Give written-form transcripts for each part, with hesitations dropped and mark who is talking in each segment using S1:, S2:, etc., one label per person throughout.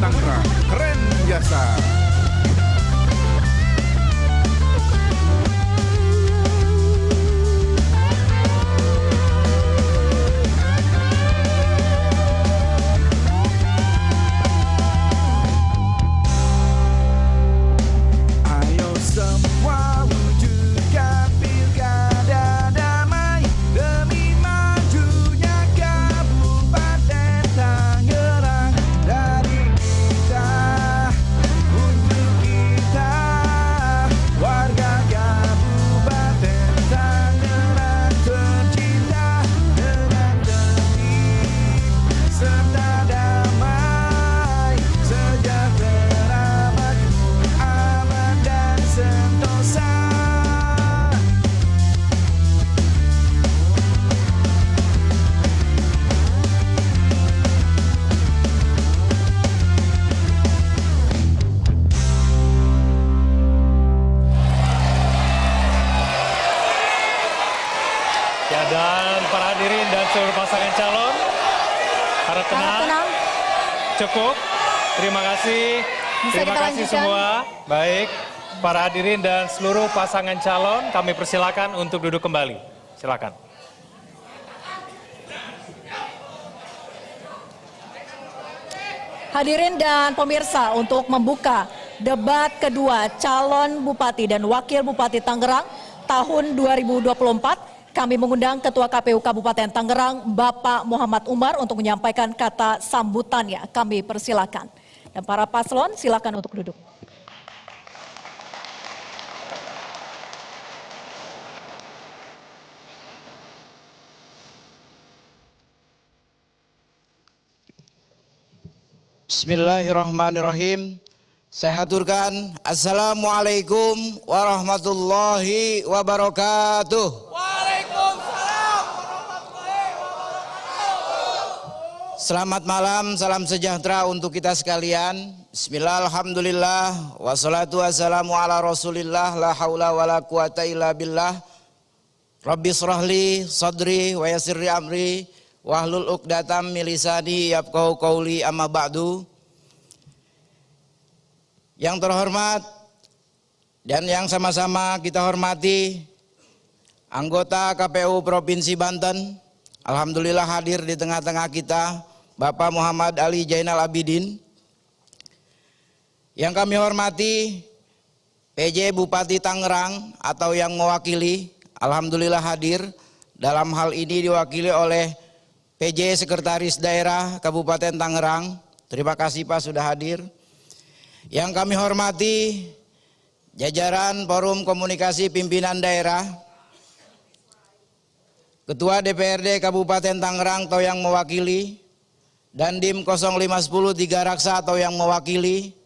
S1: Tangerang. Keren jasa. Ayo semua wujudkan pilkada damai demi majunya Kabupaten Tangerang. Dari kita untuk kita, warga Kabupaten Tangerang tercinta, dengan tertib serta damai, sejahtera, makmur, aman dan sentosa.
S2: Ya, dan para hadirin dan seluruh pasangan calon, harap tenang. Cukup. Terima kasih.
S3: Bisa
S2: Terima
S3: kita
S2: kasih
S3: lanjutkan?
S2: semua. Baik, para hadirin dan seluruh pasangan calon, kami persilakan untuk duduk kembali. Silakan.
S3: Hadirin dan pemirsa, untuk membuka debat kedua calon Bupati dan Wakil Bupati Tangerang tahun 2024, kami mengundang Ketua KPU Kabupaten Tangerang, Bapak Muhammad Umar, untuk menyampaikan kata sambutannya. Kami persilakan. Dan para paslon silakan untuk duduk.
S4: Bismillahirrahmanirrahim. Saya haturkan Assalamualaikum warahmatullahi wabarakatuh. Selamat malam, salam sejahtera untuk kita sekalian. Bismillah, alhamdulillah, wassalatu wassalamu ala rasulillah, la hawla wa la quwata illa billah. Rabbi srahli sadri wa yassirli amri wahlul uqdatam min lisani yafqahu qauli, amma ba'du. Yang terhormat dan yang sama-sama kita hormati, anggota KPU Provinsi Banten, alhamdulillah hadir di tengah-tengah kita Bapak Muhammad Ali Jainal Abidin. Yang kami hormati PJ Bupati Tangerang atau yang mewakili, alhamdulillah hadir. Dalam hal ini diwakili oleh PJ Sekretaris Daerah Kabupaten Tangerang. Terima kasih Pak sudah hadir. Yang kami hormati jajaran Forum Komunikasi Pimpinan Daerah, Ketua DPRD Kabupaten Tangerang atau yang mewakili, Dandim 0510 Tiga Raksa atau yang mewakili,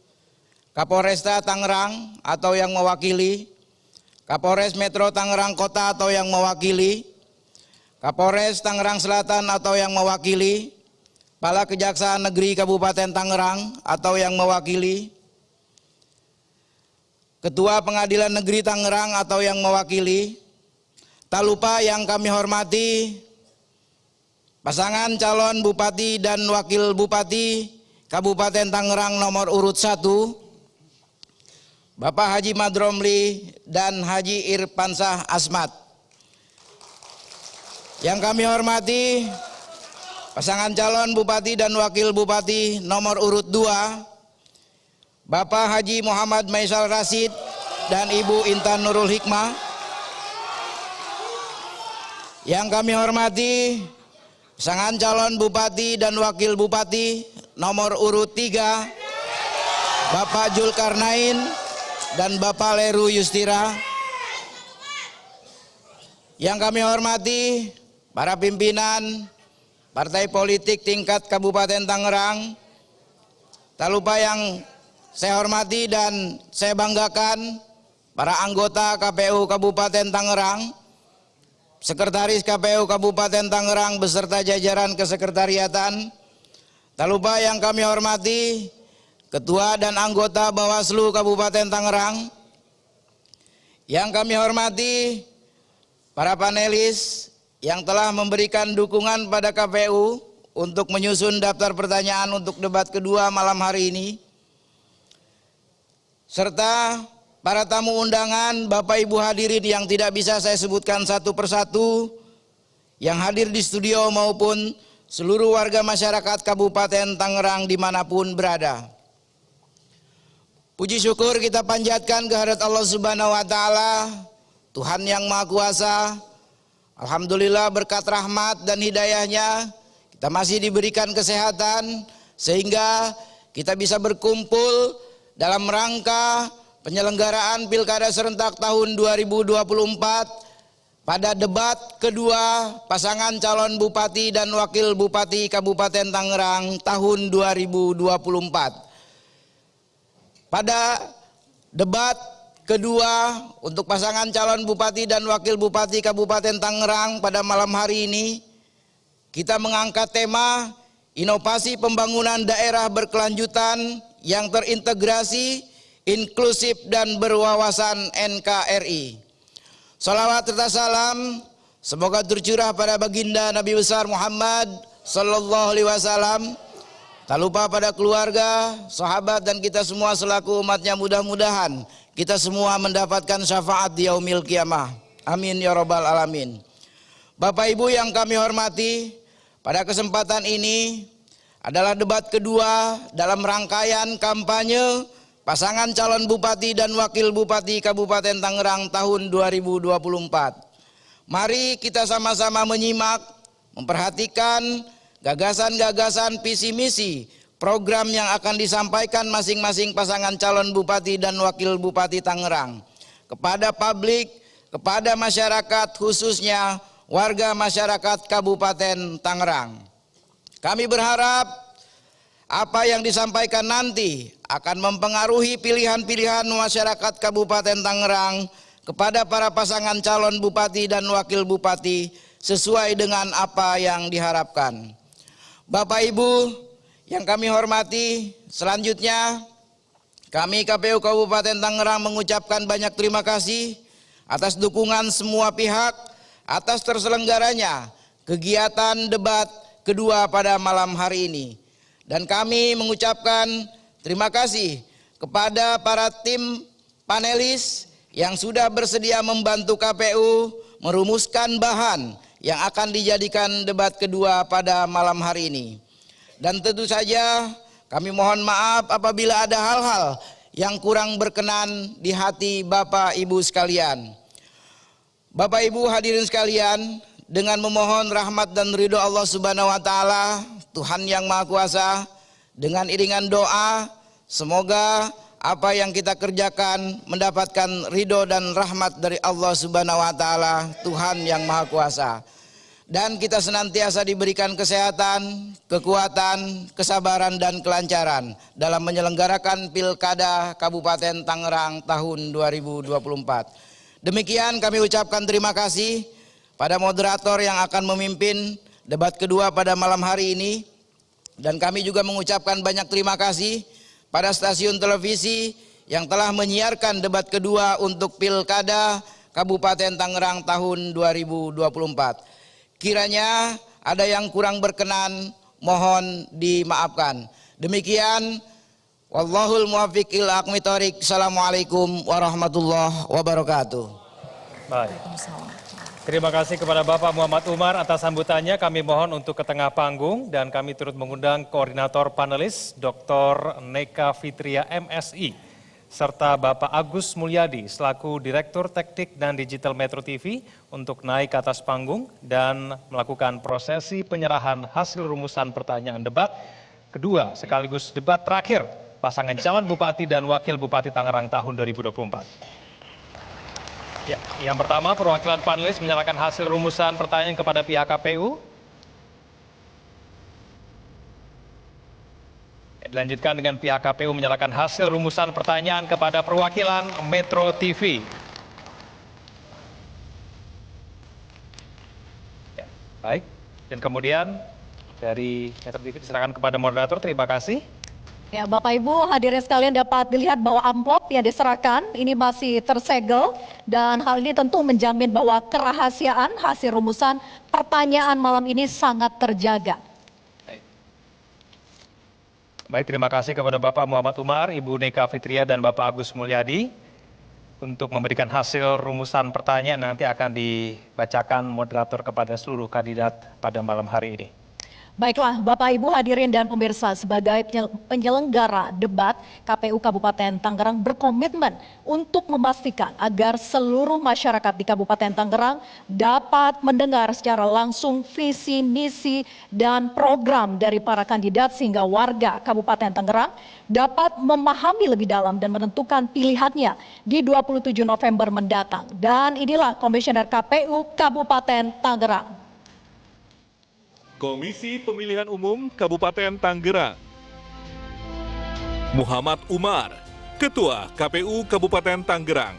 S4: Kapolresta Tangerang atau yang mewakili, Kapolres Metro Tangerang Kota atau yang mewakili, Kapolres Tangerang Selatan atau yang mewakili, Kepala Kejaksaan Negeri Kabupaten Tangerang atau yang mewakili, Ketua Pengadilan Negeri Tangerang atau yang mewakili. Tak lupa yang kami hormati pasangan calon Bupati dan Wakil Bupati Kabupaten Tangerang nomor urut 1, Bapak Haji Madromli dan Haji Irfansah Asmat. Yang kami hormati pasangan calon Bupati dan Wakil Bupati nomor urut 2, Bapak Haji Muhammad Maisal Rasid dan Ibu Intan Nurul Hikmah. Yang kami hormati pasangan calon Bupati dan Wakil Bupati nomor urut 3, Bapak Zulkarnain dan Bapak Leru Yustira. Yang kami hormati para pimpinan partai politik tingkat Kabupaten Tangerang. Tak lupa yang saya hormati dan saya banggakan para anggota KPU Kabupaten Tangerang, Sekretaris KPU Kabupaten Tangerang beserta jajaran kesekretariatan. Tak lupa yang kami hormati Ketua dan anggota Bawaslu Kabupaten Tangerang. Yang kami hormati para panelis yang telah memberikan dukungan pada KPU untuk menyusun daftar pertanyaan untuk debat kedua malam hari ini, serta para tamu undangan, Bapak Ibu hadirin yang tidak bisa saya sebutkan satu persatu, yang hadir di studio maupun seluruh warga masyarakat Kabupaten Tangerang dimanapun berada. Puji syukur kita panjatkan kehadirat Allah Subhanahu wa Ta'ala, Tuhan yang Maha Kuasa. Alhamdulillah berkat rahmat dan hidayahnya kita masih diberikan kesehatan sehingga kita bisa berkumpul dalam rangka penyelenggaraan Pilkada Serentak tahun 2024 pada debat kedua pasangan calon Bupati dan Wakil Bupati Kabupaten Tangerang tahun 2024. Pada debat kedua untuk pasangan calon Bupati dan Wakil Bupati Kabupaten Tangerang pada malam hari ini, kita mengangkat tema inovasi pembangunan daerah berkelanjutan yang terintegrasi, inklusif dan berwawasan NKRI. Salawat serta salam semoga tercurah pada baginda Nabi besar Muhammad sallallahu alaihi wasallam, tak lupa pada keluarga, sahabat dan kita semua selaku umatnya. Mudah-mudahan kita semua mendapatkan syafaat di yaumil qiyamah. Amin ya rabbal alamin. Bapak Ibu yang kami hormati, pada kesempatan ini adalah debat kedua dalam rangkaian kampanye pasangan calon Bupati dan Wakil Bupati Kabupaten Tangerang tahun 2024. Mari kita sama-sama menyimak, memperhatikan gagasan-gagasan visi misi program yang akan disampaikan masing-masing pasangan calon Bupati dan Wakil Bupati Tangerang kepada publik, kepada masyarakat, khususnya warga masyarakat Kabupaten Tangerang. Kami berharap apa yang disampaikan nanti akan mempengaruhi pilihan-pilihan masyarakat Kabupaten Tangerang kepada para pasangan calon Bupati dan Wakil Bupati sesuai dengan apa yang diharapkan. Bapak Ibu yang kami hormati, selanjutnya kami KPU Kabupaten Tangerang mengucapkan banyak terima kasih atas dukungan semua pihak atas terselenggaranya kegiatan debat kedua pada malam hari ini. Dan kami mengucapkan terima kasih kepada para tim panelis yang sudah bersedia membantu KPU merumuskan bahan yang akan dijadikan debat kedua pada malam hari ini. Dan tentu saja kami mohon maaf apabila ada hal-hal yang kurang berkenan di hati Bapak Ibu sekalian. Bapak Ibu hadirin sekalian, dengan memohon rahmat dan ridho Allah Subhanahu wa Ta'ala, Tuhan yang Maha Kuasa, dengan iringan doa, semoga apa yang kita kerjakan mendapatkan ridho dan rahmat dari Allah Subhanahu wa Ta'ala, Tuhan yang Maha Kuasa. Dan kita senantiasa diberikan kesehatan, kekuatan, kesabaran dan kelancaran dalam menyelenggarakan Pilkada Kabupaten Tangerang tahun 2024. Demikian kami ucapkan terima kasih pada moderator yang akan memimpin debat kedua pada malam hari ini. Dan kami juga mengucapkan banyak terima kasih pada stasiun televisi yang telah menyiarkan debat kedua untuk Pilkada Kabupaten Tangerang tahun 2024. Kiranya ada yang kurang berkenan, mohon dimaafkan. Demikian, wallahul muwaffiq ila aqwamit thoriq. Assalamualaikum warahmatullahi wabarakatuh.
S2: Baik. Terima kasih kepada Bapak Muhammad Umar atas sambutannya. Kami mohon untuk ke tengah panggung dan kami turut mengundang koordinator panelis Dr. Neka Fitria MSI serta Bapak Agus Mulyadi selaku Direktur Teknik dan Digital Metro TV untuk naik ke atas panggung dan melakukan prosesi penyerahan hasil rumusan pertanyaan debat kedua sekaligus debat terakhir pasangan calon Bupati dan Wakil Bupati Tangerang tahun 2024. Ya, yang pertama perwakilan panelis menyerahkan hasil rumusan pertanyaan kepada pihak KPU. Dilanjutkan dengan pihak KPU menyerahkan hasil rumusan pertanyaan kepada perwakilan Metro TV. Ya, baik, dan kemudian dari Metro TV diserahkan kepada moderator. Terima kasih.
S3: Ya, Bapak Ibu hadirin sekalian dapat dilihat bahwa amplop yang diserahkan ini masih tersegel dan hal ini tentu menjamin bahwa kerahasiaan hasil rumusan pertanyaan malam ini sangat terjaga.
S2: Baik, terima kasih kepada Bapak Muhammad Umar, Ibu Neka Fitria, dan Bapak Agus Mulyadi untuk memberikan hasil rumusan pertanyaan nanti akan dibacakan moderator kepada seluruh kandidat pada malam hari ini.
S3: Baiklah, Bapak Ibu hadirin dan pemirsa, sebagai penyelenggara debat, KPU Kabupaten Tangerang berkomitmen untuk memastikan agar seluruh masyarakat di Kabupaten Tangerang dapat mendengar secara langsung visi, misi, dan program dari para kandidat sehingga warga Kabupaten Tangerang dapat memahami lebih dalam dan menentukan pilihannya di 27 November mendatang. Dan inilah Komisioner KPU Kabupaten Tangerang.
S5: Komisi Pemilihan Umum Kabupaten Tangerang. Muhammad Umar, Ketua KPU Kabupaten Tangerang.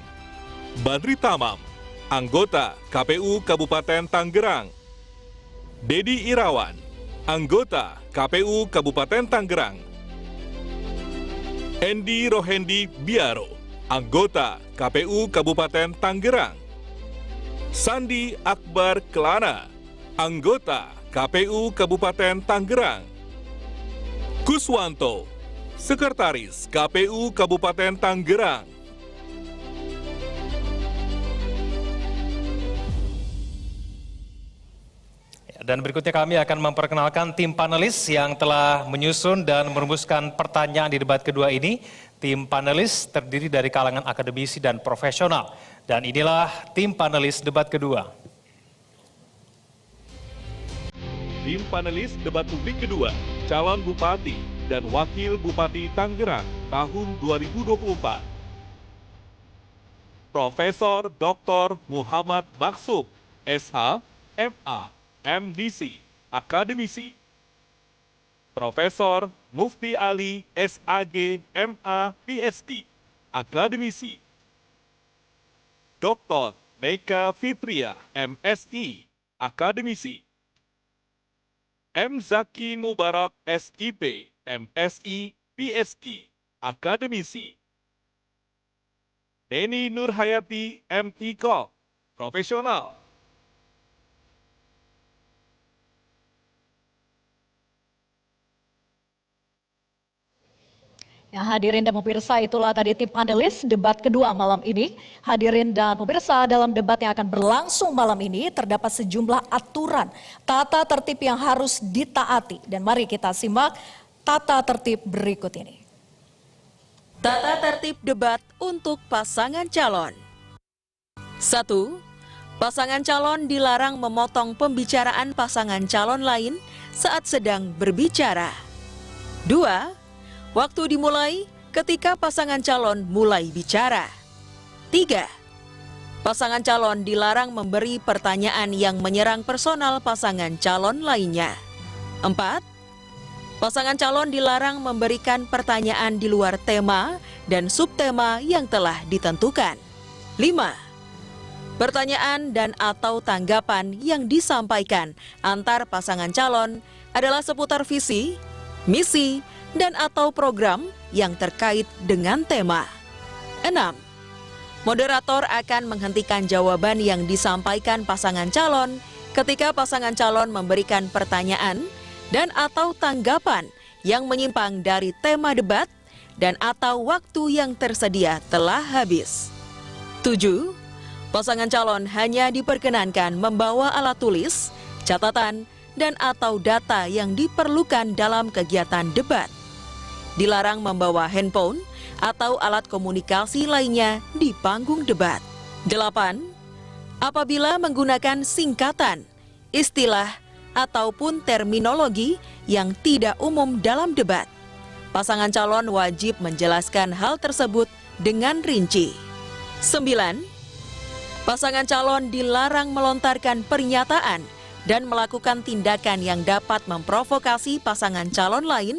S5: Badri Tamam, Anggota KPU Kabupaten Tangerang. Dedi Irawan, Anggota KPU Kabupaten Tangerang. Endi Rohendi Biaro, Anggota KPU Kabupaten Tangerang. Sandi Akbar Kelana, Anggota KPU Kabupaten Tangerang. Kuswanto, Sekretaris KPU Kabupaten Tangerang.
S2: Dan berikutnya kami akan memperkenalkan tim panelis yang telah menyusun dan merumuskan pertanyaan di debat kedua ini. Tim panelis terdiri dari kalangan akademisi dan profesional. Dan inilah tim panelis debat kedua.
S5: Tim panelis debat publik kedua, calon bupati dan wakil bupati Tangerang tahun 2024. Profesor Dr. Muhammad Maksum, SH, MA, MDC, akademisi. Profesor Mufti Ali, SAG, MA, PhD, akademisi. Dr. Neka Fitria, MSI, akademisi. M. Zaki Mubarak, SIP, MSI, PhD, akademisi. Deni Nurhayati, MTK, profesional.
S3: Ya, hadirin dan pemirsa, itulah tadi tim panelis debat kedua malam ini. Hadirin dan pemirsa, dalam debat yang akan berlangsung malam ini terdapat sejumlah aturan tata tertib yang harus ditaati. Dan mari kita simak tata tertib berikut ini.
S6: Tata tertib debat untuk pasangan calon. 1. Pasangan calon dilarang memotong pembicaraan pasangan calon lain saat sedang berbicara. 2. Waktu dimulai ketika pasangan calon mulai bicara. 3. Pasangan calon dilarang memberi pertanyaan yang menyerang personal pasangan calon lainnya. 4. Pasangan calon dilarang memberikan pertanyaan di luar tema dan subtema yang telah ditentukan. 5. Pertanyaan dan atau tanggapan yang disampaikan antar pasangan calon adalah seputar visi, misi, dan atau program yang terkait dengan tema. 6. Moderator akan menghentikan jawaban yang disampaikan pasangan calon ketika pasangan calon memberikan pertanyaan dan atau tanggapan yang menyimpang dari tema debat dan atau waktu yang tersedia telah habis. 7. Pasangan calon hanya diperkenankan membawa alat tulis, catatan, dan atau data yang diperlukan dalam kegiatan debat. Dilarang membawa handphone atau alat komunikasi lainnya di panggung debat. 8. Apabila menggunakan singkatan, istilah, ataupun terminologi yang tidak umum dalam debat, pasangan calon wajib menjelaskan hal tersebut dengan rinci. 9. Pasangan calon dilarang melontarkan pernyataan dan melakukan tindakan yang dapat memprovokasi pasangan calon lain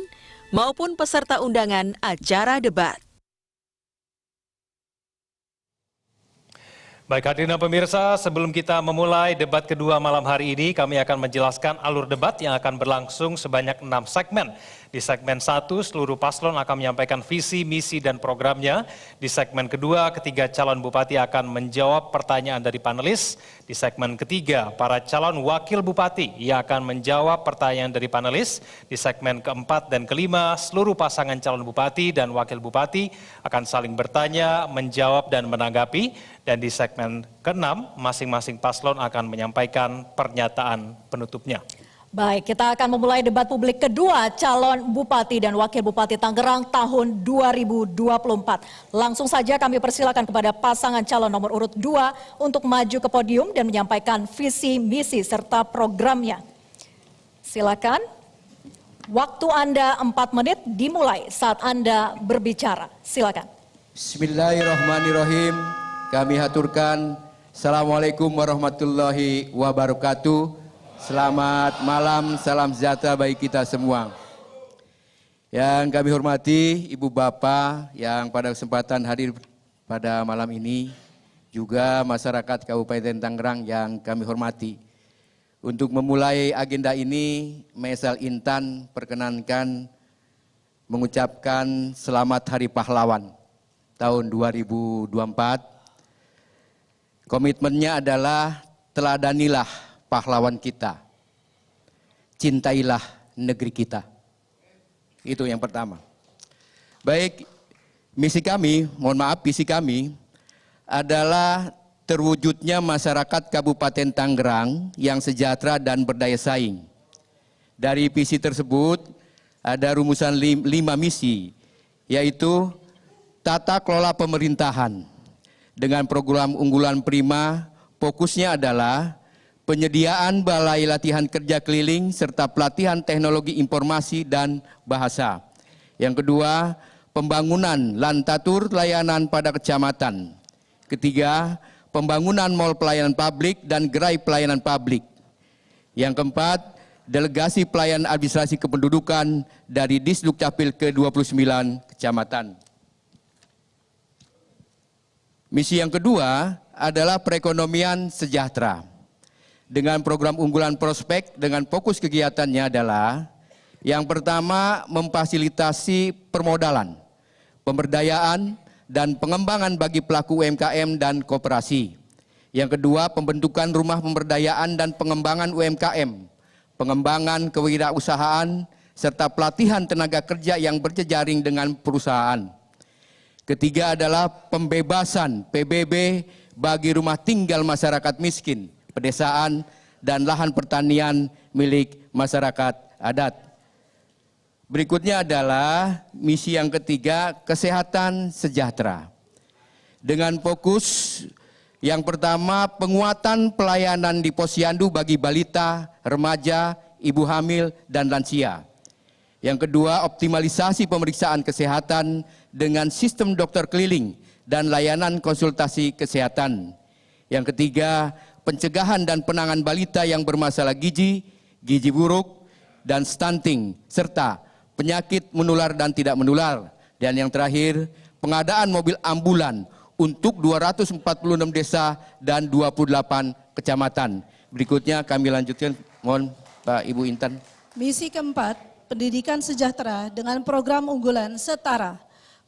S6: maupun peserta undangan acara debat.
S2: Baik, hadirin dan pemirsa, sebelum kita memulai debat kedua malam hari ini, kami akan menjelaskan alur debat yang akan berlangsung sebanyak 6 segmen. Di segmen 1, seluruh paslon akan menyampaikan visi, misi, dan programnya. Di segmen kedua, ketiga calon bupati akan menjawab pertanyaan dari panelis. Di segmen ketiga, para calon wakil bupati ia akan menjawab pertanyaan dari panelis. Di segmen keempat dan kelima, seluruh pasangan calon bupati dan wakil bupati akan saling bertanya, menjawab, dan menanggapi. Dan di segmen keenam, masing-masing paslon akan menyampaikan pernyataan penutupnya.
S3: Baik, kita akan memulai debat publik kedua calon Bupati dan Wakil Bupati Tangerang tahun 2024. Langsung saja kami persilakan kepada pasangan calon nomor urut 2 untuk maju ke podium dan menyampaikan visi, misi, serta programnya. Silakan, waktu Anda 4 menit dimulai saat Anda berbicara. Silakan.
S7: Bismillahirrahmanirrahim. Kami haturkan Assalamualaikum warahmatullahi wabarakatuh. Selamat malam, salam sejahtera bagi kita semua. Yang kami hormati Ibu Bapak yang pada kesempatan hadir pada malam ini, juga masyarakat Kabupaten Tangerang yang kami hormati. Untuk memulai agenda ini, Mesal Intan perkenankan mengucapkan Selamat Hari Pahlawan tahun 2024. Komitmennya adalah teladanilah pahlawan kita, cintailah negeri kita. Itu yang pertama. Baik, visi kami adalah terwujudnya masyarakat Kabupaten Tangerang yang sejahtera dan berdaya saing. Dari visi tersebut ada rumusan 5 misi, yaitu tata kelola pemerintahan. Dengan program unggulan prima, fokusnya adalah penyediaan balai latihan kerja keliling serta pelatihan teknologi informasi dan bahasa. Yang kedua, pembangunan lantatur layanan pada kecamatan. Ketiga, pembangunan mal pelayanan publik dan gerai pelayanan publik. Yang keempat, delegasi pelayanan administrasi kependudukan dari Disdukcapil ke-29 kecamatan. Misi yang kedua adalah perekonomian sejahtera. Dengan program unggulan prospek dengan fokus kegiatannya adalah yang pertama memfasilitasi permodalan, pemberdayaan dan pengembangan bagi pelaku UMKM dan koperasi. Yang kedua pembentukan rumah pemberdayaan dan pengembangan UMKM, pengembangan kewirausahaan serta pelatihan tenaga kerja yang berjejaring dengan perusahaan. Ketiga adalah pembebasan PBB bagi rumah tinggal masyarakat miskin, pedesaan, dan lahan pertanian milik masyarakat adat. Berikutnya adalah misi yang ketiga, kesehatan sejahtera. Dengan fokus yang pertama, penguatan pelayanan di posyandu bagi balita, remaja, ibu hamil, dan lansia. Yang kedua, optimalisasi pemeriksaan kesehatan dengan sistem dokter keliling dan layanan konsultasi kesehatan. Yang ketiga, pencegahan dan penanganan balita yang bermasalah gizi buruk, dan stunting, serta penyakit menular dan tidak menular. Dan yang terakhir, pengadaan mobil ambulan untuk 246 desa dan 28 kecamatan. Berikutnya kami lanjutkan, mohon Pak Ibu Intan.
S8: Misi keempat, pendidikan sejahtera dengan program unggulan setara.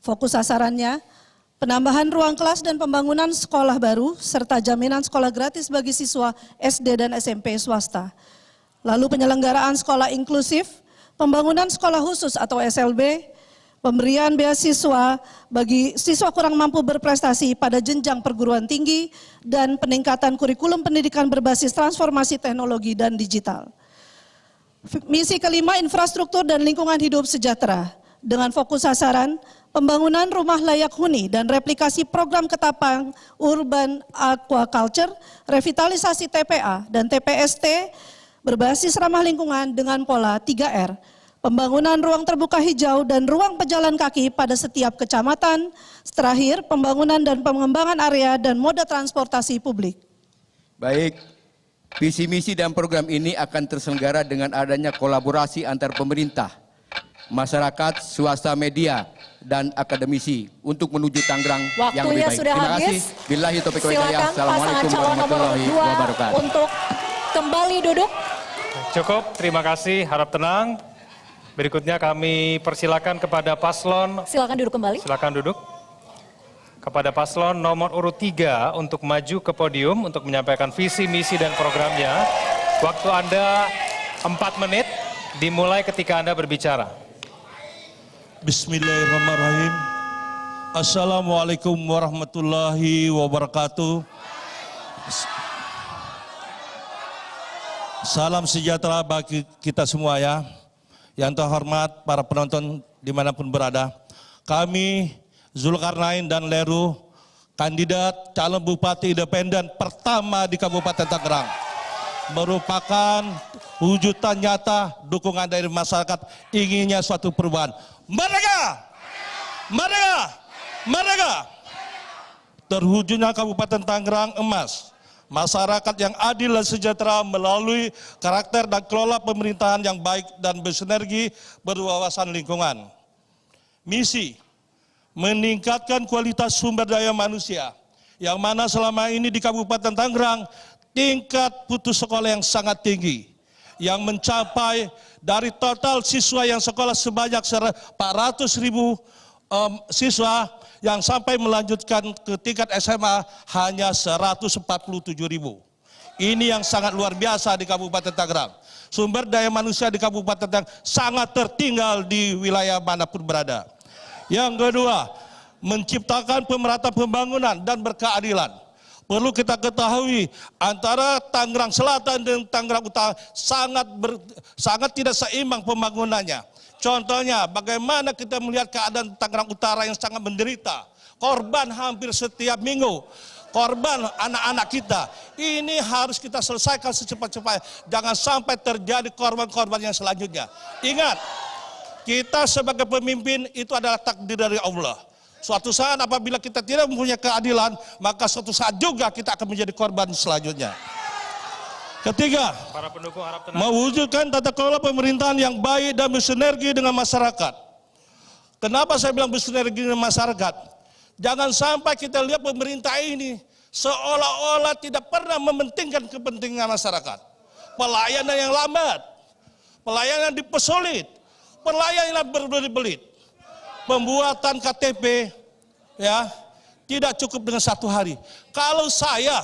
S8: Fokus sasarannya, penambahan ruang kelas dan pembangunan sekolah baru, serta jaminan sekolah gratis bagi siswa SD dan SMP swasta. Lalu penyelenggaraan sekolah inklusif, pembangunan sekolah khusus atau SLB, pemberian beasiswa bagi siswa kurang mampu berprestasi pada jenjang perguruan tinggi, dan peningkatan kurikulum pendidikan berbasis transformasi teknologi dan digital. Misi kelima, infrastruktur dan lingkungan hidup sejahtera. Dengan fokus sasaran, pembangunan rumah layak huni dan replikasi program ketapang urban aquaculture, revitalisasi TPA dan TPST berbasis ramah lingkungan dengan pola 3R. Pembangunan ruang terbuka hijau dan ruang pejalan kaki pada setiap kecamatan. Terakhir, pembangunan dan pengembangan area dan moda transportasi publik.
S7: Baik, visi misi dan program ini akan terselenggara dengan adanya kolaborasi antar pemerintah, masyarakat, swasta, media, dan akademisi untuk menuju Tangerang yang lebih baik.
S3: Sudah
S7: Terima
S3: habis.
S7: kasih. Billahi taufiq wal hidayah.
S3: Silakan
S7: Assalamualaikum
S3: pasangan calon nomor
S7: warahmatullahi
S3: 2
S7: wabarakatuh.
S3: untuk kembali duduk.
S2: Cukup, terima kasih, harap tenang. Berikutnya kami persilakan kepada paslon,
S3: Silakan duduk kembali.
S2: silakan duduk. Kepada paslon nomor urut 3 untuk maju ke podium untuk menyampaikan visi, misi, dan programnya. Waktu Anda 4 menit, dimulai ketika Anda berbicara.
S9: Bismillahirrahmanirrahim. Assalamualaikum warahmatullahi wabarakatuh. Salam sejahtera bagi kita semua ya. Yang terhormat para penonton dimanapun berada. Kami Zulkarnain dan Leru, kandidat calon bupati independen pertama di Kabupaten Tangerang, merupakan wujudan nyata dukungan dari masyarakat inginnya suatu perubahan. Merdeka! Merdeka! Merdeka! Terwujudnya Kabupaten Tangerang emas. Masyarakat yang adil dan sejahtera melalui karakter dan kelola pemerintahan yang baik dan bersinergi berwawasan lingkungan. Misi, meningkatkan kualitas sumber daya manusia, yang mana selama ini di Kabupaten Tangerang tingkat putus sekolah yang sangat tinggi, yang mencapai dari total siswa yang sekolah sebanyak 400.000 siswa yang sampai melanjutkan ke tingkat SMA hanya 147.000. Ini yang sangat luar biasa di Kabupaten Tangerang. Sumber daya manusia di Kabupaten Tangerang sangat tertinggal di wilayah manapun berada. Yang kedua, menciptakan pemerataan pembangunan dan berkeadilan. Perlu kita ketahui antara Tangerang Selatan dan Tangerang Utara sangat tidak seimbang pembangunannya. Contohnya bagaimana kita melihat keadaan Tangerang Utara yang sangat menderita. Korban hampir setiap minggu. Korban anak-anak kita. Ini harus kita selesaikan secepat-cepatnya. Jangan sampai terjadi korban-korban yang selanjutnya. Ingat, kita sebagai pemimpin itu adalah takdir dari Allah. Suatu saat apabila kita tidak mempunyai keadilan, maka suatu saat juga kita akan menjadi korban selanjutnya. Ketiga,
S2: Para pendukung harap tenang.
S9: mewujudkan tata kelola pemerintahan yang baik dan bersinergi dengan masyarakat. Kenapa saya bilang bersinergi dengan masyarakat? Jangan sampai kita lihat pemerintah ini seolah-olah tidak pernah mementingkan kepentingan masyarakat. Pelayanan yang lambat, pelayanan yang dipersulit, pelayanan yang berbelit-belit. Pembuatan KTP ya tidak cukup dengan 1 hari. Kalau saya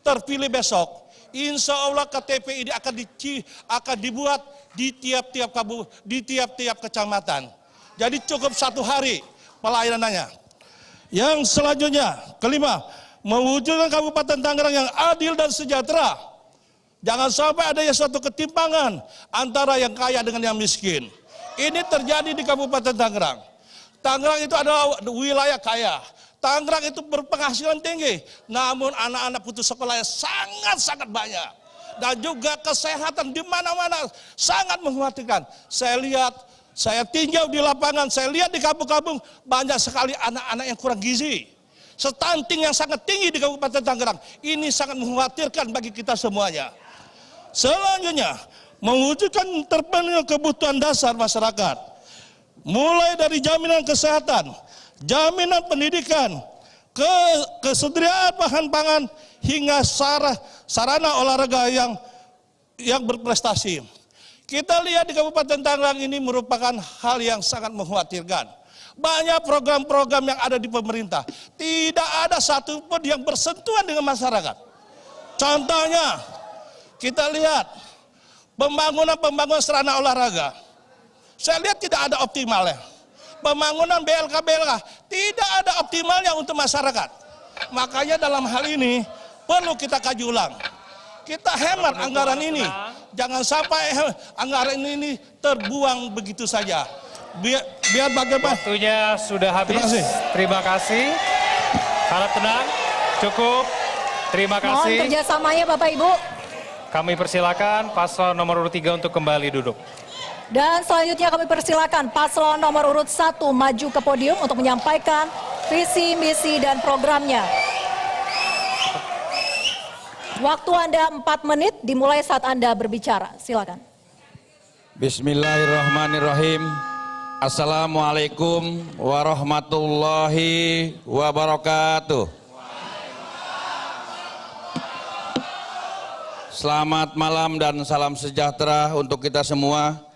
S9: terpilih besok, insya Allah KTP ini akan dibuat di tiap-tiap kecamatan. Jadi cukup 1 hari pelayanannya. Yang selanjutnya, kelima, mewujudkan Kabupaten Tangerang yang adil dan sejahtera. Jangan sampai ada suatu ketimpangan antara yang kaya dengan yang miskin. Ini terjadi di Kabupaten Tangerang. Tangerang itu adalah wilayah kaya. Tangerang itu berpenghasilan tinggi, namun anak-anak putus sekolah sangat-sangat banyak. Dan juga kesehatan di mana-mana sangat mengkhawatirkan. Saya lihat, saya tinjau di lapangan, saya lihat di kampung-kampung banyak sekali anak-anak yang kurang gizi. Stunting yang sangat tinggi di Kabupaten Tangerang. Ini sangat mengkhawatirkan bagi kita semuanya. Selanjutnya, mewujudkan terpenuhi kebutuhan dasar masyarakat. Mulai dari jaminan kesehatan, jaminan pendidikan, kesediaan bahan pangan, hingga sarana olahraga yang berprestasi. Kita lihat di Kabupaten Tangerang ini merupakan hal yang sangat mengkhawatirkan. Banyak program-program yang ada di pemerintah, tidak ada satupun yang bersentuhan dengan masyarakat. Contohnya, kita lihat pembangunan sarana olahraga. Saya lihat tidak ada optimalnya. Pembangunan BLK tidak ada optimalnya untuk masyarakat. Makanya dalam hal ini perlu kita kaji ulang. Kita hemat anggaran ini. Jangan sampai anggaran ini terbuang begitu saja. Biar bagaimana.
S2: Waktunya sudah habis. Terima kasih. Harap tenang. Cukup. Terima
S3: Mohon
S2: kasih.
S3: kerjasamanya Bapak Ibu.
S2: Kami persilakan paslon nomor urut 3 untuk kembali duduk.
S3: Dan selanjutnya kami persilakan paslon nomor urut 1 maju ke podium untuk menyampaikan visi, misi, dan programnya. Waktu Anda 4 menit dimulai saat Anda berbicara. Silakan.
S10: Bismillahirrahmanirrahim. Assalamualaikum warahmatullahi wabarakatuh. Selamat malam dan salam sejahtera untuk kita semua.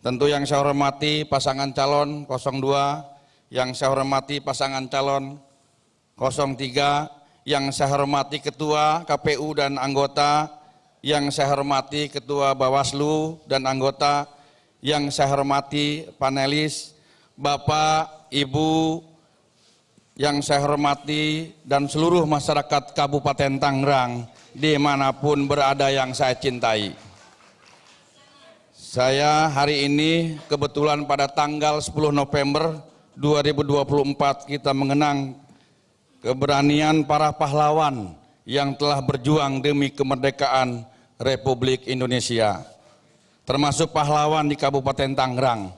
S10: Tentu yang saya hormati pasangan calon 02, yang saya hormati pasangan calon 03, yang saya hormati Ketua KPU dan anggota, yang saya hormati Ketua Bawaslu dan anggota, yang saya hormati panelis, Bapak, Ibu, yang saya hormati dan seluruh masyarakat Kabupaten Tangerang dimanapun berada yang saya cintai. Saya hari ini kebetulan pada tanggal 10 November 2024 kita mengenang keberanian para pahlawan yang telah berjuang demi kemerdekaan Republik Indonesia, termasuk pahlawan di Kabupaten Tangerang.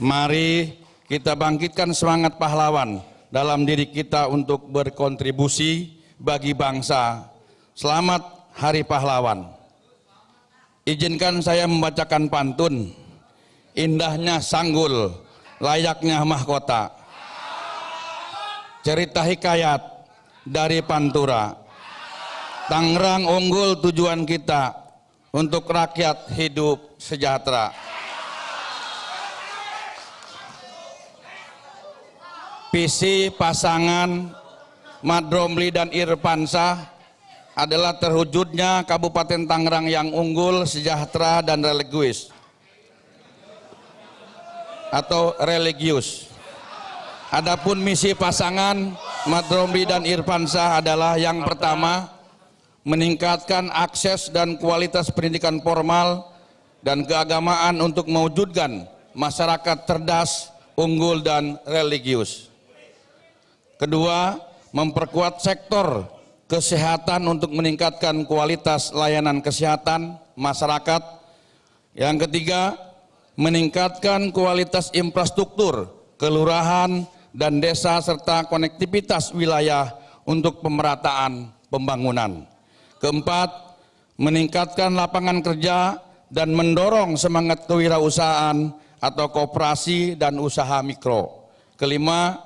S10: Mari kita bangkitkan semangat pahlawan dalam diri kita untuk berkontribusi bagi bangsa. Selamat Hari Pahlawan. Izinkan saya membacakan pantun. Indahnya sanggul, layaknya mahkota. Cerita hikayat dari Pantura. Tangerang unggul tujuan kita untuk rakyat hidup sejahtera. Visi pasangan Mat Romli dan Irfansyah adalah terwujudnya Kabupaten Tangerang yang unggul, sejahtera, dan religius atau religius. Adapun misi pasangan Mat Romli dan Irfansyah adalah yang pertama, meningkatkan akses dan kualitas pendidikan formal dan keagamaan untuk mewujudkan masyarakat cerdas, unggul, dan religius. Kedua, memperkuat sektor kesehatan untuk meningkatkan kualitas layanan kesehatan masyarakat. Yang ketiga, meningkatkan kualitas infrastruktur, kelurahan, dan desa serta konektivitas wilayah untuk pemerataan pembangunan. Keempat, meningkatkan lapangan kerja dan mendorong semangat kewirausahaan atau koperasi dan usaha mikro. Kelima,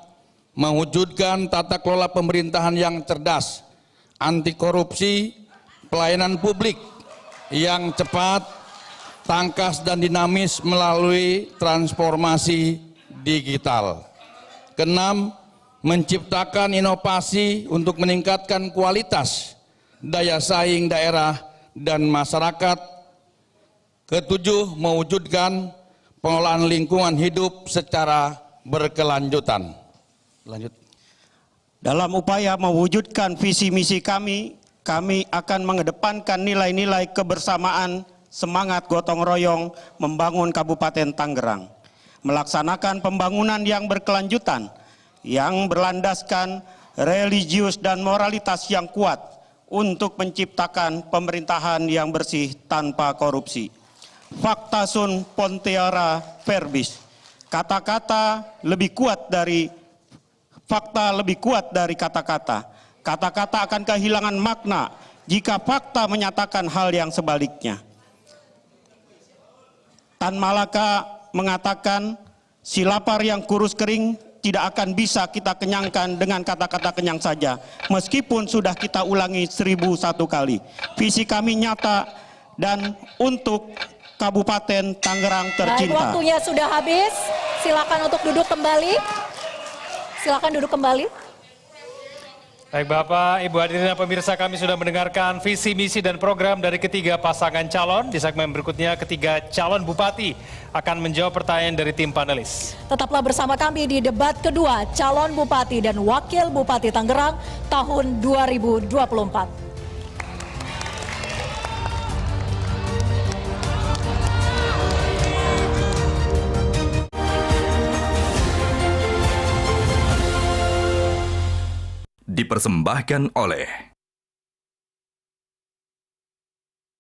S10: mewujudkan tata kelola pemerintahan yang cerdas, anti korupsi, pelayanan publik yang cepat, tangkas, dan dinamis melalui transformasi digital. Keenam, menciptakan inovasi untuk meningkatkan kualitas daya saing daerah dan masyarakat. Ketujuh, mewujudkan pengelolaan lingkungan hidup secara berkelanjutan. Lanjut.
S11: Dalam upaya mewujudkan visi misi kami akan mengedepankan nilai-nilai kebersamaan, semangat gotong royong membangun Kabupaten Tangerang, melaksanakan pembangunan yang berkelanjutan, yang berlandaskan religius dan moralitas yang kuat untuk menciptakan pemerintahan yang bersih tanpa korupsi. Fakta sunt pontiora verbis, kata-kata lebih kuat dari fakta lebih kuat dari kata-kata. Kata-kata akan kehilangan makna jika fakta menyatakan hal yang sebaliknya. Tan Malaka mengatakan, si lapar yang kurus kering tidak akan bisa kita kenyangkan dengan kata-kata kenyang saja, meskipun sudah kita ulangi 1001 kali. Visi kami nyata dan untuk Kabupaten Tangerang tercinta.
S3: Baik, waktunya sudah habis. Silakan untuk duduk kembali. Silakan duduk kembali.
S2: Baik Bapak, Ibu hadirin dan pemirsa, kami sudah mendengarkan visi, misi, dan program dari ketiga pasangan calon. Di segmen berikutnya, ketiga calon bupati akan menjawab pertanyaan dari tim panelis.
S3: Tetaplah bersama kami di debat kedua calon bupati dan wakil bupati Tangerang tahun 2024.
S12: Dipersembahkan oleh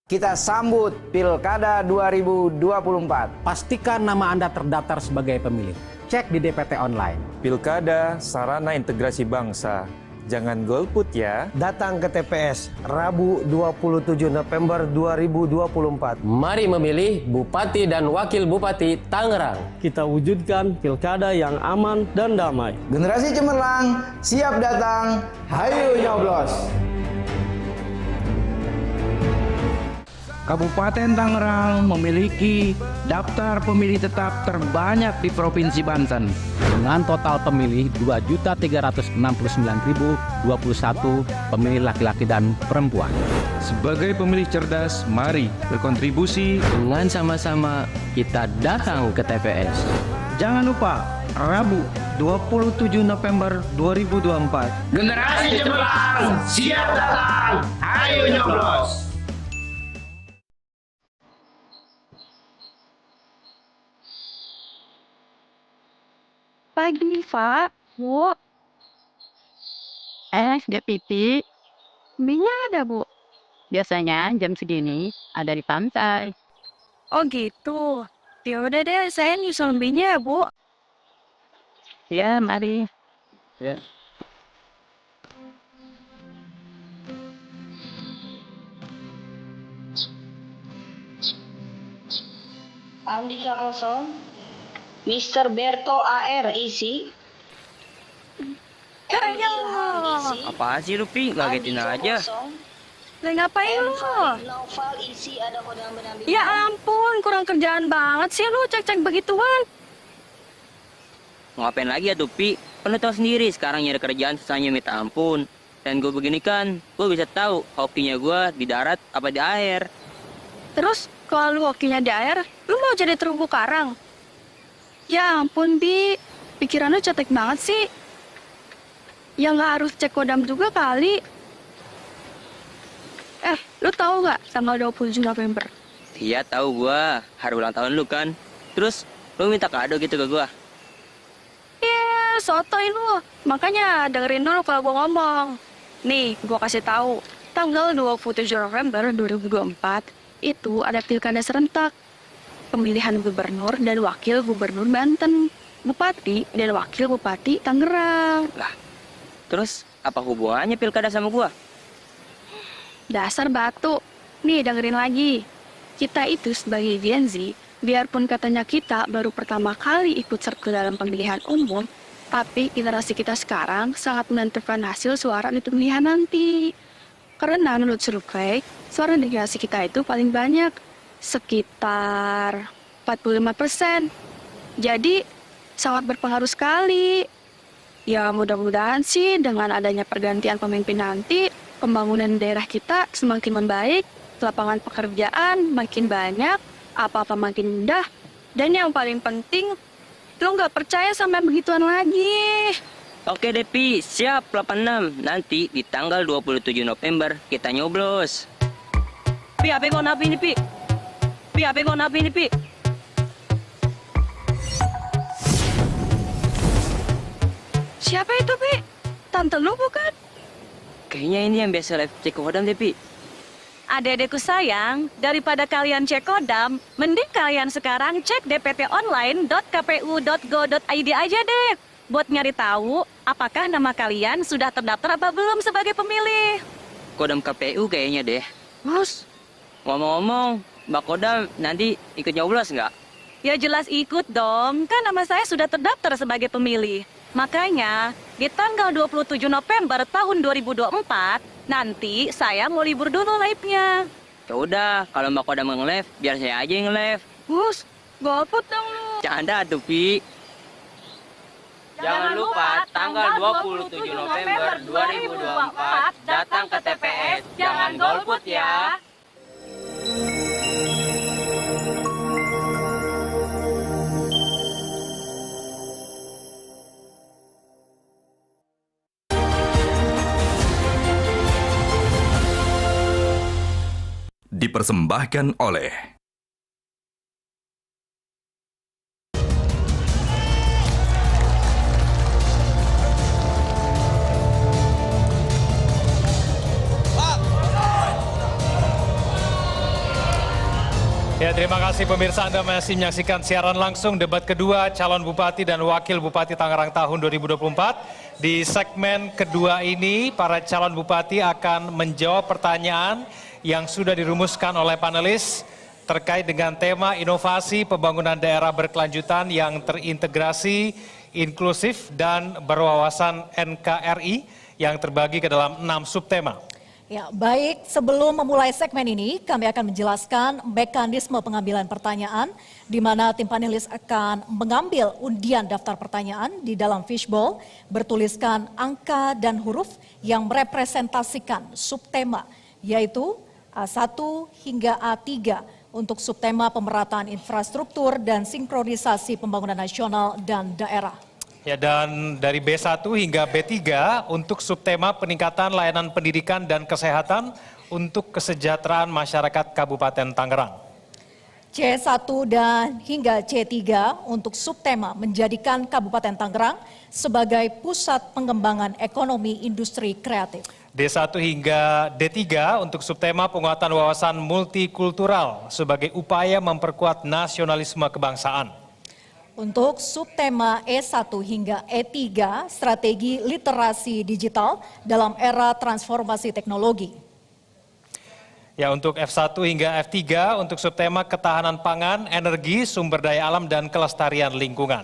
S4: Kita sambut Pilkada 2024.
S13: Pastikan nama Anda terdaftar sebagai pemilih. Cek di DPT online.
S14: Pilkada sarana integrasi bangsa. Jangan golput ya.
S15: Datang ke TPS Rabu 27 November 2024.
S16: Mari memilih Bupati dan Wakil Bupati Tangerang.
S17: Kita wujudkan pilkada yang aman dan damai.
S4: Generasi cemerlang siap datang, hayu nyoblos.
S18: Kabupaten Tangerang memiliki daftar pemilih tetap terbanyak di Provinsi Banten.
S13: Dengan total pemilih 2.369.021 pemilih laki-laki dan perempuan.
S19: Sebagai pemilih cerdas, mari berkontribusi.
S16: Dengan sama-sama kita datang ke TPS.
S18: Jangan lupa, Rabu 27 November 2024.
S1: Generasi cemerlang, siap datang, ayo nyoblos!
S20: Pagi, Pak. Bu. Udah pipi. Minyak ada, Bu. Biasanya jam segini ada di pantai. Oh gitu. Ya udah deh, saya nyusul Binya ya, Bu. Ya, mari. Ya.
S21: Andika kosong. Mr. Berto AR isi.
S22: Apaan sih lu, Pi? Ngagetin aja.
S20: Lah ngapain lu? Ya ampun, kurang kerjaan banget sih lu cek-cek begituan.
S22: Ngapain lagi ya tuh, Pi? Kan lu tau sendiri sekarang nyari kerjaan susahnya minta ampun. Dan gue begini kan, gue bisa tahu hokinya gue di darat apa di air.
S20: Terus kalau lu hokinya di air, lu mau jadi terumbu karang? Ya ampun, Bi. Pikiran lu cetek banget sih. Ya nggak harus cek kodam juga kali. Lu tahu nggak tanggal 27 November?
S22: Iya, tahu gua. Hari ulang tahun lu kan. Terus lu minta kado gitu ke gua.
S20: Iya, sotoy lu. Makanya dengerin dulu kalau gua ngomong. Nih, gua kasih tahu. Tanggal 27 November 2024 itu ada pilkada serentak. Pemilihan gubernur dan wakil gubernur Banten, bupati dan wakil bupati Tangerang.
S22: Lah, terus apa hubungannya pilkada sama gua?
S20: Dasar batu. Nih, dengerin lagi. Kita itu sebagai Gen Z, biarpun katanya kita baru pertama kali ikut serta dalam pemilihan umum, tapi generasi kita sekarang sangat menentukan hasil suara di pemilihan nanti. Karena menurut survei, suara generasi kita itu paling banyak, sekitar 45%. Jadi, sangat berpengaruh sekali. Ya, mudah-mudahan sih dengan adanya pergantian pemimpin nanti, pembangunan daerah kita semakin membaik, lapangan pekerjaan makin banyak, apa-apa makin mudah, dan yang paling penting, lo nggak percaya sama begituan lagi.
S22: Oke deh, Pi. Siap, 86. Nanti di tanggal 27 November kita nyoblos. Pi, apa yang napi ini, Pi? Pi, apa yang napi ini, Pi?
S20: Siapa itu, Pi? Tante lu bukan?
S22: Kayaknya ini yang biasa live cek kodam deh, Pi.
S6: Adik-adikku sayang, daripada kalian cek kodam, mending kalian sekarang cek dptonline.kpu.go.id aja deh. Buat nyari tahu apakah nama kalian sudah terdaftar apa belum sebagai pemilih.
S22: Kodam KPU kayaknya deh. Mas, ngomong-ngomong, Mbak Kodam nanti ikut nyoblos nggak?
S6: Ya jelas ikut dong, kan nama saya sudah terdaftar sebagai pemilih. Makanya, di tanggal 27 November tahun 2024, nanti saya mau libur dulu live-nya.
S22: Ya udah, kalau Mbak Kodam nge-live, biar saya aja yang nge-live.
S20: Bus, golput dong lu.
S22: Canda tuh, Pi. Jangan lupa tanggal 27 November 2024 datang ke TPS. Jangan golput ya.
S12: Dipersembahkan oleh
S2: Ya, terima kasih pemirsa, Anda masih menyaksikan siaran langsung debat kedua calon bupati dan wakil bupati Tangerang tahun 2024. Di segmen kedua ini, para calon bupati akan menjawab pertanyaan yang sudah dirumuskan oleh panelis terkait dengan tema inovasi pembangunan daerah berkelanjutan yang terintegrasi, inklusif, dan berwawasan NKRI yang terbagi ke dalam 6 subtema.
S3: Ya, baik, sebelum memulai segmen ini, kami akan menjelaskan mekanisme pengambilan pertanyaan, di mana tim panelis akan mengambil undian daftar pertanyaan di dalam fishbowl, bertuliskan angka dan huruf yang merepresentasikan subtema, yaitu A1 hingga A3 untuk subtema pemerataan infrastruktur dan sinkronisasi pembangunan nasional dan daerah.
S2: Ya, dan dari B1 hingga B3 untuk subtema peningkatan layanan pendidikan dan kesehatan untuk kesejahteraan masyarakat Kabupaten Tangerang.
S3: C1 dan hingga C3 untuk subtema menjadikan Kabupaten Tangerang sebagai pusat pengembangan ekonomi industri kreatif.
S2: D1 hingga D3 untuk subtema penguatan wawasan multikultural sebagai upaya memperkuat nasionalisme kebangsaan.
S3: Untuk subtema E1 hingga E3, strategi literasi digital dalam era transformasi teknologi.
S2: Ya, untuk F1 hingga F3 untuk subtema ketahanan pangan, energi, sumber daya alam, dan kelestarian lingkungan.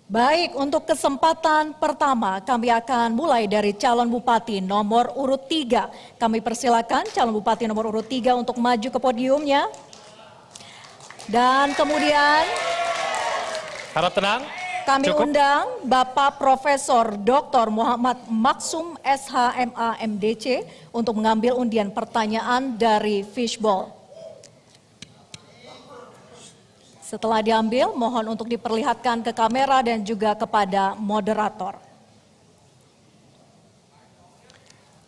S3: Baik, untuk kesempatan pertama kami akan mulai dari calon bupati nomor urut 3. Kami persilakan calon bupati nomor urut 3 untuk maju ke podiumnya. Dan kemudian
S2: harap tenang.
S3: Kami
S2: cukup.
S3: undang Bapak Profesor Dr. Muhammad Maksum SHMA MDC untuk mengambil undian pertanyaan dari fishbowl. Setelah diambil, mohon untuk diperlihatkan ke kamera dan juga kepada moderator.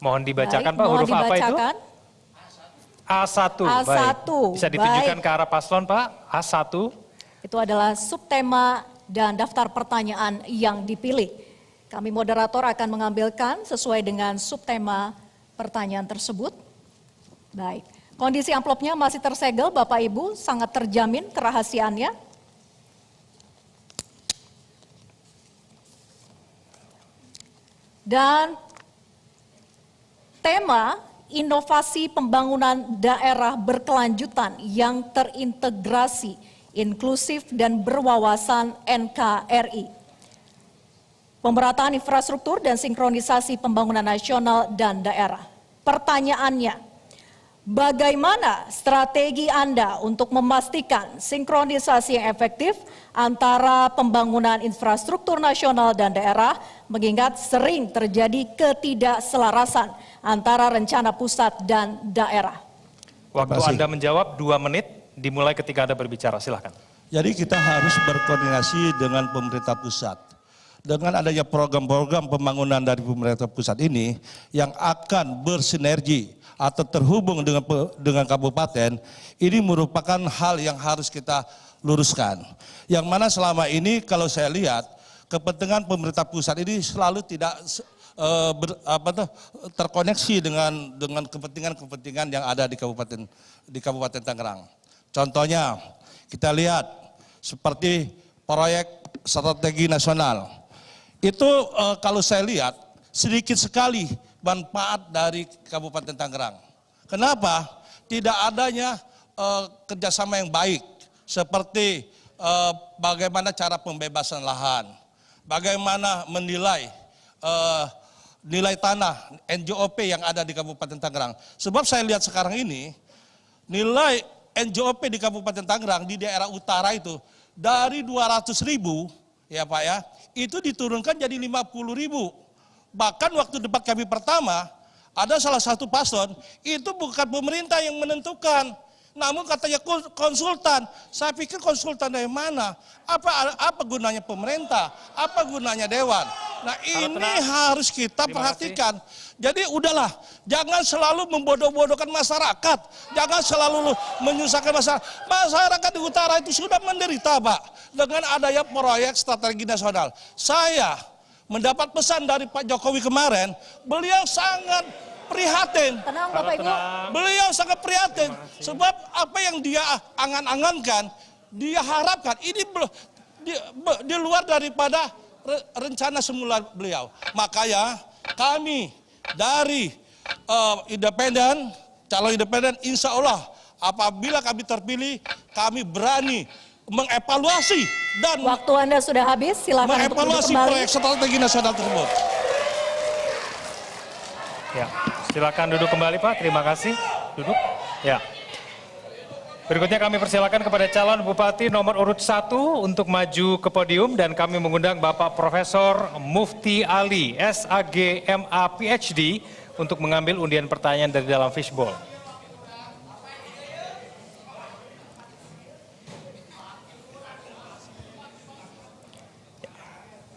S2: Mohon dibacakan
S3: Baik,
S2: Pak,
S3: mohon
S2: huruf apa itu?
S3: dibacakan.
S2: A1.
S3: A1.
S2: Baik. Bisa ditunjukkan
S3: Baik.
S2: ke arah paslon Pak, A1.
S3: Itu adalah subtema dan daftar pertanyaan yang dipilih. Kami moderator akan mengambilkan sesuai dengan subtema pertanyaan tersebut. Baik, kondisi amplopnya masih tersegel Bapak Ibu, sangat terjamin kerahasiaannya. Dan tema inovasi pembangunan daerah berkelanjutan yang terintegrasi, inklusif dan berwawasan NKRI. Pemerataan infrastruktur dan sinkronisasi pembangunan nasional dan daerah. Pertanyaannya, bagaimana strategi Anda untuk memastikan sinkronisasi yang efektif antara pembangunan infrastruktur nasional dan daerah, mengingat sering terjadi ketidakselarasan antara rencana pusat dan daerah?
S2: Waktu Anda menjawab 2 menit. Dimulai ketika Anda berbicara, silahkan.
S9: Jadi kita harus berkoordinasi dengan pemerintah pusat. Dengan adanya program-program pembangunan dari pemerintah pusat ini yang akan bersinergi atau terhubung dengan kabupaten, ini merupakan hal yang harus kita luruskan. Yang mana selama ini kalau saya lihat kepentingan pemerintah pusat ini selalu tidak terkoneksi dengan kepentingan-kepentingan yang ada di Kabupaten Tangerang. Contohnya kita lihat seperti proyek strategi nasional. Itu kalau saya lihat sedikit sekali manfaat dari Kabupaten Tangerang. Kenapa? Tidak adanya kerjasama yang baik seperti bagaimana cara pembebasan lahan, bagaimana menilai nilai tanah NJOP yang ada di Kabupaten Tangerang. Sebab saya lihat sekarang ini nilai NJOP di Kabupaten Tangerang di daerah utara itu dari 200.000 ya Pak ya, itu diturunkan jadi 50.000. Bahkan waktu debat kami pertama ada salah satu paslon itu bukan pemerintah yang menentukan, namun katanya konsultan. Saya pikir konsultan dari mana? Apa gunanya pemerintah? Apa gunanya dewan? Nah ini harus kita perhatikan. Jadi udahlah, jangan selalu membodoh-bodohkan masyarakat. Jangan selalu menyusahkan masyarakat. Masyarakat di utara itu sudah menderita Pak. Dengan adanya proyek strategi nasional. Saya mendapat pesan dari Pak Jokowi kemarin, beliau sangat prihatin.
S3: Tenang Bapak Ibu.
S9: Beliau sangat prihatin. Sebab apa yang dia angan-angankan, dia harapkan ini di luar daripada rencana semula beliau. Makanya kami dari calon independen, insya Allah apabila kami terpilih, kami berani mengevaluasi dan
S3: waktu Anda sudah habis, silakan untuk duduk
S9: mengevaluasi
S3: kembali.
S9: proyek strategi nasional tersebut.
S2: Ya, silakan duduk kembali Pak. Terima kasih. Duduk. Ya. Berikutnya kami persilakan kepada calon Bupati nomor urut 1 untuk maju ke podium dan kami mengundang Bapak Profesor Mufti Ali, SAG, MA, PhD untuk mengambil undian pertanyaan dari dalam fishbowl.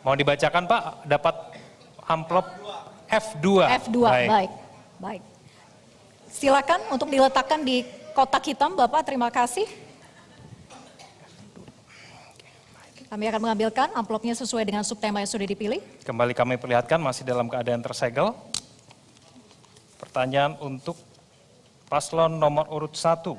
S2: Mau dibacakan Pak, dapat amplop F2.
S3: F2, baik. Silakan untuk diletakkan di kotak hitam, Bapak, terima kasih. Kami akan mengambilkan amplopnya sesuai dengan subtema yang sudah dipilih.
S2: Kembali kami perlihatkan masih dalam keadaan tersegel. Pertanyaan untuk paslon nomor urut 1.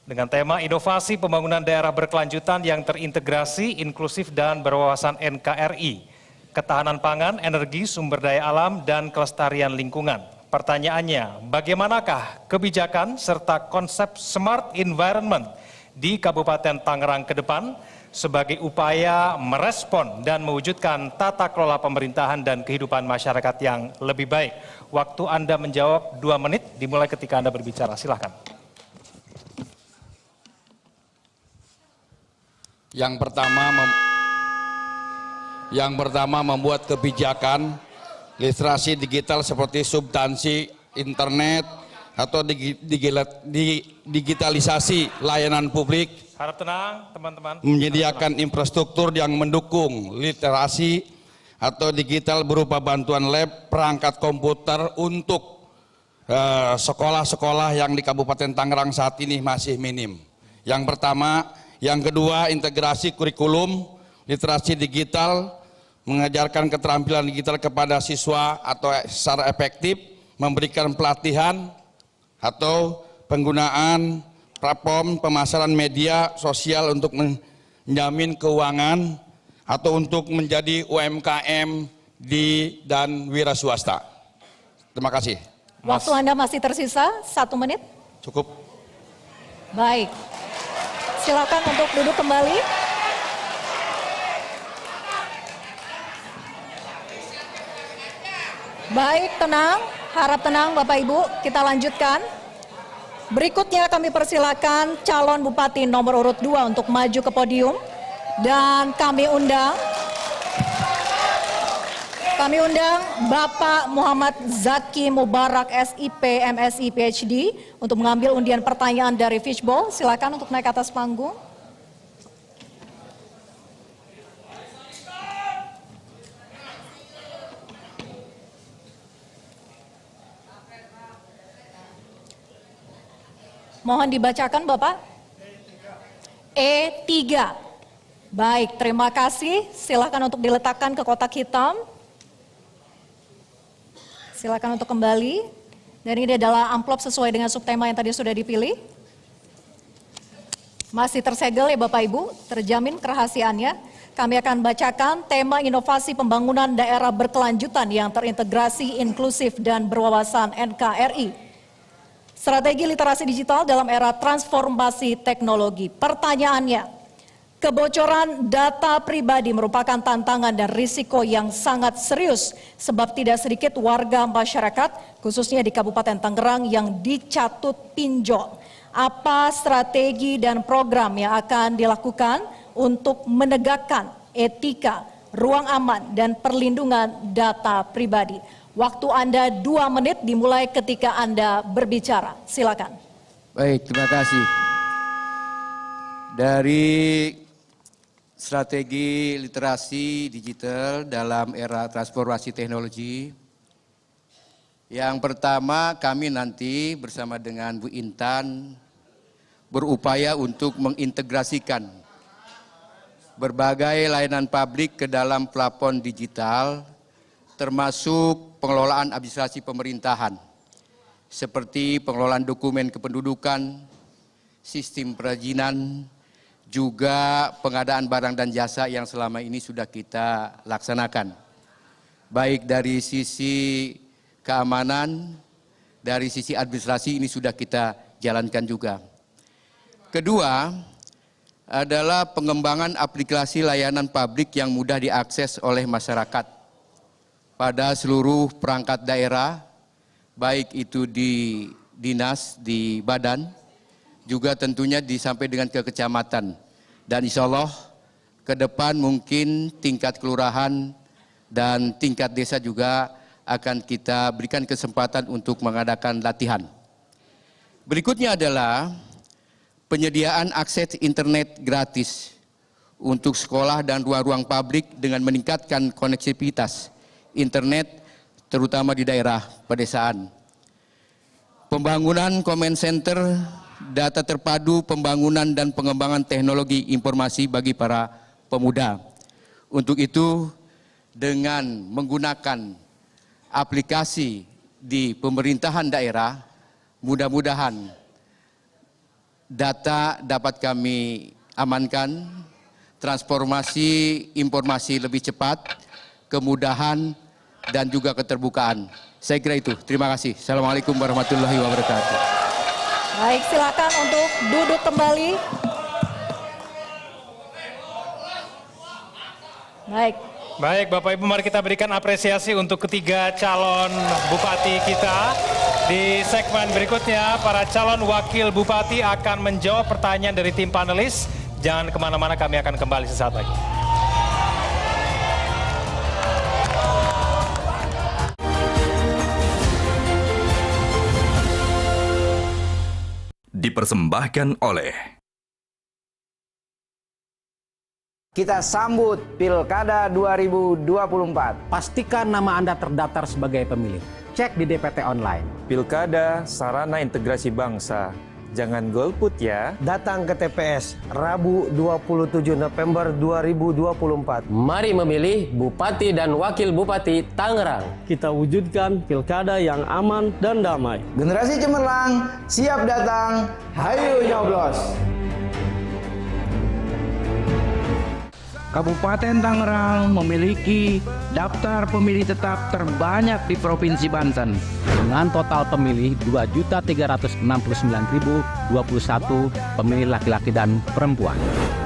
S2: Dengan tema inovasi pembangunan daerah berkelanjutan yang terintegrasi, inklusif dan berwawasan NKRI. Ketahanan pangan, energi, sumber daya alam, dan kelestarian lingkungan. Pertanyaannya, bagaimanakah kebijakan serta konsep smart environment di Kabupaten Tangerang ke depan sebagai upaya merespon dan mewujudkan tata kelola pemerintahan dan kehidupan masyarakat yang lebih baik? Waktu Anda menjawab 2 menit dimulai ketika Anda berbicara. Silahkan.
S10: Yang pertama membuat kebijakan literasi digital seperti substansi internet atau digitalisasi layanan publik.
S2: Harap tenang teman-teman.
S10: Menyediakan infrastruktur yang mendukung literasi atau digital berupa bantuan lab, perangkat komputer untuk sekolah-sekolah yang di Kabupaten Tangerang saat ini masih minim. Yang pertama. Yang kedua, integrasi kurikulum literasi digital, mengajarkan keterampilan digital kepada siswa atau secara efektif, memberikan pelatihan atau penggunaan platform pemasaran media sosial untuk menjamin keuangan atau untuk menjadi UMKM dan wira swasta. Terima kasih.
S3: Waktu Anda masih tersisa 1 menit.
S10: Cukup.
S3: Baik. Silakan untuk duduk kembali. Baik, tenang, harap tenang Bapak Ibu, kita lanjutkan. Berikutnya kami persilakan calon Bupati nomor urut 2 untuk maju ke podium. Dan kami undang Bapak Muhammad Zaki Mubarak SIP MSI PhD untuk mengambil undian pertanyaan dari fishbowl. Silakan untuk naik ke atas panggung. Mohon dibacakan Bapak. E3. Baik, terima kasih. Silakan untuk diletakkan ke kotak hitam. Silakan untuk kembali. Dan ini adalah amplop sesuai dengan subtema yang tadi sudah dipilih. Masih tersegel ya Bapak Ibu, terjamin kerahasiaannya. Kami akan bacakan tema inovasi pembangunan daerah berkelanjutan yang terintegrasi, inklusif, dan berwawasan NKRI. Strategi literasi digital dalam era transformasi teknologi. Pertanyaannya, kebocoran data pribadi merupakan tantangan dan risiko yang sangat serius sebab tidak sedikit warga masyarakat khususnya di Kabupaten Tangerang yang dicatut pinjol. Apa strategi dan program yang akan dilakukan untuk menegakkan etika, ruang aman dan perlindungan data pribadi? Waktu Anda 2 menit dimulai ketika Anda berbicara. Silakan.
S7: Baik, terima kasih. Dari strategi literasi digital dalam era transformasi teknologi. Yang pertama, kami nanti bersama dengan Bu Intan berupaya untuk mengintegrasikan berbagai layanan publik ke dalam platform digital, termasuk pengelolaan administrasi pemerintahan, seperti pengelolaan dokumen kependudukan, sistem perizinan, juga pengadaan barang dan jasa yang selama ini sudah kita laksanakan. Baik dari sisi keamanan, dari sisi administrasi ini sudah kita jalankan juga. Kedua adalah pengembangan aplikasi layanan publik yang mudah diakses oleh masyarakat. pada seluruh perangkat daerah, baik itu di dinas, di badan, juga tentunya sampai dengan ke kecamatan. Dan insya Allah ke depan mungkin tingkat kelurahan dan tingkat desa juga akan kita berikan kesempatan untuk mengadakan latihan. Berikutnya adalah penyediaan akses internet gratis untuk sekolah dan ruang-ruang publik dengan meningkatkan konektivitas internet terutama di daerah pedesaan. Pembangunan comment center, data terpadu pembangunan dan pengembangan teknologi informasi bagi para pemuda. Untuk itu dengan menggunakan aplikasi di pemerintahan daerah, mudah-mudahan data dapat kami amankan, transformasi informasi lebih cepat, kemudahan dan juga keterbukaan. Saya kira itu. Terima kasih. Assalamualaikum warahmatullahi wabarakatuh.
S3: Baik, silakan untuk duduk kembali.
S2: Baik, Bapak Ibu, mari kita berikan apresiasi untuk ketiga calon bupati kita. Di segmen berikutnya, para calon wakil bupati akan menjawab pertanyaan dari tim panelis. Jangan kemana-mana, kami akan kembali sesaat lagi.
S12: Dipersembahkan oleh
S13: Kita sambut Pilkada 2024. Pastikan nama Anda terdaftar sebagai pemilih. Cek di DPT online.
S14: Pilkada Sarana Integrasi Bangsa. Jangan golput ya.
S15: Datang ke TPS Rabu 27 November 2024.
S16: Mari memilih Bupati dan Wakil Bupati Tangerang.
S17: Kita wujudkan pilkada yang aman dan damai.
S4: Generasi cemerlang siap datang, hayu nyoblos.
S18: Kabupaten Tangerang memiliki daftar pemilih tetap terbanyak di Provinsi Banten.
S13: Dengan total pemilih 2.369.021 pemilih laki-laki dan perempuan.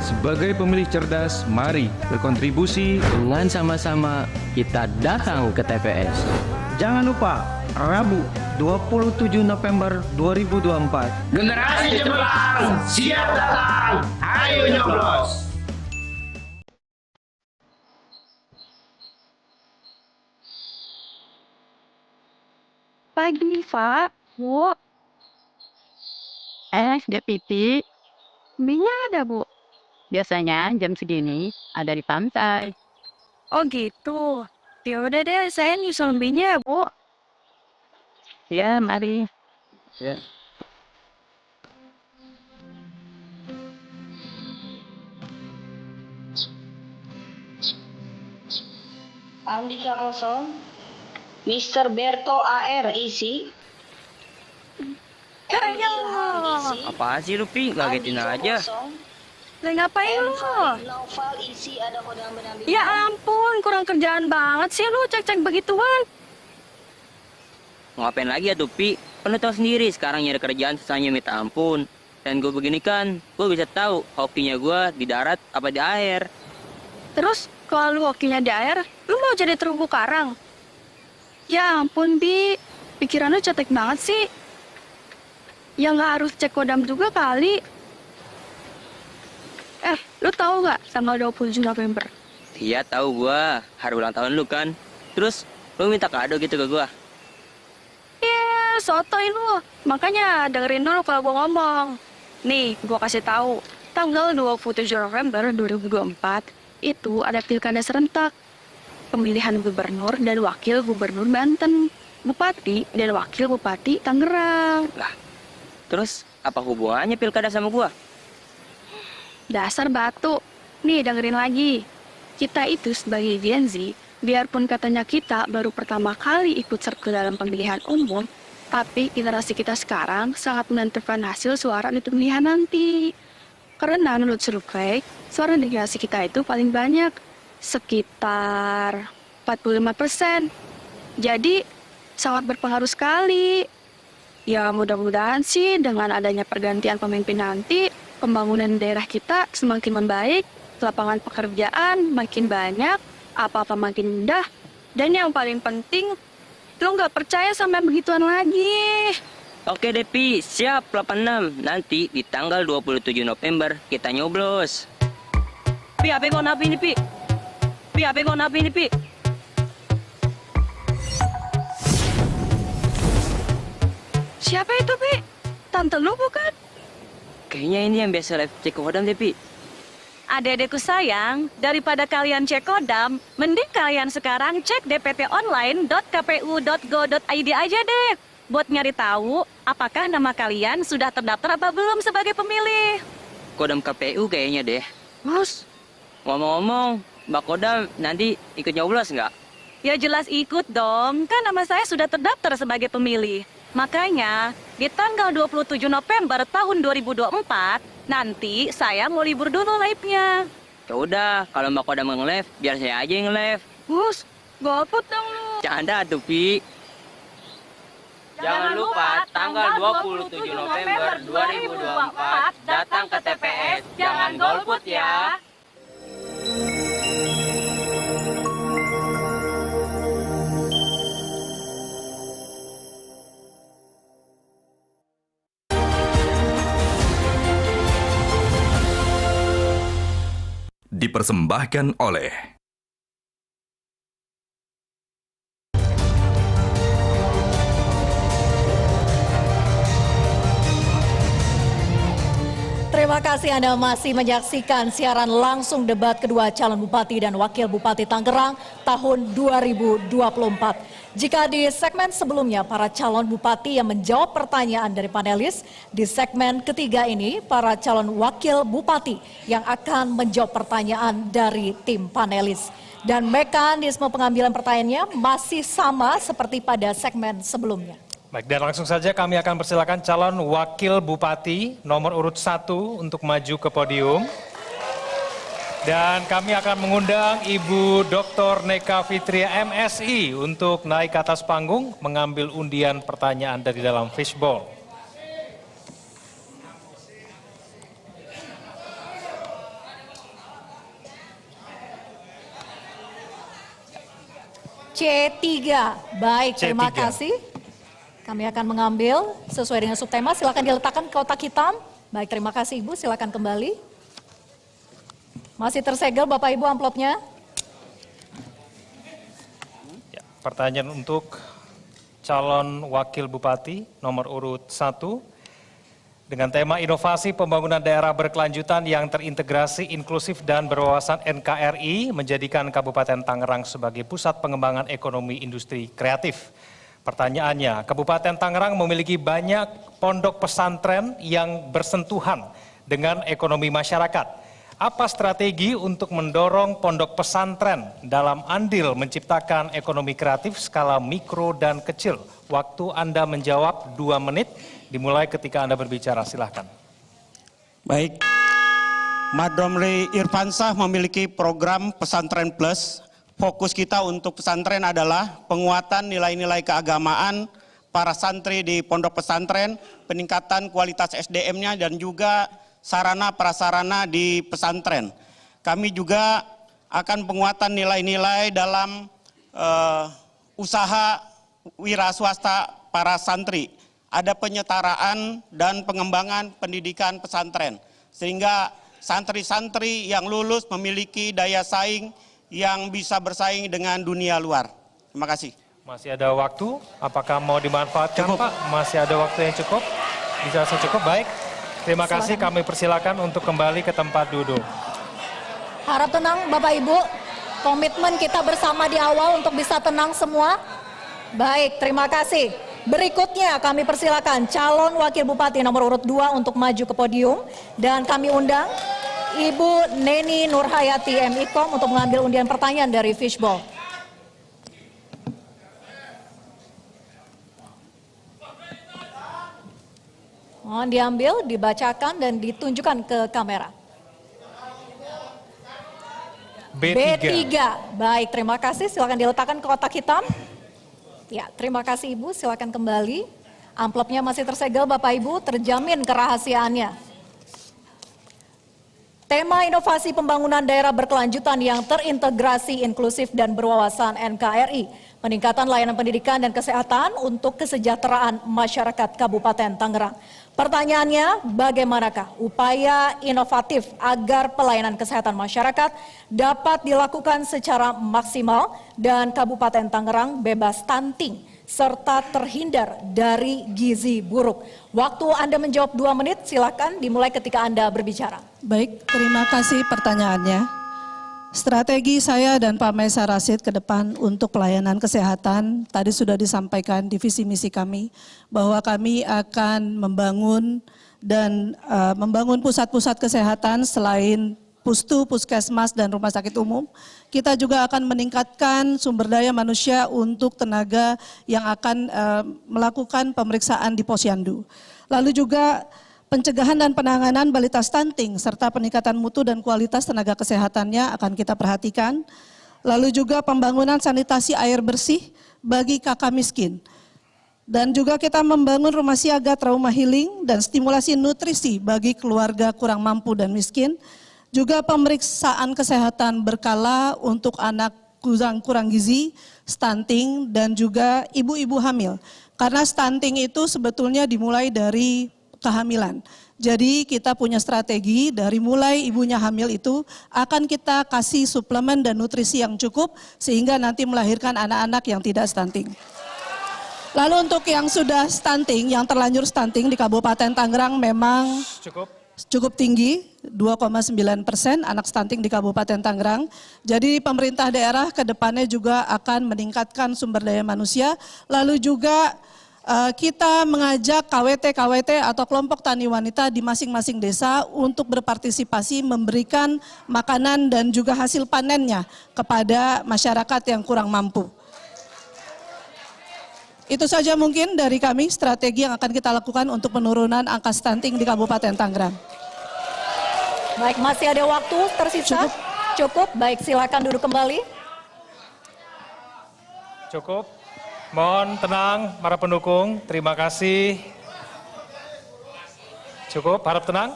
S19: Sebagai pemilih cerdas, mari berkontribusi.
S16: Dengan sama-sama kita datang ke TPS.
S18: Jangan lupa, Rabu 27 November 2024.
S1: Generasi cemerlang siap datang, hayu nyoblos.
S20: Pagi, Pak. Bu.
S5: Dek Pipi,
S20: Mie-nya ada, Bu.
S5: biasanya jam segini ada di pantai.
S20: Oh gitu. Ya udah deh, saya nyusul mie-nya, Bu.
S5: Ya, mari. Ya.
S21: Andika kosong. Mr. Berto AR isi.
S22: Apa sih lu, Pi? Ngagetin aja.
S20: Lah ngapain lu?
S21: Novel isi ada kodam pendamping.
S20: Ya ampun, kurang kerjaan banget sih lu cek-cek begituan.
S22: Ngapain lagi ya tuh, Pi? Kan lu tahu sendiri sekarang nyari kerjaan susahnya minta ampun. Dan gue begini kan, gue bisa tahu hokinya gue di darat apa di air.
S20: Terus kalau lu hokinya di air, lu mau jadi terumbu karang? Ya ampun, Bi. Pikiran lu cetek banget sih. Ya nggak harus cek kodam juga kali. Lu tahu nggak tanggal 27 November?
S22: Iya, tahu gua. Hari ulang tahun lu kan. Terus lu minta kado gitu ke gua.
S20: Iya, sotoy lu. Makanya dengerin dulu kalau gua ngomong. Nih, gua kasih tahu. Tanggal 27 November 2024 itu ada pilkada serentak. Pemilihan gubernur dan wakil gubernur Banten, bupati dan wakil bupati Tangerang.
S22: Lah, terus apa hubungannya pilkada sama gua?
S20: Dasar batu. Nih, dengerin lagi. Kita itu sebagai Gen Z, biarpun katanya kita baru pertama kali ikut serta dalam pemilihan umum, tapi generasi kita sekarang sangat menentukan hasil suara di pemilihan nanti. Karena menurut survei, suara di generasi kita itu paling banyak, sekitar 45%. Jadi, sangat berpengaruh sekali. Ya, mudah-mudahan sih dengan adanya pergantian pemimpin nanti, pembangunan daerah kita semakin membaik, lapangan pekerjaan makin banyak, apa-apa makin mudah, Dan yang paling penting, lo nggak percaya sama begituan lagi.
S22: Oke deh, Pi. Siap, 86. Nanti di tanggal 27 November kita nyoblos. Pi, HP kau napi ini, Pi? Pi, HP kau napi ini, Pi?
S20: Siapa itu, Pi? Tante lu bukan?
S22: Kayaknya ini yang biasa live cek kodam deh, Pi.
S6: Adik-adikku sayang, daripada kalian cek kodam, mending kalian sekarang cek dptonline.kpu.go.id aja deh. Buat nyari tahu apakah nama kalian sudah terdaftar apa belum sebagai pemilih.
S22: Kodam KPU kayaknya deh.
S20: Mas,
S22: Ngomong-ngomong, Mbak Kodam nanti ikut nyoblos nggak?
S6: Ya jelas ikut dong, kan nama saya sudah terdaftar sebagai pemilih. Makanya, di tanggal 27 November tahun 2024, nanti saya mau libur dulu live-nya.
S22: Ya udah, kalau Mbak Kodam nge-live, biar saya aja yang nge-live.
S20: Gus, gopot dong lu.
S22: Canda tuh, Pi. Jangan lupa tanggal 27 November 2024 datang ke TPS, jangan golput ya.
S12: Dipersembahkan oleh
S3: Terima kasih Anda masih menyaksikan siaran langsung debat kedua calon Bupati dan Wakil Bupati Tangerang tahun 2024. Jika di segmen sebelumnya para calon bupati yang menjawab pertanyaan dari panelis, di segmen ketiga ini para calon wakil bupati yang akan menjawab pertanyaan dari tim panelis. Dan mekanisme pengambilan pertanyaannya masih sama seperti pada segmen sebelumnya.
S2: Baik, dan langsung saja kami akan persilakan calon wakil bupati nomor urut 1 untuk maju ke podium. Dan kami akan mengundang Ibu Dr. Neka Fitria MSI untuk naik ke atas panggung mengambil undian pertanyaan dari dalam fishbowl.
S3: C3, baik, terima
S2: C3.
S3: kasih. Kami akan mengambil sesuai dengan subtema, silakan diletakkan kotak hitam. Baik, terima kasih Ibu, silakan kembali. Masih tersegel Bapak Ibu amplopnya.
S2: Ya, pertanyaan untuk calon wakil bupati nomor urut 1 dengan tema inovasi pembangunan daerah berkelanjutan yang terintegrasi, inklusif dan berwawasan NKRI menjadikan Kabupaten Tangerang sebagai pusat pengembangan ekonomi industri kreatif. Pertanyaannya, Kabupaten Tangerang memiliki banyak pondok pesantren yang bersentuhan dengan ekonomi masyarakat. Apa strategi untuk mendorong pondok pesantren dalam andil menciptakan ekonomi kreatif skala mikro dan kecil? Waktu Anda menjawab 2 menit, dimulai ketika Anda berbicara, silahkan.
S8: Baik, Madomri Irfansah memiliki program Pesantren Plus. Fokus kita untuk pesantren adalah penguatan nilai-nilai keagamaan para santri di pondok pesantren, peningkatan kualitas SDM-nya dan juga sarana prasarana di pesantren. Kami juga akan penguatan nilai-nilai dalam usaha wira swasta para santri. Ada penyetaraan dan pengembangan pendidikan pesantren. Sehingga santri-santri yang lulus memiliki daya saing yang bisa bersaing dengan dunia luar. Terima kasih.
S2: Masih ada waktu, apakah mau dimanfaatkan
S8: Cukup.
S2: Pak? Masih ada waktu yang cukup? Bisa cukup, baik. Terima kasih, kami persilakan untuk kembali ke tempat duduk.
S3: Harap tenang Bapak Ibu, komitmen kita bersama di awal untuk bisa tenang semua. Baik, terima kasih. Berikutnya kami persilakan calon wakil bupati nomor urut 2 untuk maju ke podium. Dan kami undang Ibu Neni Nurhayati MIKOM untuk mengambil undian pertanyaan dari fishbowl. Mohon diambil, dibacakan dan ditunjukkan ke kamera. B3. Baik, terima kasih. Silakan diletakkan ke kotak hitam. Ya, terima kasih Ibu. Silakan kembali. Amplopnya masih tersegel Bapak Ibu, terjamin kerahasiaannya. Tema inovasi pembangunan daerah berkelanjutan yang terintegrasi, inklusif, dan berwawasan NKRI, peningkatan layanan pendidikan dan kesehatan untuk kesejahteraan masyarakat Kabupaten Tangerang. Pertanyaannya, bagaimanakah upaya inovatif agar pelayanan kesehatan masyarakat dapat dilakukan secara maksimal dan Kabupaten Tangerang bebas stunting serta terhindar dari gizi buruk? Waktu Anda menjawab 2 menit, silakan dimulai ketika Anda berbicara.
S9: Baik, terima kasih pertanyaannya. Strategi saya dan Pak Maesa Rasid ke depan untuk pelayanan kesehatan tadi sudah disampaikan di visi misi kami bahwa kami akan membangun pusat-pusat kesehatan selain Pustu, Puskesmas, dan Rumah Sakit Umum. Kita juga akan meningkatkan sumber daya manusia untuk tenaga yang akan melakukan pemeriksaan di posyandu. Lalu juga pencegahan dan penanganan balita stunting serta peningkatan mutu dan kualitas tenaga kesehatannya akan kita perhatikan. Lalu juga pembangunan sanitasi air bersih bagi kakak miskin. Dan juga kita membangun rumah siaga trauma healing dan stimulasi nutrisi bagi keluarga kurang mampu dan miskin. Juga pemeriksaan kesehatan berkala untuk anak kurang gizi, stunting, dan juga ibu-ibu hamil. Karena stunting itu sebetulnya dimulai dari kehamilan. Jadi kita punya strategi dari mulai ibunya hamil itu akan kita kasih suplemen dan nutrisi yang cukup sehingga nanti melahirkan anak-anak yang tidak stunting. Lalu untuk yang sudah stunting, yang terlanjur stunting di Kabupaten Tangerang memang cukup tinggi, 2,9% anak stunting di Kabupaten Tangerang. Jadi pemerintah daerah ke depannya juga akan meningkatkan sumber daya manusia, lalu juga kita mengajak KWT atau kelompok tani wanita di masing-masing desa untuk berpartisipasi memberikan makanan dan juga hasil panennya kepada masyarakat yang kurang mampu. Itu saja mungkin dari kami strategi yang akan kita lakukan untuk penurunan angka stunting di Kabupaten Tangerang.
S3: Baik, masih ada waktu tersisa? Cukup. Baik, silakan duduk kembali.
S2: Cukup. Mohon tenang para pendukung, terima kasih. Cukup, harap tenang.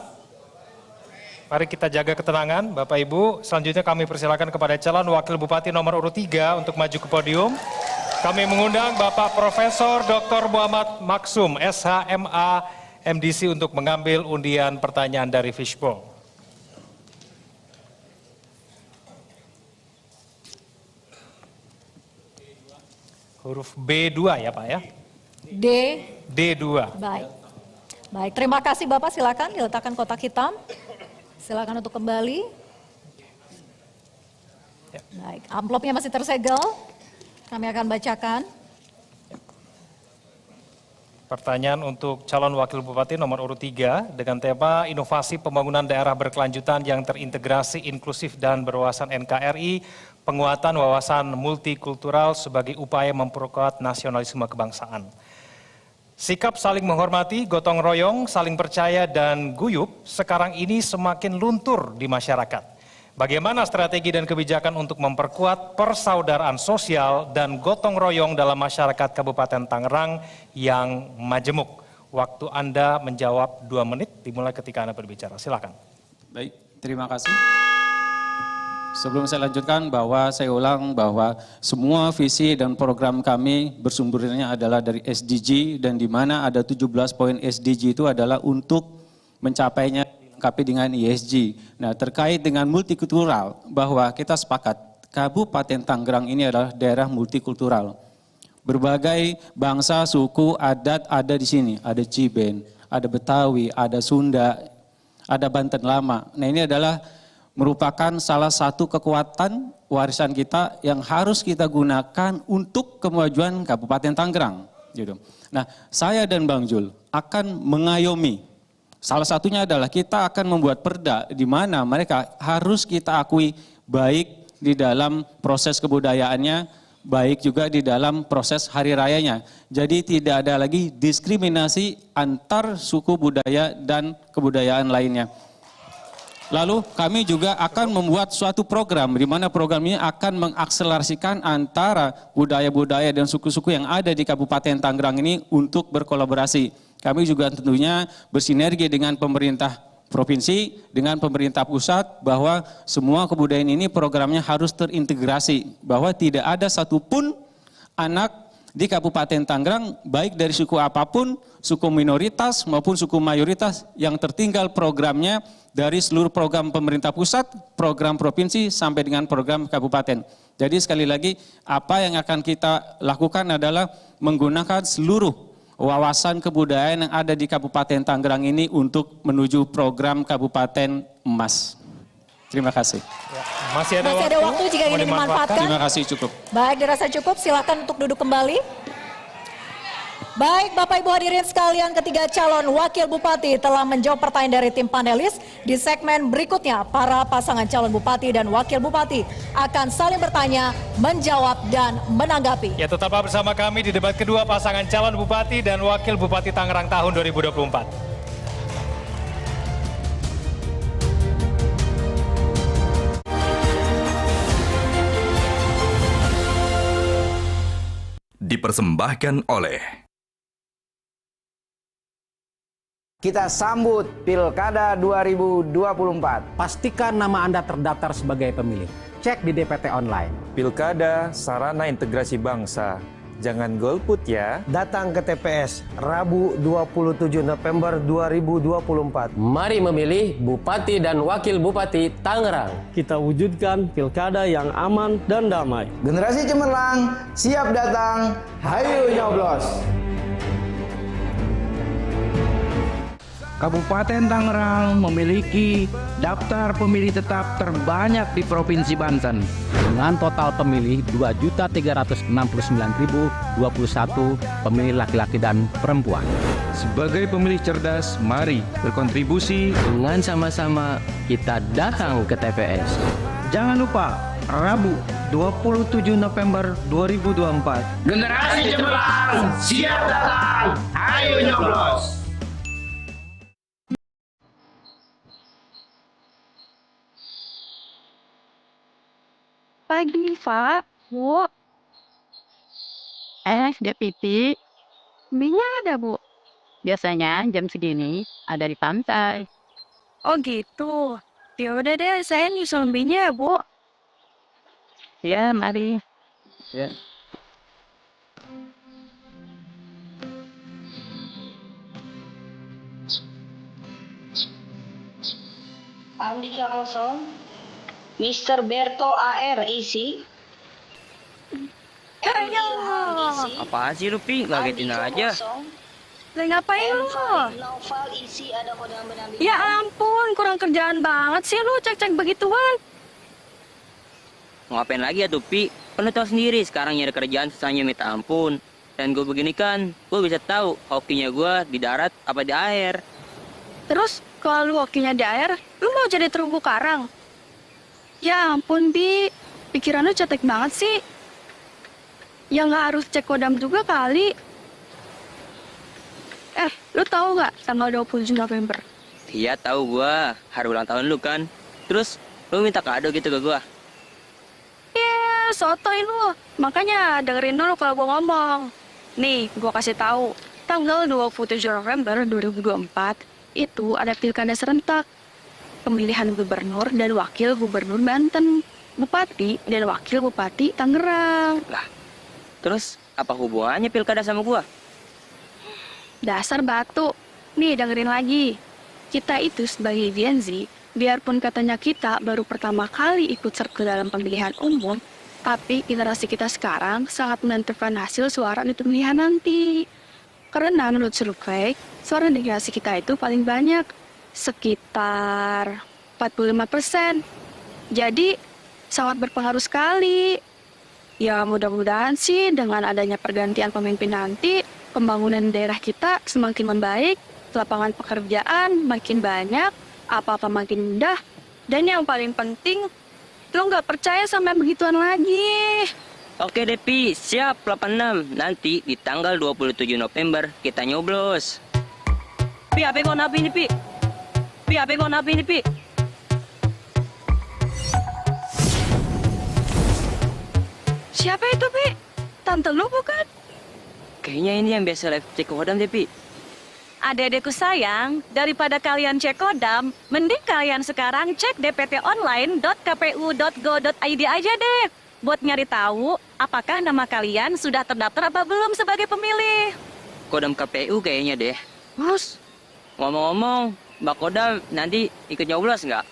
S2: Mari kita jaga ketenangan Bapak Ibu. Selanjutnya kami persilakan kepada calon Wakil Bupati nomor urut 3 untuk maju ke podium. Kami mengundang Bapak Profesor Dr. Muhammad Maksum, SHMA MDC untuk mengambil undian pertanyaan dari Fishbowl. Huruf B2 ya Pak ya? D2.
S3: Baik, terima kasih Bapak, silakan diletakkan kotak hitam. Silakan untuk kembali. Baik, amplopnya masih tersegel. Kami akan bacakan.
S2: Pertanyaan untuk calon Wakil Bupati nomor urut 3 dengan tema inovasi pembangunan daerah berkelanjutan yang terintegrasi, inklusif, dan berwawasan NKRI, penguatan wawasan multikultural sebagai upaya memperkuat nasionalisme kebangsaan. Sikap saling menghormati, gotong royong, saling percaya, dan guyup sekarang ini semakin luntur di masyarakat. Bagaimana strategi dan kebijakan untuk memperkuat persaudaraan sosial dan gotong royong dalam masyarakat Kabupaten Tangerang yang majemuk? Waktu Anda menjawab 2 menit, dimulai ketika Anda berbicara. Silakan.
S11: Baik, terima kasih. Sebelum saya lanjutkan bahwa saya ulang bahwa semua visi dan program kami bersumbernya adalah dari SDG dan di mana ada 17 poin SDG itu adalah untuk mencapainya dilengkapi dengan ESG. Nah, terkait dengan multikultural bahwa kita sepakat Kabupaten Tangerang ini adalah daerah multikultural. Berbagai bangsa, suku, adat ada di sini. Ada Ciben, ada Betawi, ada Sunda, ada Banten Lama. Nah, ini adalah merupakan salah satu kekuatan warisan kita yang harus kita gunakan untuk kemajuan Kabupaten Tangerang. Gitu. Nah, saya dan Bang Jul akan mengayomi. Salah satunya adalah kita akan membuat perda di mana mereka harus kita akui baik di dalam proses kebudayaannya, baik juga di dalam proses hari rayanya. Jadi tidak ada lagi diskriminasi antar suku budaya dan kebudayaan lainnya. Lalu kami juga akan membuat suatu program di mana program ini akan mengakselerasikan antara budaya-budaya dan suku-suku yang ada di Kabupaten Tangerang ini untuk berkolaborasi. Kami juga tentunya bersinergi dengan pemerintah provinsi dengan pemerintah pusat bahwa semua kebudayaan ini programnya harus terintegrasi, bahwa tidak ada satupun anak di Kabupaten Tangerang baik dari suku apapun, suku minoritas maupun suku mayoritas yang tertinggal programnya dari seluruh program pemerintah pusat, program provinsi sampai dengan program kabupaten. Jadi sekali lagi apa yang akan kita lakukan adalah menggunakan seluruh wawasan kebudayaan yang ada di Kabupaten Tangerang ini untuk menuju program Kabupaten Emas. Terima kasih.
S2: Masih ada
S3: waktu jika ingin dimanfaatkan.
S11: Terima kasih, cukup.
S3: Baik, dirasa cukup. Silakan untuk duduk kembali. Baik, Bapak Ibu hadirin sekalian, ketiga calon wakil bupati telah menjawab pertanyaan dari tim panelis. Di segmen berikutnya, para pasangan calon bupati dan wakil bupati akan saling bertanya, menjawab, dan menanggapi.
S2: Ya, tetaplah bersama kami di debat kedua pasangan calon bupati dan wakil bupati Tangerang tahun 2024.
S12: Dipersembahkan oleh
S13: Kita sambut Pilkada 2024. Pastikan nama Anda terdaftar sebagai pemilih. Cek di DPT online.
S14: Pilkada Sarana Integrasi Bangsa. Jangan golput ya.
S15: Datang ke TPS Rabu 27 November 2024.
S16: Mari memilih Bupati dan Wakil Bupati Tangerang.
S17: Kita wujudkan pilkada yang aman dan damai.
S4: Generasi cemerlang siap datang, hayu nyoblos.
S18: Kabupaten Tangerang memiliki daftar pemilih tetap terbanyak di Provinsi Banten.
S7: Dengan total pemilih 2.369.021 pemilih laki-laki dan perempuan.
S19: Sebagai pemilih cerdas, mari berkontribusi.
S7: Dengan sama-sama kita datang ke TPS.
S18: Jangan lupa, Rabu 27 November 2024.
S1: Generasi cemerlang siap datang, hayu nyoblos.
S20: Pagi, Pak. Bu.
S5: Dek Pipi,
S20: Minyak ada, Bu.
S5: biasanya jam segini ada di pantai.
S20: Oh gitu. Ya udah deh, saya nyusul Binya ya, Bu.
S5: Ya, mari. Ya.
S21: Andika kosong. Mr. Berto AR isi.
S22: Apaan sih lu, Pi? Ngagetin aja.
S20: Lah ngapain lu?
S21: Noval isi ada kodam benambi.
S20: Ya ampun, kurang kerjaan banget sih lu cek-cek begituan.
S22: Ngapain lagi ya tuh, Pi? Kan lu tau sendiri sekarang nyari kerjaan susahnya minta ampun. Dan gue begini kan, gue bisa tahu hokinya gue di darat apa di air.
S20: Terus kalau lu hokinya di air, lu mau jadi terumbu karang? Ya ampun, Bi. Pikiran lu cetek banget sih. Ya nggak harus cek kodam juga kali. Lu tahu nggak tanggal 27 November?
S22: Iya, tahu gue. Hari ulang tahun lu kan. Terus lu minta kado gitu ke gue.
S20: Ya, sotoy lu. Makanya dengerin dulu kalau gua ngomong. Nih, gua kasih tahu. Tanggal 27 November 2024 itu ada pilkada serentak. Pemilihan gubernur dan wakil gubernur Banten, bupati dan wakil bupati Tangerang.
S22: Lah, terus apa hubungannya pilkada sama gua?
S20: Dasar batu. Nih, dengerin lagi. Kita itu sebagai Gen Z, biarpun katanya kita baru pertama kali ikut serta dalam pemilihan umum, tapi generasi kita sekarang sangat menentukan hasil suara di pemilihan nanti. Karena menurut survei, suara generasi kita itu paling banyak. Sekitar 45%. Jadi sangat berpengaruh sekali. Ya mudah-mudahan sih dengan adanya pergantian pemimpin nanti, pembangunan daerah kita semakin membaik, lapangan pekerjaan makin banyak, apa-apa makin mudah, dan yang paling penting, lo nggak percaya sama begituan lagi.
S22: Oke deh, Pi. Siap, 86. Nanti di tanggal 27 November kita nyoblos. Pi, apa kau napi ini, Pi? Pi, apa kau napi ini, Pi?
S20: Siapa itu, Pi? Tante lu bukan?
S22: Kayaknya ini yang biasa live cek kodam deh, Pi.
S6: Adik-adikku sayang, daripada kalian cek kodam, mending kalian sekarang cek dptonline.kpu.go.id aja deh. Buat nyari tahu apakah nama kalian sudah terdaftar apa belum sebagai pemilih.
S22: Kodam KPU kayaknya deh. Mas, ngomong-ngomong, Mbak Kodam nanti ikut nyoblos nggak?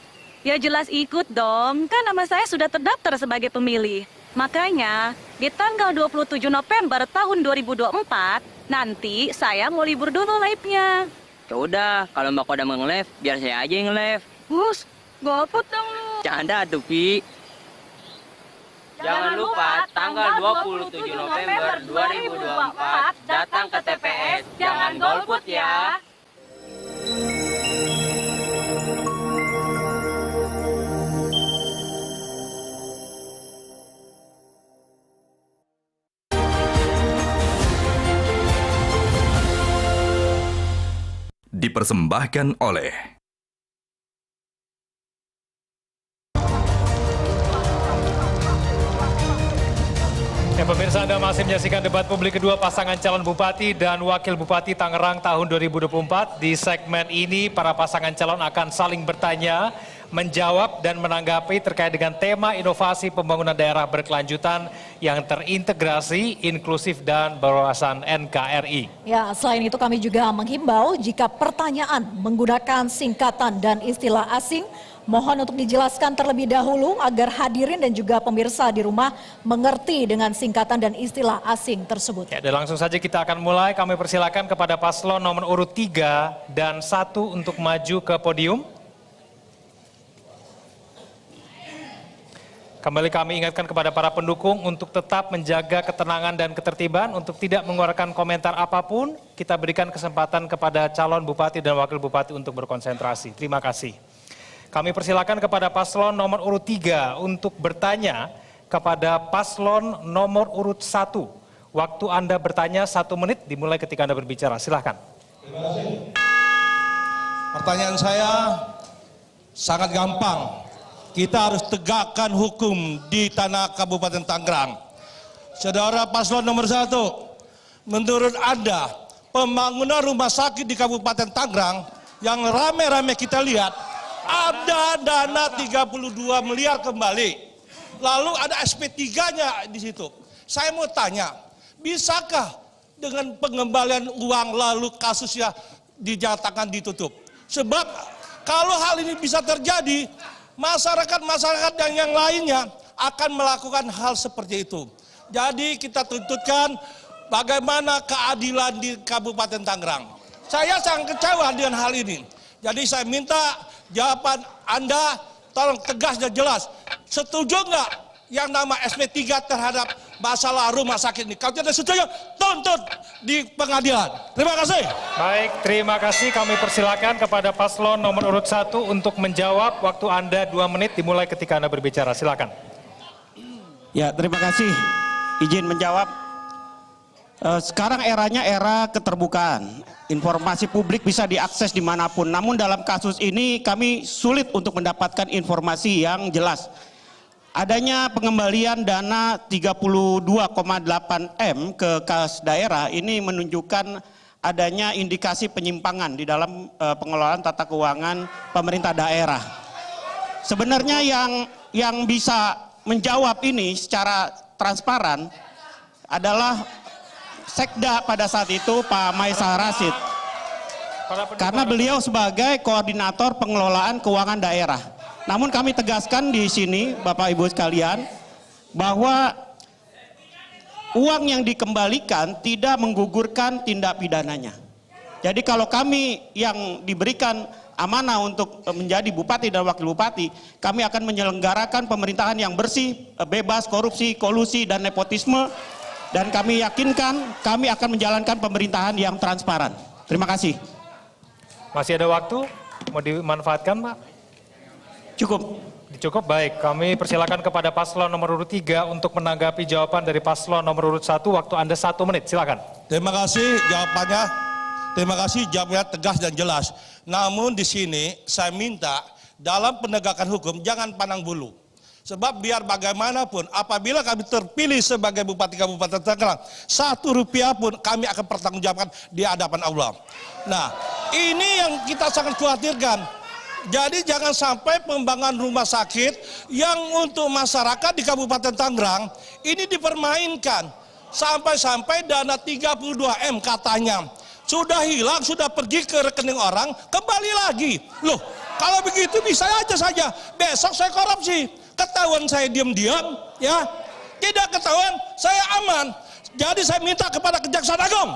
S6: Ya jelas ikut dong, kan nama saya sudah terdaftar sebagai pemilih. Makanya, di tanggal 27 November tahun 2024, nanti saya mau libur dulu live-nya.
S22: Ya udah, kalau Mbak Kodam nge-live, biar saya aja yang nge-live.
S6: Bus, golput dong lu.
S22: Canda tuh, Pi. Jangan lupa tanggal 27 November 2024 datang ke TPS. Jangan golput ya.
S12: Dipersembahkan oleh
S2: pemirsa, Anda masih menyaksikan debat publik kedua pasangan calon Bupati dan Wakil Bupati Tangerang tahun 2024. Di segmen ini, para pasangan calon akan saling bertanya, menjawab dan menanggapi terkait dengan tema inovasi pembangunan daerah berkelanjutan yang terintegrasi, inklusif dan berwawasan NKRI.
S3: Ya, selain itu kami juga menghimbau jika pertanyaan menggunakan singkatan dan istilah asing, mohon untuk dijelaskan terlebih dahulu agar hadirin dan juga pemirsa di rumah mengerti dengan singkatan dan istilah asing tersebut.
S2: Ya, dan langsung saja kita akan mulai. Kami persilakan kepada paslon nomor urut 3 dan 1 untuk maju ke podium. Kembali kami ingatkan kepada para pendukung untuk tetap menjaga ketenangan dan ketertiban, untuk tidak mengeluarkan komentar apapun. Kita berikan kesempatan kepada calon bupati dan wakil bupati untuk berkonsentrasi. Terima kasih. Kami persilakan kepada paslon nomor urut 3 untuk bertanya kepada paslon nomor urut 1. Waktu Anda bertanya 1 menit dimulai ketika Anda berbicara. Silahkan.
S10: Terima kasih. Pertanyaan saya sangat gampang. Kita harus tegakkan hukum di tanah Kabupaten Tangerang. Saudara paslon nomor 1, menurut Anda pembangunan rumah sakit di Kabupaten Tangerang yang rame-rame kita lihat, ada dana 32 miliar kembali. Lalu ada SP3-nya di situ. Saya mau tanya, bisakah dengan pengembalian uang lalu kasusnya dinyatakan ditutup? Sebab kalau hal ini bisa terjadi, masyarakat-masyarakat dan yang lainnya akan melakukan hal seperti itu. Jadi kita tuntutkan bagaimana keadilan di Kabupaten Tangerang. Saya sangat kecewa dengan hal ini. Jadi saya minta jawaban Anda tolong tegas dan jelas. Setuju nggak yang nama SP3 terhadap masalah rumah sakit ini? Kalau tidak setuju, tuntut di pengadilan. Terima kasih.
S2: Baik, terima kasih. Kami persilakan kepada paslon nomor urut 1 untuk menjawab. Waktu Anda 2 menit dimulai ketika Anda berbicara. Silakan.
S8: Ya, terima kasih. Izin menjawab. Sekarang eranya era keterbukaan. Informasi publik bisa diakses dimanapun. Namun dalam kasus ini kami sulit untuk mendapatkan informasi yang jelas. Adanya pengembalian dana 32,8 M ke kas daerah ini menunjukkan adanya indikasi penyimpangan di dalam pengelolaan tata keuangan pemerintah daerah. Sebenarnya yang bisa menjawab ini secara transparan adalah Sekda pada saat itu Pak Maisa Rasid. Karena beliau sebagai koordinator pengelolaan keuangan daerah. Namun kami tegaskan di sini Bapak Ibu sekalian bahwa uang yang dikembalikan tidak menggugurkan tindak pidananya. Jadi kalau kami yang diberikan amanah untuk menjadi bupati dan wakil bupati, kami akan menyelenggarakan pemerintahan yang bersih, bebas korupsi, kolusi dan nepotisme, dan kami yakinkan kami akan menjalankan pemerintahan yang transparan. Terima kasih.
S2: Masih ada waktu? Mau dimanfaatkan, Pak?
S8: Cukup.
S2: Cukup, baik. Kami persilakan kepada paslon nomor urut 3 untuk menanggapi jawaban dari paslon nomor urut 1. Waktu Anda 1 menit, silakan.
S10: Terima kasih jawabannya. Terima kasih jawabannya tegas dan jelas. Namun di sini saya minta dalam penegakan hukum jangan pandang bulu. Sebab biar bagaimanapun apabila kami terpilih sebagai Bupati Kabupaten Tangerang, 1 rupiah pun kami akan pertanggungjawabkan di hadapan Allah. Nah, ini yang kita sangat khawatirkan. Jadi jangan sampai pembangunan rumah sakit yang untuk masyarakat di Kabupaten Tangerang ini dipermainkan. Sampai-sampai dana 32M katanya. Sudah hilang, sudah pergi ke rekening orang, kembali lagi. Loh, kalau begitu bisa aja saja. Besok saya korupsi. Ketahuan saya diam-diam, ya. Tidak ketahuan, saya aman. Jadi saya minta kepada Kejaksaan Agung,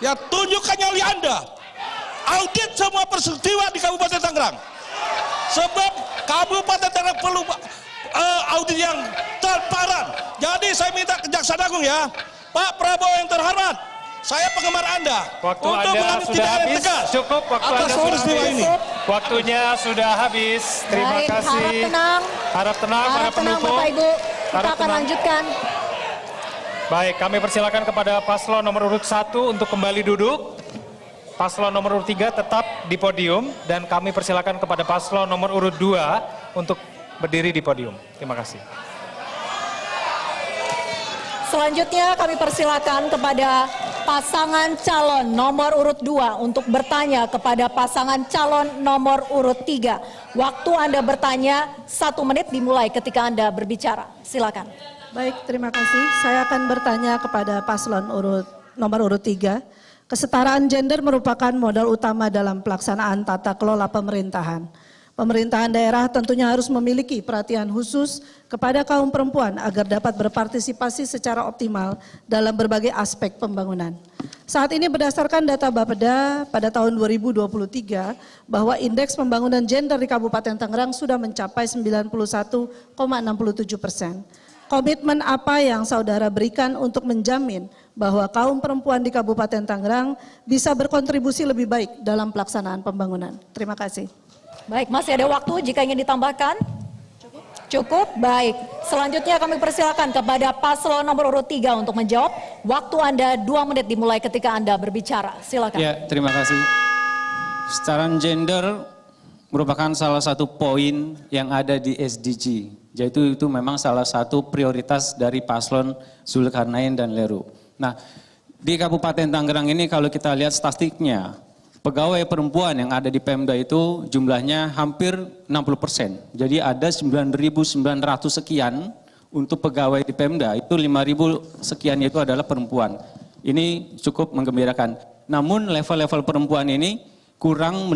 S10: ya tunjukkan nyali Anda. Audit semua peristiwa di Kabupaten Tangerang. Sebab Kabupaten Tangerang perlu audit yang transparan. Jadi saya minta Kejaksaan Agung ya, Pak Prabowo yang terhormat, saya penggemar Anda.
S2: Waktu
S10: untuk
S2: Anda sudah habis, cukup. Waktu Anda sudah habis.
S10: ini.
S2: Waktunya sudah habis. Terima
S3: Baik,
S2: kasih.
S3: harap tenang.
S2: Harap tenang, para
S3: Harap tenang
S2: pendukung.
S3: Bapak Ibu, kita
S2: Harap
S3: akan
S2: tenang.
S3: lanjutkan.
S2: Baik, kami persilakan kepada paslon nomor urut 1 untuk kembali duduk. Paslon nomor urut 3 tetap di podium. Dan kami persilakan kepada paslon nomor urut 2 untuk berdiri di podium. Terima kasih.
S3: Selanjutnya kami persilakan kepada pasangan calon nomor urut 2 untuk bertanya kepada pasangan calon nomor urut 3. Waktu Anda bertanya 1 menit dimulai ketika Anda berbicara. Silakan.
S9: Baik, terima kasih. Saya akan bertanya kepada paslon nomor urut 3. Kesetaraan gender merupakan modal utama dalam pelaksanaan tata kelola pemerintahan. Pemerintahan daerah tentunya harus memiliki perhatian khusus kepada kaum perempuan agar dapat berpartisipasi secara optimal dalam berbagai aspek pembangunan. Saat ini berdasarkan data Bapeda pada tahun 2023 bahwa indeks pembangunan gender di Kabupaten Tangerang sudah mencapai 91,67%. Komitmen apa yang saudara berikan untuk menjamin bahwa kaum perempuan di Kabupaten Tangerang bisa berkontribusi lebih baik dalam pelaksanaan pembangunan? Terima kasih.
S3: Baik, masih ada waktu jika ingin ditambahkan? Cukup? Baik. Selanjutnya kami persilakan kepada paslon nomor urut 3 untuk menjawab. Waktu Anda 2 menit dimulai ketika Anda berbicara. Silakan.
S11: Ya, terima kasih. Kesetaraan gender merupakan salah satu poin yang ada di SDG. Yaitu itu memang salah satu prioritas dari paslon Zulkarnain dan Leru. Nah, di Kabupaten Tangerang ini kalau kita lihat statistiknya, pegawai perempuan yang ada di Pemda itu jumlahnya hampir 60%. Jadi ada 9.900 sekian untuk pegawai di Pemda, itu 5.000 sekian itu adalah perempuan. Ini cukup menggembirakan. Namun level-level perempuan ini kurang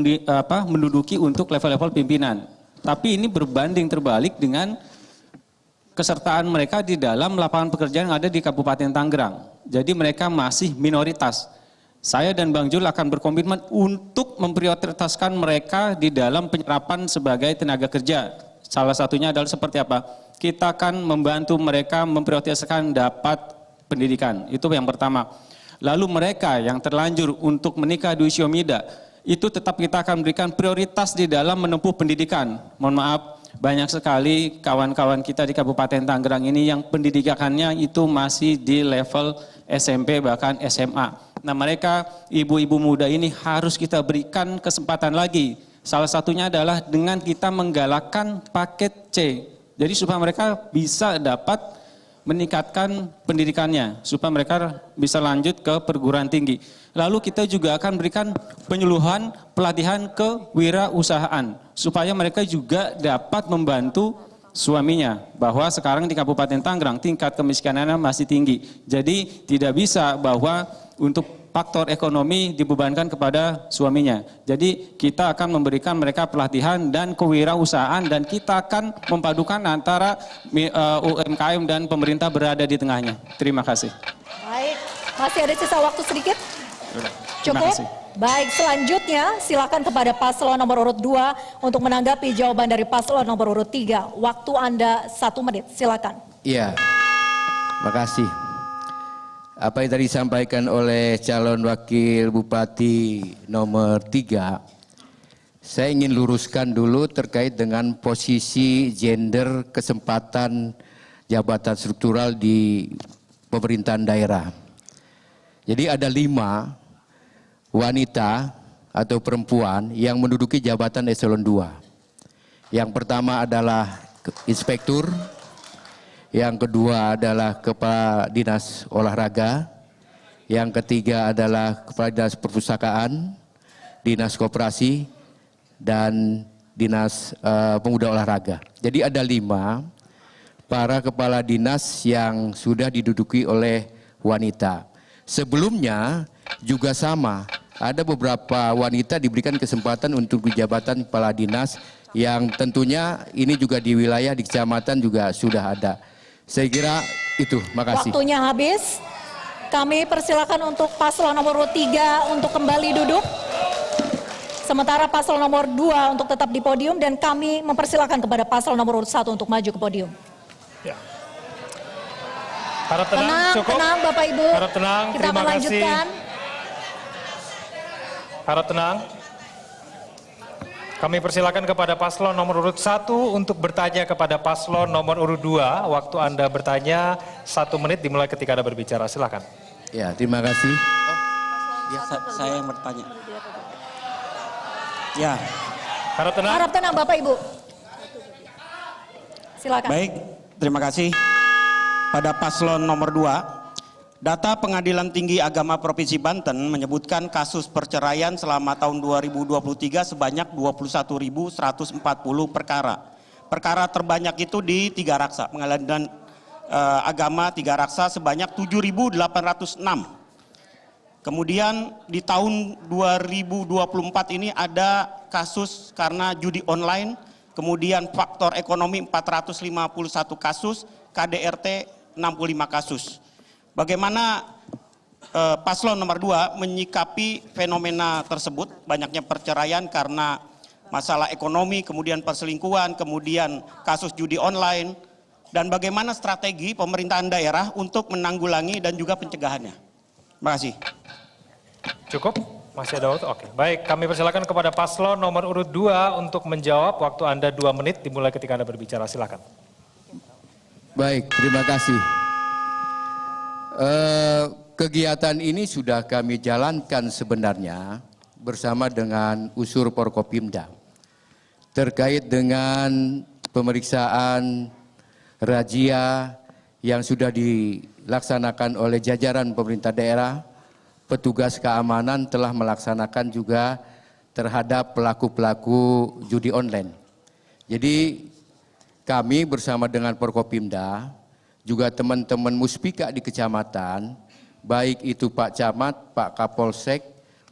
S11: menduduki untuk level-level pimpinan. Tapi ini berbanding terbalik dengan kesertaan mereka di dalam lapangan pekerjaan yang ada di Kabupaten Tangerang. Jadi mereka masih minoritas. Saya dan Bang Jul akan berkomitmen untuk memprioritaskan mereka di dalam penyerapan sebagai tenaga kerja. Salah satunya adalah seperti apa? Kita akan membantu mereka memprioritaskan dapat pendidikan. Itu yang pertama. Lalu mereka yang terlanjur untuk menikah di usia muda, itu tetap kita akan berikan prioritas di dalam menempuh pendidikan. Mohon maaf, banyak sekali kawan-kawan kita di Kabupaten Tangerang ini yang pendidikannya itu masih di level SMP bahkan SMA. Nah, mereka ibu-ibu muda ini harus kita berikan kesempatan lagi. Salah satunya adalah dengan kita menggalakkan paket C. Jadi supaya mereka bisa dapat meningkatkan pendidikannya, supaya mereka bisa lanjut ke perguruan tinggi. Lalu kita juga akan berikan penyuluhan pelatihan kewirausahaan, supaya mereka juga dapat membantu suaminya. Bahwa sekarang di Kabupaten Tangerang tingkat kemiskinannya masih tinggi. Jadi tidak bisa bahwa untuk faktor ekonomi dibebankan kepada suaminya. Jadi kita akan memberikan mereka pelatihan dan kewirausahaan dan kita akan memadukan antara UMKM dan pemerintah berada di tengahnya. Terima kasih.
S3: Baik, masih ada sisa waktu sedikit? Cukup? Baik, selanjutnya silakan kepada paslon nomor urut 2 untuk menanggapi jawaban dari paslon nomor urut 3. Waktu Anda 1 menit, silakan.
S23: Iya, makasih. Apa yang tadi disampaikan oleh calon wakil bupati nomor 3, saya ingin luruskan dulu terkait dengan posisi gender kesempatan jabatan struktural di pemerintahan daerah. Jadi ada 5 wanita atau perempuan yang menduduki jabatan eselon 2. Yang pertama adalah inspektur. Yang kedua adalah Kepala Dinas Olahraga. Yang ketiga adalah Kepala Dinas Perpustakaan, Dinas Koperasi, dan Dinas Pemuda Olahraga. Jadi ada 5 para kepala dinas yang sudah diduduki oleh wanita. Sebelumnya juga sama, ada beberapa wanita diberikan kesempatan untuk di jabatan kepala dinas yang tentunya ini juga di wilayah di kecamatan juga sudah ada. Saya kira itu, makasih.
S3: Waktunya habis. Kami persilakan untuk paslon nomor 3 untuk kembali duduk. Sementara paslon nomor 2 untuk tetap di podium dan kami mempersilakan kepada paslon nomor 1 untuk maju ke podium.
S2: Ya. Harap tenang, cukup.
S3: Tenang Bapak Ibu.
S2: Harap tenang,
S3: Kita
S2: terima
S3: akan
S2: kasih.
S3: lanjutkan.
S2: Harap tenang. Kami persilakan kepada paslon nomor urut 1 untuk bertanya kepada paslon nomor urut 2. Waktu Anda bertanya 1 menit dimulai ketika Anda berbicara. Silakan.
S23: Ya, terima kasih.
S8: Ya, saya yang bertanya. Ya.
S2: Harap tenang.
S3: Harap tenang Bapak Ibu. Silakan.
S8: Baik, terima kasih. Pada paslon nomor 2, data Pengadilan Tinggi Agama Provinsi Banten menyebutkan kasus perceraian selama tahun 2023 sebanyak 21.140 perkara. Perkara terbanyak itu di Tiga Raksa, Pengadilan Agama Tiga Raksa sebanyak 7.806. Kemudian di tahun 2024 ini ada kasus karena judi online, kemudian faktor ekonomi 451 kasus, KDRT 65 kasus. Bagaimana paslon nomor 2 menyikapi fenomena tersebut, banyaknya perceraian karena masalah ekonomi, kemudian perselingkuhan, kemudian kasus judi online, dan bagaimana strategi pemerintahan daerah untuk menanggulangi dan juga pencegahannya. Terima kasih.
S2: Cukup? Masih ada waktu? Oke. Baik, kami persilakan kepada paslon nomor urut 2 untuk menjawab. Waktu Anda 2 menit dimulai ketika Anda berbicara. Silakan.
S23: Baik, terima kasih. Kegiatan ini sudah kami jalankan sebenarnya bersama dengan unsur Forkopimda terkait dengan pemeriksaan razia yang sudah dilaksanakan oleh jajaran pemerintah daerah. Petugas keamanan telah melaksanakan juga terhadap pelaku-pelaku judi online. Jadi kami bersama dengan Forkopimda, juga teman-teman Muspika di kecamatan, baik itu Pak Camat, Pak Kapolsek,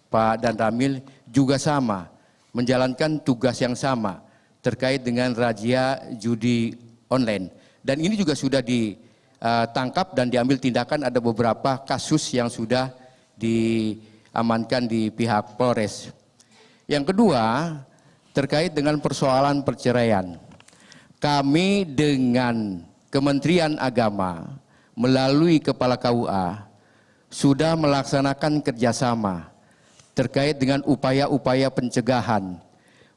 S23: Pak Dan Ramil juga sama, menjalankan tugas yang sama terkait dengan razia judi online. Dan ini juga sudah ditangkap dan diambil tindakan, ada beberapa kasus yang sudah diamankan di pihak Polres. Yang kedua, terkait dengan persoalan perceraian. Kami dengan Kementerian Agama melalui Kepala KUA sudah melaksanakan kerjasama terkait dengan upaya-upaya pencegahan,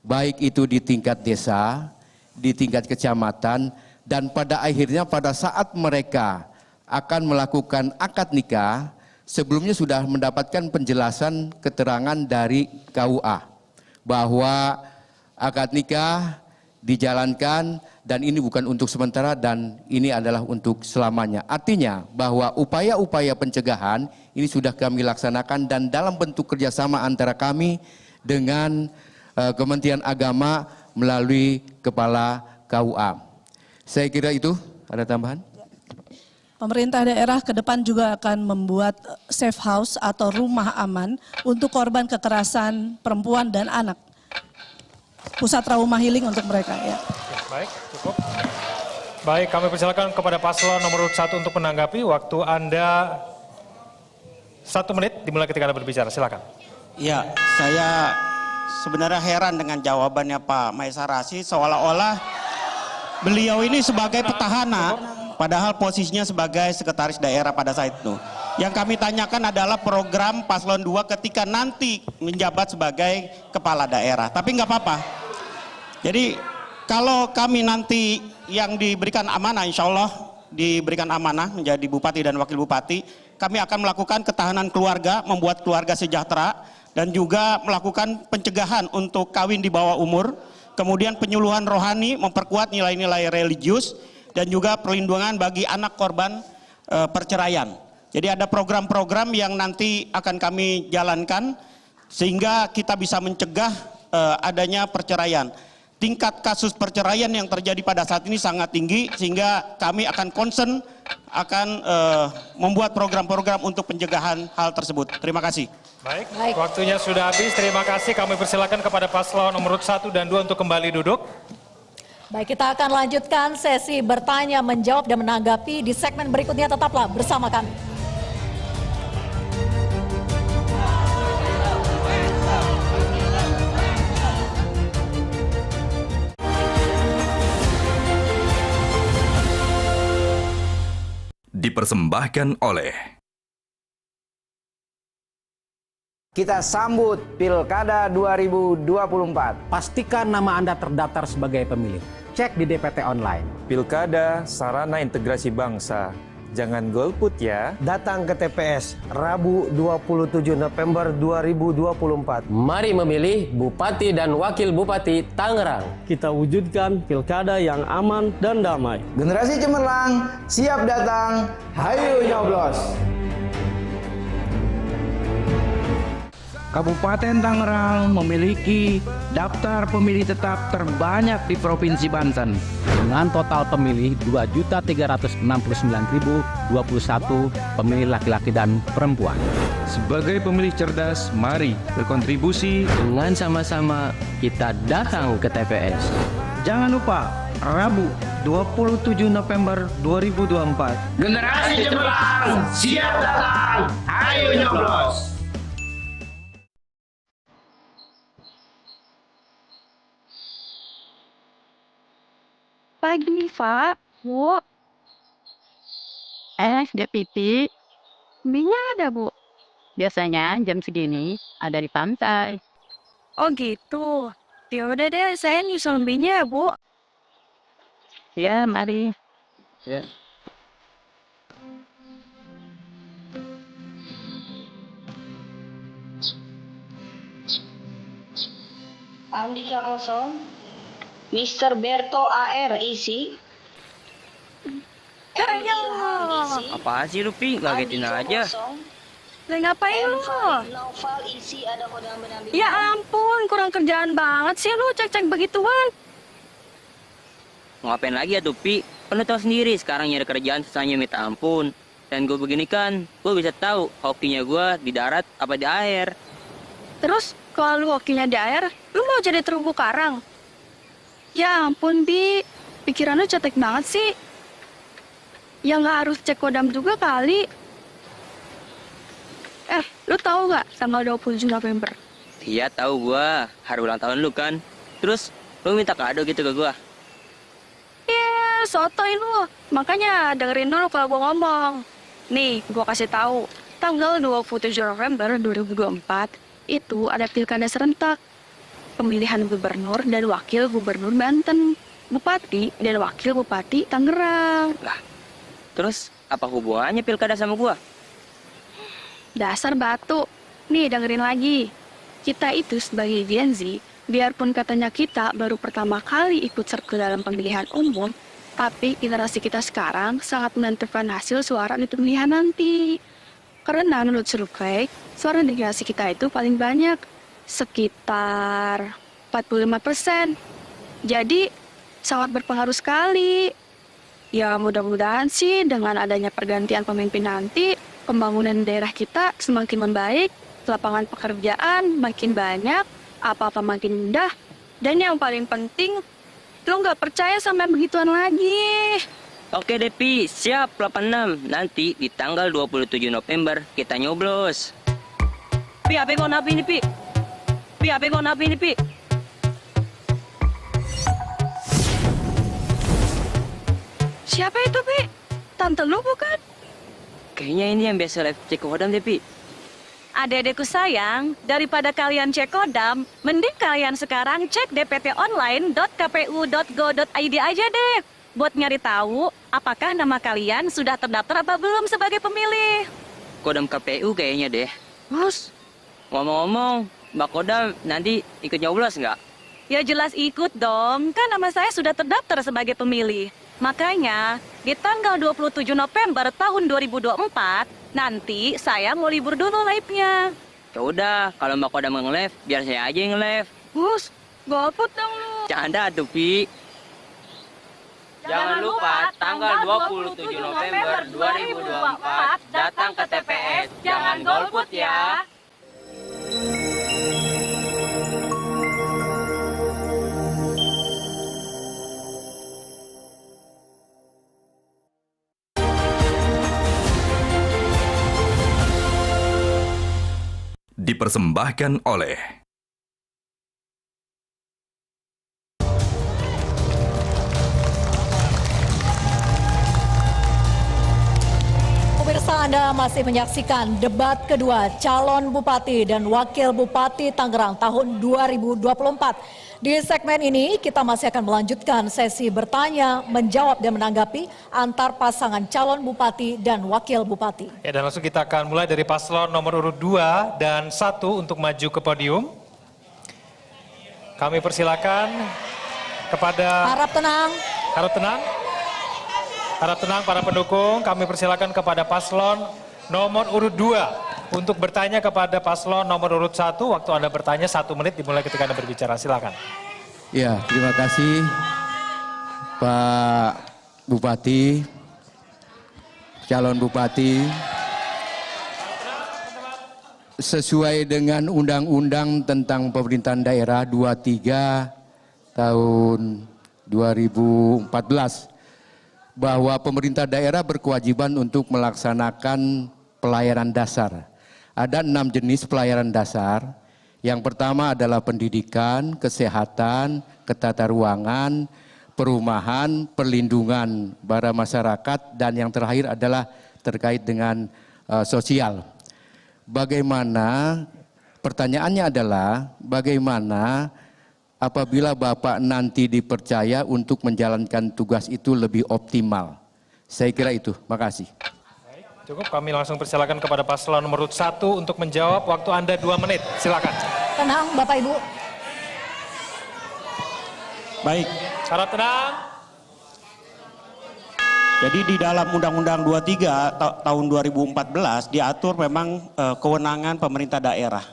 S23: baik itu di tingkat desa, di tingkat kecamatan, dan pada akhirnya pada saat mereka akan melakukan akad nikah, sebelumnya sudah mendapatkan penjelasan keterangan dari KUA bahwa akad nikah dijalankan dan ini bukan untuk sementara dan ini adalah untuk selamanya. Artinya bahwa upaya-upaya pencegahan ini sudah kami laksanakan dan dalam bentuk kerjasama antara kami dengan Kementerian Agama melalui Kepala KUA. Saya kira itu, ada tambahan?
S9: Pemerintah daerah ke depan juga akan membuat safe house atau rumah aman untuk korban kekerasan perempuan dan anak. Pusat trauma healing untuk mereka ya.
S2: Baik, cukup. Baik, kami persilakan kepada paslon nomor 1 untuk menanggapi. Waktu Anda 1 menit dimulai ketika Anda berbicara. Silakan.
S8: Ya, saya sebenarnya heran dengan jawabannya Pak Maesarasi, seolah-olah beliau ini sebagai petahana, padahal posisinya sebagai sekretaris daerah pada saat itu. Yang kami tanyakan adalah program paslon 2 ketika nanti menjabat sebagai kepala daerah. Tapi nggak apa-apa. Jadi kalau kami nanti yang diberikan amanah, insya Allah diberikan amanah menjadi bupati dan wakil bupati, kami akan melakukan ketahanan keluarga, membuat keluarga sejahtera, dan juga melakukan pencegahan untuk kawin di bawah umur, kemudian penyuluhan rohani, memperkuat nilai-nilai religius, dan juga perlindungan bagi anak korban perceraian. Jadi ada program-program yang nanti akan kami jalankan sehingga kita bisa mencegah adanya perceraian. Tingkat kasus perceraian yang terjadi pada saat ini sangat tinggi sehingga kami akan concern akan membuat program-program untuk pencegahan hal tersebut. Terima kasih.
S2: Baik, waktunya sudah habis. Terima kasih. Kami persilakan kepada paslon nomor 1 dan 2 untuk kembali duduk.
S3: Baik, kita akan lanjutkan sesi bertanya, menjawab, dan menanggapi di segmen berikutnya. Tetaplah bersama kami.
S12: Dipersembahkan oleh
S13: Kita sambut Pilkada 2024.
S16: Pastikan nama Anda terdaftar sebagai pemilih. Cek di DPT online.
S14: Pilkada sarana integrasi bangsa. Jangan golput ya.
S17: Datang ke TPS Rabu 27 November 2024.
S16: Mari memilih Bupati dan Wakil Bupati Tangerang.
S17: Kita wujudkan pilkada yang aman dan damai.
S4: Generasi cemerlang siap datang, hayu nyoblos.
S18: Kabupaten Tangerang memiliki daftar pemilih tetap terbanyak di Provinsi Banten.
S7: Dengan total pemilih 2.369.021 pemilih laki-laki dan perempuan.
S19: Sebagai pemilih cerdas, mari berkontribusi.
S7: Dengan sama-sama kita datang ke TPS.
S18: Jangan lupa, Rabu 27 November 2024.
S1: Generasi cemerlang siap datang, ayo nyoblos.
S20: Pagi, Pak. Bu.
S5: Udah pipi.
S20: Minyak ada, Bu.
S5: Biasanya jam segini ada di pantai.
S20: Oh gitu. Ya udah deh, saya nyusul minyak ya, Bu.
S5: Ya, mari. Ya.
S21: Andika kosong. Mr. Berto AR isi.
S22: Apaan sih lu, Pi? Ngagetin aja.
S20: Lah ngapain lu?
S21: Noval isi ada kodam pendamping.
S20: Ya ampun, kurang kerjaan banget sih lu cek-cek begituan.
S22: Ngapain lagi ya tuh, Pi? Kan lu tau sendiri sekarang nyari kerjaan susahnya minta ampun. Dan gue begini kan, gue bisa tahu hokinya gue di darat apa di air.
S20: Terus kalau lu hokinya di air, lu mau jadi terumbu karang? Ya ampun, Bi. Pikiran lu cetek banget sih. Ya nggak harus cek kodam juga kali. Lu tahu nggak tanggal 27 November?
S22: Iya, tahu gua. Hari ulang tahun lu kan. Terus lu minta kado gitu ke gua.
S20: Iya, sotoy lu. Makanya dengerin dulu kalau gua ngomong. Nih, gua kasih tahu. Tanggal 27 November 2024 itu ada pilkada serentak. Pemilihan gubernur dan wakil gubernur Banten, bupati dan wakil bupati Tangerang.
S22: Lah, terus apa hubungannya pilkada sama gua?
S20: Dasar batu. Nih dengerin lagi. Kita itu sebagai Gen Z, biarpun katanya kita baru pertama kali ikut serta dalam pemilihan umum, tapi generasi kita sekarang sangat menentukan hasil suara di pemilihan nanti. Karena menurut survei, suara generasi kita itu paling banyak, sekitar 45%. Jadi sangat berpengaruh sekali. Ya mudah-mudahan sih dengan adanya pergantian pemimpin nanti, pembangunan daerah kita semakin membaik, lapangan pekerjaan makin banyak, apa-apa makin mudah, dan yang paling penting, lo nggak percaya sama begituan lagi.
S22: Oke deh, Pi. Siap, 86. Nanti di tanggal 27 November kita nyoblos.
S6: Pi, apa kau napi ini, Pi? Pi, apa kau napi ini, Pi?
S20: Siapa itu, Pi? Tante lu bukan?
S22: Kayaknya ini yang biasa live cek kodam deh, Pi.
S6: Adik-adikku sayang, daripada kalian cek kodam, mending kalian sekarang cek dptonline.kpu.go.id aja deh. Buat nyari tahu apakah nama kalian sudah terdaftar apa belum sebagai pemilih.
S22: Kodam KPU kayaknya deh.
S20: Bos.
S22: Ngomong-ngomong, Mbak Kodam nanti ikut nyoblos nggak?
S6: Ya jelas ikut dong, kan nama saya sudah terdaftar sebagai pemilih. Makanya, di tanggal 27 November tahun 2024, nanti saya mau libur dulu live-nya.
S22: Ya udah, kalau Mbak Kodam nge-live, biar saya aja yang nge-live.
S6: Bus, golput dong lu.
S22: Canda tuh, Pi. Jangan lupa tanggal 27 November 2024 datang ke TPS. Jangan golput ya.
S12: Dipersembahkan oleh
S3: Pemirsa, Anda masih menyaksikan debat kedua calon bupati dan wakil bupati Tangerang tahun 2024. Di segmen ini kita masih akan melanjutkan sesi bertanya, menjawab dan menanggapi antar pasangan calon bupati dan wakil bupati.
S2: Ya, dan langsung kita akan mulai dari paslon nomor urut 2 dan 1 untuk maju ke podium. Kami persilakan kepada...
S3: Harap tenang.
S2: Harap tenang. Harap tenang para pendukung, kami persilakan kepada paslon nomor urut 2 untuk bertanya kepada paslon nomor urut 1. Waktu Anda bertanya 1 menit dimulai ketika Anda berbicara. Silakan.
S23: Ya, terima kasih Pak Bupati, calon bupati. Sesuai dengan Undang-Undang tentang Pemerintahan Daerah 23 tahun 2014, bahwa pemerintah daerah berkewajiban untuk melaksanakan pelayanan dasar. Ada 6 jenis pelayanan dasar. Yang pertama adalah pendidikan, kesehatan, ketata ruangan, perumahan, perlindungan para masyarakat, dan yang terakhir adalah terkait dengan sosial. Bagaimana, pertanyaannya adalah bagaimana apabila Bapak nanti dipercaya untuk menjalankan tugas itu lebih optimal. Saya kira itu. Makasih.
S2: Baik, cukup, kami langsung persilakan kepada paslon nomor 1 untuk menjawab. Waktu Anda 2 menit. Silakan.
S3: Tenang Bapak Ibu.
S8: Baik.
S2: Harap tenang.
S8: Jadi di dalam Undang-Undang 23 tahun 2014 diatur memang kewenangan pemerintah daerah.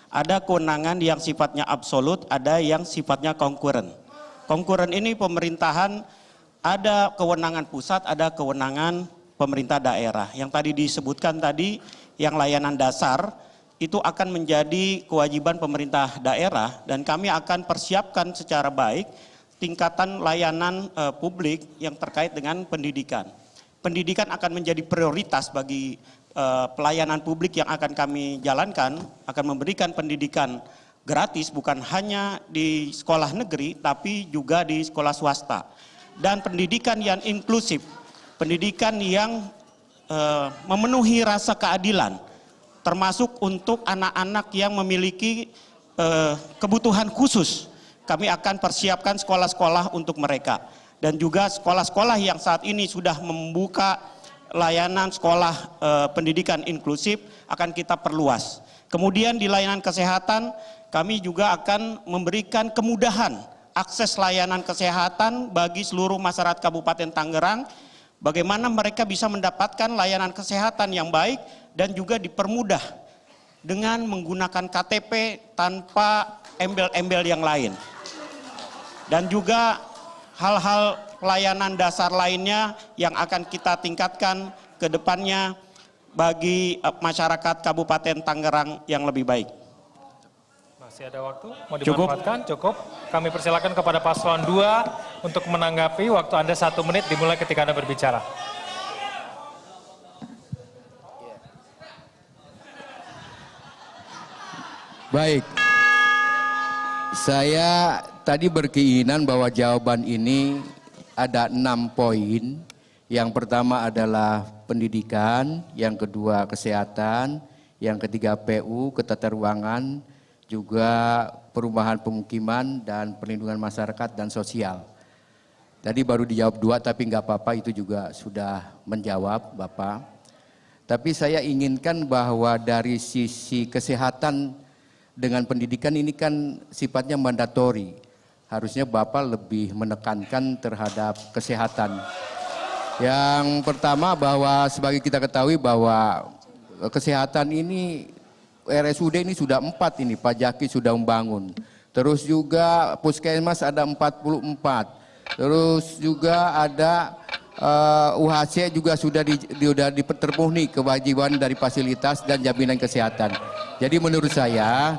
S8: Ada kewenangan yang sifatnya absolut, ada yang sifatnya konkuren. Konkuren ini pemerintahan, ada kewenangan pusat, ada kewenangan pemerintah daerah. Yang tadi disebutkan tadi, yang layanan dasar, itu akan menjadi kewajiban pemerintah daerah, dan kami akan persiapkan secara baik tingkatan layanan publik yang terkait dengan pendidikan. Pendidikan akan menjadi prioritas bagi pelayanan publik yang akan kami jalankan, akan memberikan pendidikan gratis bukan hanya di sekolah negeri tapi juga di sekolah swasta. Dan pendidikan yang inklusif, pendidikan yang memenuhi rasa keadilan, termasuk untuk anak-anak yang memiliki kebutuhan khusus. Kami akan persiapkan sekolah-sekolah untuk mereka. Dan juga sekolah-sekolah yang saat ini sudah membuka layanan sekolah pendidikan inklusif akan kita perluas. Kemudian di layanan kesehatan kami juga akan memberikan kemudahan akses layanan kesehatan bagi seluruh masyarakat Kabupaten Tangerang. Bagaimana mereka bisa mendapatkan layanan kesehatan yang baik dan juga dipermudah dengan menggunakan KTP tanpa embel-embel yang lain. Dan juga hal-hal pelayanan dasar lainnya yang akan kita tingkatkan ke depannya bagi masyarakat Kabupaten Tangerang yang lebih baik.
S2: Masih ada waktu? Mau dimanfaatkan? Cukup. Kami persilakan kepada paslon 2 untuk menanggapi. Waktu Anda 1 menit dimulai ketika Anda berbicara.
S23: Baik. Saya tadi berkeinginan bahwa jawaban ini ada 6 poin. Yang pertama adalah pendidikan, yang kedua kesehatan, yang ketiga PU, ketata ruangan, juga perumahan pemukiman dan perlindungan masyarakat dan sosial. Tadi baru dijawab 2 tapi nggak apa-apa, itu juga sudah menjawab Bapak. Tapi saya inginkan bahwa dari sisi kesehatan dengan pendidikan ini kan sifatnya mandatori. harusnya Bapak lebih menekankan terhadap kesehatan. Yang pertama bahwa sebagai kita ketahui bahwa kesehatan ini RSUD ini sudah 4 ini, Pak Jaki sudah membangun. Terus juga Puskesmas ada 44. Terus juga ada UHC juga sudah terpenuhi kewajiban dari fasilitas dan jaminan kesehatan. Jadi menurut saya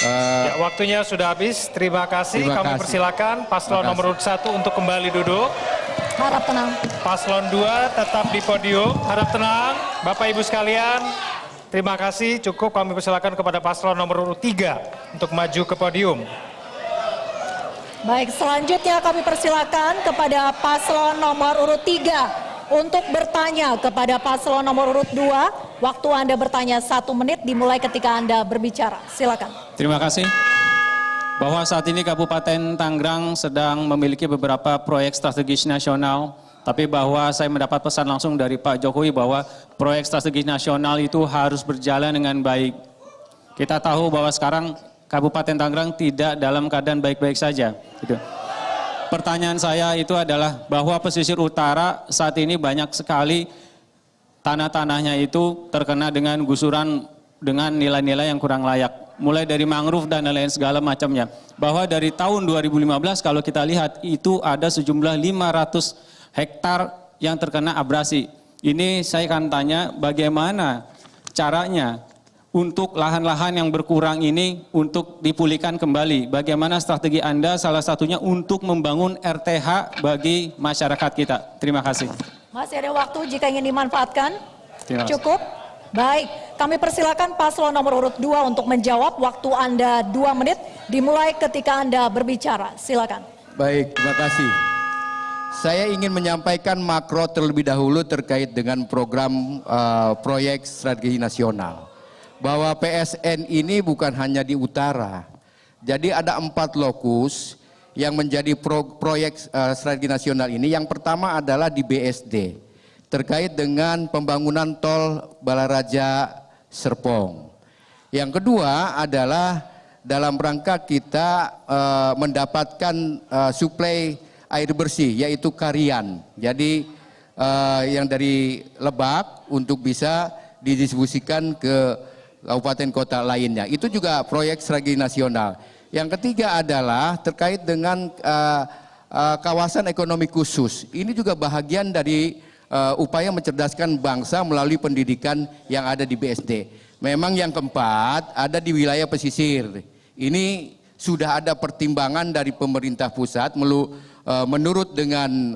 S2: ya, waktunya sudah habis. Terima kasih. Kami persilakan paslon nomor 1 untuk kembali duduk.
S3: Harap tenang.
S2: Paslon 2 tetap di podium. Harap tenang. Bapak Ibu sekalian, terima kasih. Cukup, kami persilakan kepada paslon nomor 3 untuk maju ke podium.
S3: Baik, selanjutnya kami persilakan kepada paslon nomor urut 3 untuk bertanya kepada paslon nomor urut 2. Waktu Anda bertanya 1 menit dimulai ketika Anda berbicara. Silakan.
S10: Terima kasih. Bahwa saat ini Kabupaten Tangerang sedang memiliki beberapa proyek strategis nasional, tapi bahwa saya mendapat pesan langsung dari Pak Jokowi bahwa proyek strategis nasional itu harus berjalan dengan baik. Kita tahu bahwa sekarang Kabupaten Tangerang tidak dalam keadaan baik-baik saja. Gitu. Pertanyaan saya itu adalah bahwa pesisir utara saat ini banyak sekali tanah-tanahnya itu terkena dengan gusuran dengan nilai-nilai yang kurang layak. Mulai dari mangrove dan lain-lain segala macamnya. Bahwa dari tahun 2015 kalau kita lihat itu ada sejumlah 500 hektar yang terkena abrasi. Ini saya akan tanya bagaimana caranya untuk lahan-lahan yang berkurang ini untuk dipulihkan kembali. Bagaimana strategi Anda salah satunya untuk membangun RTH bagi masyarakat kita. Terima kasih.
S3: Masih ada waktu jika ingin dimanfaatkan.
S10: Terima kasih.
S3: Cukup. Baik, kami persilakan paslon nomor urut 2 untuk menjawab. Waktu Anda 2 menit dimulai ketika Anda berbicara. Silakan.
S23: Baik, terima kasih. Saya ingin menyampaikan makro terlebih dahulu terkait dengan program proyek strategi nasional. Bahwa PSN ini bukan hanya di utara. Jadi ada 4 lokus yang menjadi proyek strategi nasional ini. Yang pertama adalah di BSD terkait dengan pembangunan tol Balaraja Serpong. Yang kedua adalah dalam rangka kita mendapatkan suplai air bersih yaitu Karian. Jadi yang dari Lebak untuk bisa didistribusikan ke kabupaten kota lainnya. Itu juga proyek strategi nasional. Yang ketiga adalah terkait dengan kawasan ekonomi khusus. Ini juga bahagian dari upaya mencerdaskan bangsa melalui pendidikan yang ada di BSD. Memang yang keempat ada di wilayah pesisir. Ini sudah ada pertimbangan dari pemerintah pusat menurut dengan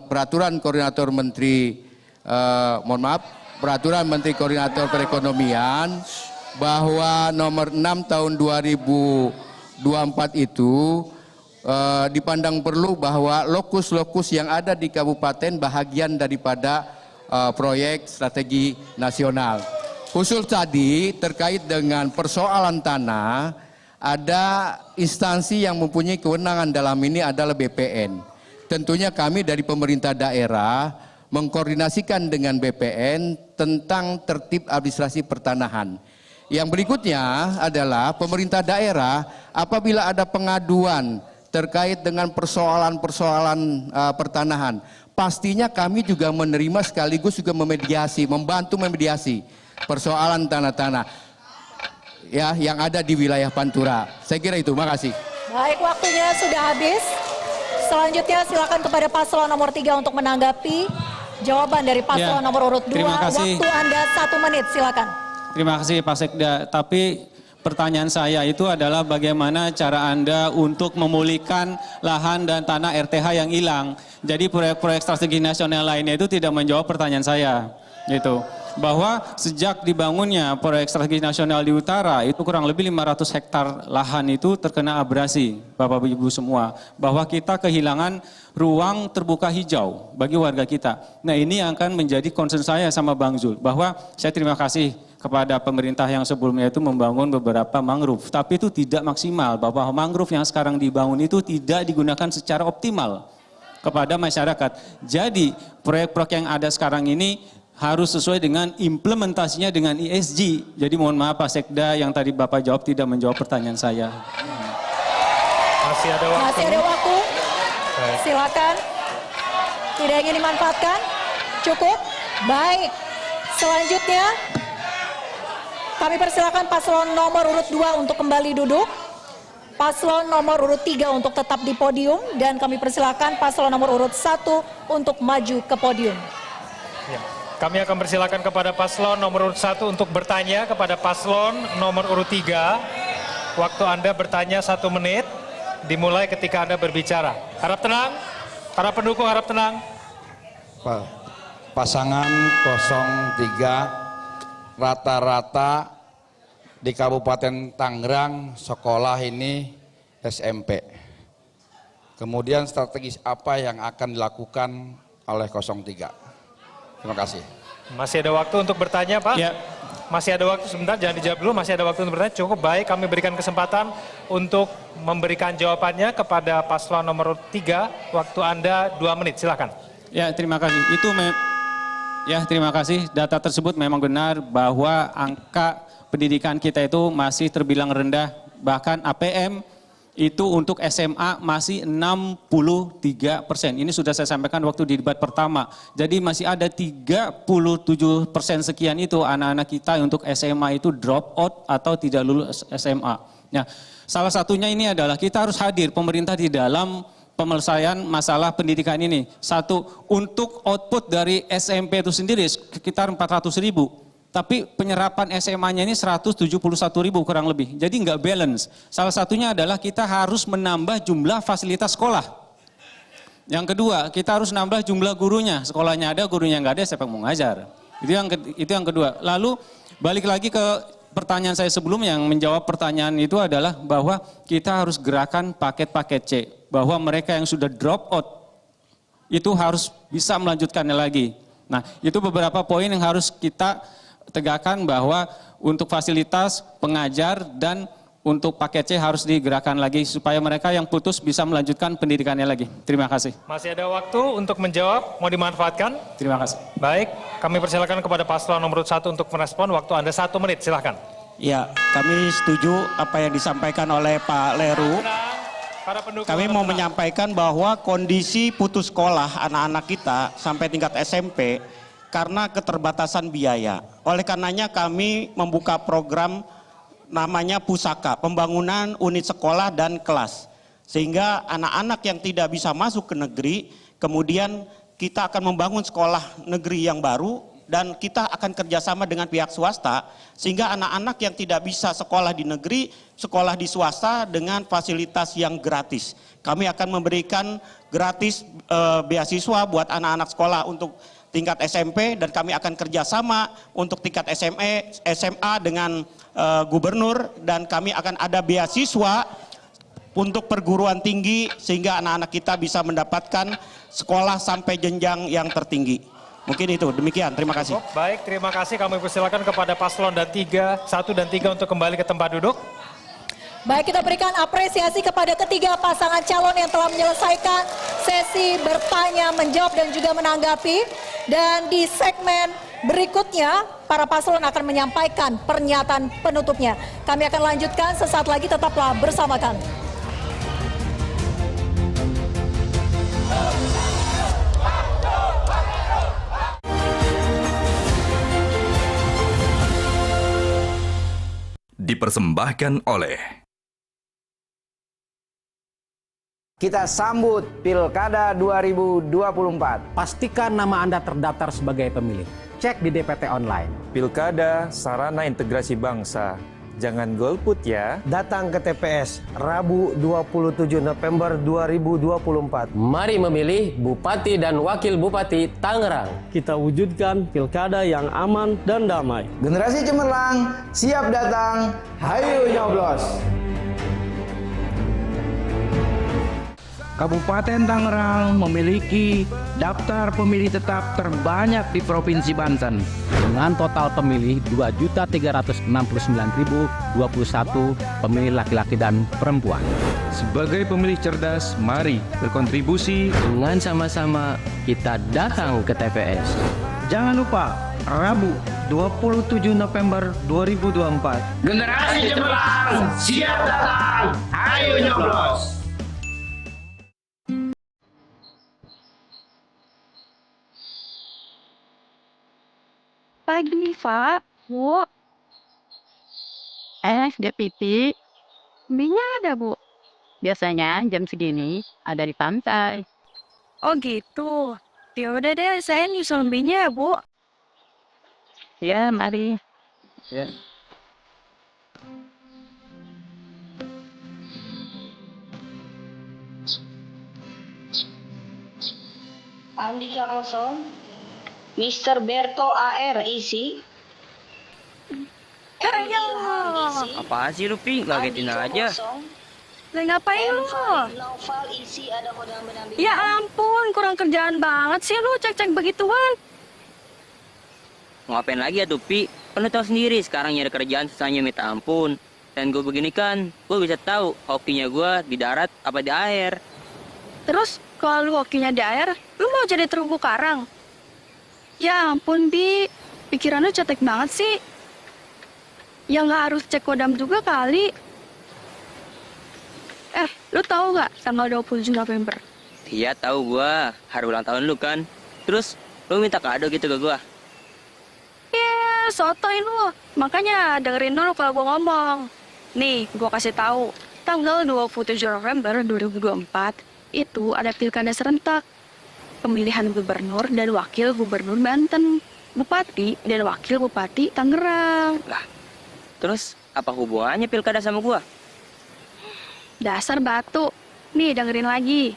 S23: peraturan koordinator menteri Peraturan Menteri Koordinator Perekonomian bahwa nomor 6 tahun 2024 itu dipandang perlu bahwa lokus-lokus yang ada di kabupaten bahagian daripada proyek strategi nasional. Khusus tadi terkait dengan persoalan tanah, ada instansi yang mempunyai kewenangan dalam ini adalah BPN. Tentunya kami dari pemerintah daerah mengkoordinasikan dengan BPN tentang tertib administrasi pertanahan. Yang berikutnya adalah pemerintah daerah apabila ada pengaduan terkait dengan persoalan-persoalan pertanahan, pastinya kami juga menerima sekaligus juga membantu memediasi persoalan tanah-tanah ya yang ada di wilayah Pantura. Saya kira itu, makasih.
S3: Baik, waktunya sudah habis. Selanjutnya silakan kepada paslon nomor 3 untuk menanggapi jawaban dari paslon nomor urut 2. Waktu Anda 1 menit, silakan.
S10: Terima kasih Pak Sekda. Tapi pertanyaan saya itu adalah bagaimana cara Anda untuk memulihkan lahan dan tanah RTH yang hilang. Jadi proyek-proyek strategi nasional lainnya itu tidak menjawab pertanyaan saya. Gitu. Bahwa sejak dibangunnya proyek strategi nasional di utara itu kurang lebih 500 hektar lahan itu terkena abrasi, Bapak Ibu semua. Bahwa kita kehilangan ruang terbuka hijau bagi warga kita. Nah ini akan menjadi concern saya sama Bang Zul. Bahwa saya terima kasih kepada pemerintah yang sebelumnya itu membangun beberapa mangrove. Tapi itu tidak maksimal, bahwa mangrove yang sekarang dibangun itu tidak digunakan secara optimal kepada masyarakat. Jadi proyek-proyek yang ada sekarang ini harus sesuai dengan implementasinya dengan ESG. Jadi mohon maaf Pak Sekda yang tadi Bapak jawab tidak menjawab pertanyaan saya.
S2: Masih ada waktu.
S3: Masih ada waktu.
S2: Baik.
S3: Silakan. Tidak ingin dimanfaatkan? Cukup? Baik. Selanjutnya, kami persilakan paslon nomor urut 2 untuk kembali duduk. Paslon nomor urut 3 untuk tetap di podium. Dan kami persilakan paslon nomor urut 1 untuk maju ke podium.
S2: Ya. Kami akan persilakan kepada paslon nomor urut 1 untuk bertanya kepada paslon nomor urut 3. Waktu Anda bertanya 1 menit, dimulai ketika Anda berbicara. Harap tenang, para pendukung harap tenang.
S4: Pasangan 03 rata-rata di Kabupaten Tangerang sekolah ini SMP. Kemudian strategis apa yang akan dilakukan oleh 03? Terima kasih.
S2: Masih ada waktu untuk bertanya, Pak? Ya. Masih ada waktu, sebentar, jangan dijawab dulu. Masih ada waktu untuk bertanya. Cukup, baik. Kami berikan kesempatan untuk memberikan jawabannya kepada paslon nomor 3. Waktu Anda 2 menit, silakan.
S10: Ya, terima kasih. Terima kasih. Data tersebut memang benar bahwa angka pendidikan kita itu masih terbilang rendah. Bahkan APM itu untuk SMA masih 63%. Ini sudah saya sampaikan waktu di debat pertama. Jadi masih ada 37% sekian itu anak-anak kita untuk SMA itu drop out atau tidak lulus SMA. Nah, salah satunya ini adalah kita harus hadir pemerintah di dalam penyelesaian masalah pendidikan ini. Satu, untuk output dari SMP itu sendiri sekitar 400.000. Tapi penyerapan SMA-nya ini 171.000 kurang lebih. Jadi nggak balance. Salah satunya adalah kita harus menambah jumlah fasilitas sekolah. Yang kedua, kita harus nambah jumlah gurunya. Sekolahnya ada, gurunya nggak ada, siapa yang mau ngajar. Itu yang kedua. Lalu balik lagi ke pertanyaan saya sebelumnya, yang menjawab pertanyaan itu adalah bahwa kita harus gerakan paket-paket C. Bahwa mereka yang sudah drop out itu harus bisa melanjutkannya lagi. Nah, itu beberapa poin yang harus kita tegakkan, bahwa untuk fasilitas pengajar dan untuk paket C harus digerakkan lagi supaya mereka yang putus bisa melanjutkan pendidikannya lagi. Terima kasih.
S2: Masih ada waktu untuk menjawab, mau dimanfaatkan?
S10: Terima kasih.
S2: Baik, kami persilakan kepada paslon nomor 1 untuk merespon. Waktu Anda 1 menit, silakan.
S8: Ya, kami setuju apa yang disampaikan oleh Pak Leru. Kami mau menyampaikan bahwa kondisi putus sekolah anak-anak kita sampai tingkat SMP karena keterbatasan biaya. Oleh karenanya kami membuka program namanya Pusaka, pembangunan unit sekolah dan kelas. Sehingga anak-anak yang tidak bisa masuk ke negeri, kemudian kita akan membangun sekolah negeri yang baru dan kita akan kerjasama dengan pihak swasta, sehingga anak-anak yang tidak bisa sekolah di negeri, sekolah di swasta dengan fasilitas yang gratis. Kami akan memberikan gratis beasiswa buat anak-anak sekolah untuk tingkat SMP, dan kami akan kerjasama untuk tingkat SMA dengan gubernur, dan kami akan ada beasiswa untuk perguruan tinggi sehingga anak-anak kita bisa mendapatkan sekolah sampai jenjang yang tertinggi. Mungkin itu, demikian. Terima kasih.
S2: Baik, terima kasih. Kami persilakan kepada paslon 1 dan 3 untuk kembali ke tempat duduk.
S3: Baik, kita berikan apresiasi kepada ketiga pasangan calon yang telah menyelesaikan sesi bertanya, menjawab, dan juga menanggapi. Dan di segmen berikutnya, para paslon akan menyampaikan pernyataan penutupnya. Kami akan lanjutkan sesaat lagi, tetaplah bersama kami.
S12: Dipersembahkan oleh
S13: Kita sambut Pilkada 2024.
S9: Pastikan nama Anda terdaftar sebagai pemilih. Cek di DPT online.
S14: Pilkada Sarana Integrasi Bangsa. Jangan golput ya.
S11: Datang ke TPS Rabu 27 November 2024.
S16: Mari memilih Bupati dan Wakil Bupati Tangerang.
S17: Kita wujudkan pilkada yang aman dan damai.
S13: Generasi cemerlang siap datang, hayu nyoblos.
S18: Kabupaten Tangerang memiliki daftar pemilih tetap terbanyak di Provinsi Banten.
S7: Dengan total pemilih 2.369.021 pemilih laki-laki dan perempuan.
S19: Sebagai pemilih cerdas, mari berkontribusi.
S7: Dengan sama-sama kita datang ke TPS.
S18: Jangan lupa, Rabu 27 November 2024.
S1: Generasi cemerlang siap datang, hayu nyoblos.
S20: Pagi, Pak. Bu.
S5: Pipi. Mie-nya ada, Bu. Biasanya jam segini ada di pantai.
S20: Oh gitu. Ya udah deh, saya nyusul mie-nya ya, Bu.
S5: Ya, mari. Ya.
S15: Andika kosong. Mr. Berto AR isi.
S22: Apaan sih lu, Pi? Ngagetin aja.
S20: Lah ngapain lu?
S15: Novel isi ada kodam pendamping.
S20: Ya ampun, kurang kerjaan banget sih lu cek-cek begituan.
S22: Ngapain lagi ya tuh, Pi? Kan lu tahu sendiri sekarang nyari kerjaan susahnya minta ampun. Dan gue begini kan, gue bisa tahu hokinya gue di darat apa di air.
S20: Terus kalau lu hokinya di air, lu mau jadi terumbu karang? Ya ampun, Bi. Pikiran lu cetek banget sih. Ya nggak harus cek kodam juga kali. Lu tahu nggak tanggal 27 November?
S22: Iya, tahu gue. Hari ulang tahun lu kan. Terus lu minta kado gitu ke gue.
S20: Ya, sotoy lu. Makanya dengerin dulu kalau gue ngomong. Nih, gue kasih tahu. Tanggal 27 November 2024 itu ada pilkada serentak. Pemilihan gubernur dan wakil gubernur Banten, bupati dan wakil bupati Tangerang.
S22: Lah, terus apa hubungannya pilkada sama gua?
S20: Dasar batu. Nih dengerin lagi.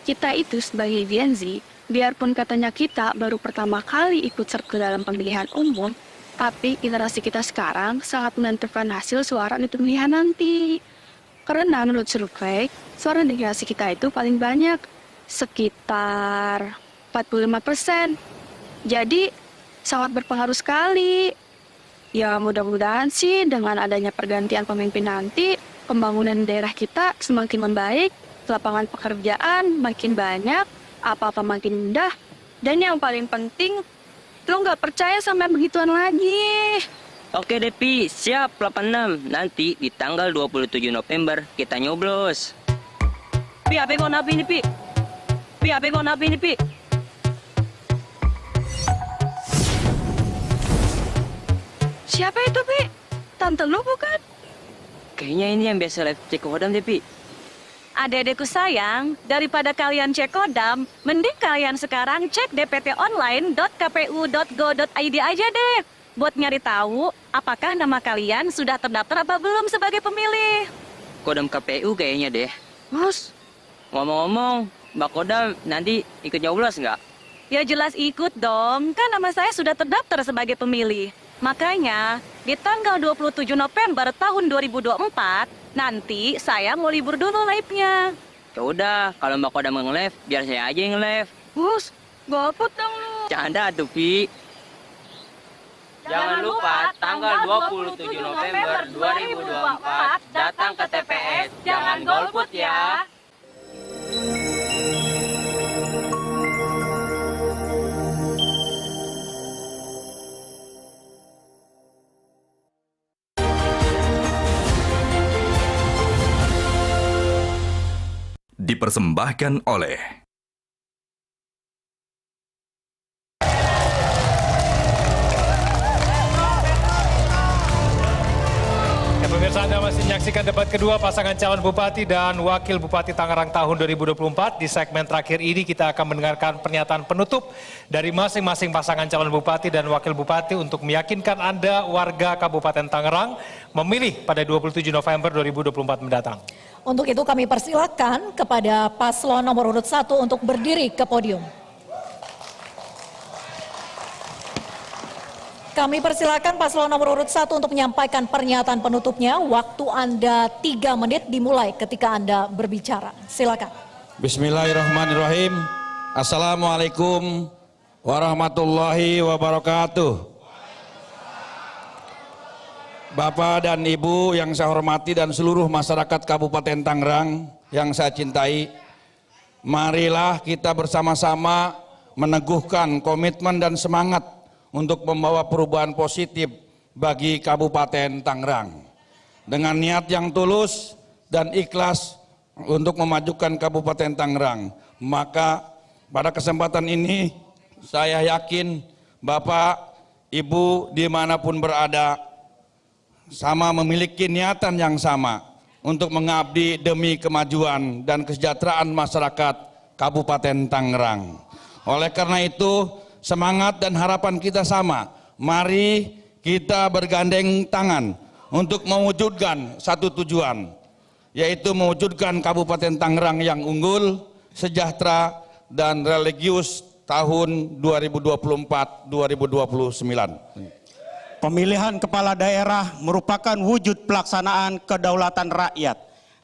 S20: Kita itu sebagai Gen Z, biarpun katanya kita baru pertama kali ikut serta dalam pemilihan umum, tapi generasi kita sekarang sangat menentukan hasil suara di pemilihan nanti. Karena menurut survei, suara generasi kita itu paling banyak, sekitar 45%. Jadi sangat berpengaruh sekali. Ya mudah-mudahan sih dengan adanya pergantian pemimpin nanti, pembangunan daerah kita semakin membaik, lapangan pekerjaan makin banyak, apa-apa makin mudah, dan yang paling penting, lo nggak percaya sama begituan lagi.
S22: Oke deh, Pi. Siap, 86. Nanti di tanggal 27 November kita nyoblos. Pi, apa yang kau napi ini, Pi? Pi, apa yang kau napi ini, Pi?
S20: Siapa itu, Pi? Tante lu bukan?
S22: Kayaknya ini yang biasa live cek kodam deh, Pi.
S6: Adik-adikku sayang, daripada kalian cek kodam, mending kalian sekarang cek dptonline.kpu.go.id aja deh. Buat nyari tahu apakah nama kalian sudah terdaftar apa belum sebagai pemilih.
S22: Kodam KPU kayaknya deh.
S20: Mas,
S22: ngomong-ngomong, Mbak Kodam nanti ikut nyoblos nggak?
S6: Ya jelas ikut dong, kan nama saya sudah terdaftar sebagai pemilih. Makanya, di tanggal 27 November tahun 2024, nanti saya mau libur dulu live-nya.
S22: Ya udah, kalau Mbak Kodam nge-live, biar saya aja yang nge-live.
S20: Bus, gopot dong lu.
S22: Canda tuh, Pi. Jangan lupa tanggal 27 November 2024 datang ke TPS. Jangan golput ya.
S12: Dipersembahkan oleh
S2: Pemirsa, Anda masih menyaksikan debat kedua pasangan calon Bupati dan Wakil Bupati Tangerang tahun 2024. Di segmen terakhir ini kita akan mendengarkan pernyataan penutup dari masing-masing pasangan calon Bupati dan Wakil Bupati untuk meyakinkan Anda warga Kabupaten Tangerang memilih pada 27 November 2024 mendatang.
S3: Untuk itu kami persilakan kepada paslon nomor urut 1 untuk berdiri ke podium. Kami persilakan paslon nomor urut 1 untuk menyampaikan pernyataan penutupnya. Waktu Anda 3 menit dimulai ketika Anda berbicara. Silakan.
S21: Bismillahirrahmanirrahim. Assalamualaikum warahmatullahi wabarakatuh. Bapak dan Ibu yang saya hormati dan seluruh masyarakat Kabupaten Tangerang yang saya cintai, marilah kita bersama-sama meneguhkan komitmen dan semangat untuk membawa perubahan positif bagi Kabupaten Tangerang. Dengan niat yang tulus dan ikhlas untuk memajukan Kabupaten Tangerang, maka pada kesempatan ini saya yakin Bapak, ibu dimanapun berada, sama memiliki niatan yang sama untuk mengabdi demi kemajuan dan kesejahteraan masyarakat Kabupaten Tangerang. Oleh karena itu, semangat dan harapan kita sama. Mari kita bergandeng tangan untuk mewujudkan satu tujuan, yaitu mewujudkan Kabupaten Tangerang yang unggul, sejahtera, dan religius tahun 2024-2029.
S8: Pemilihan kepala daerah merupakan wujud pelaksanaan kedaulatan rakyat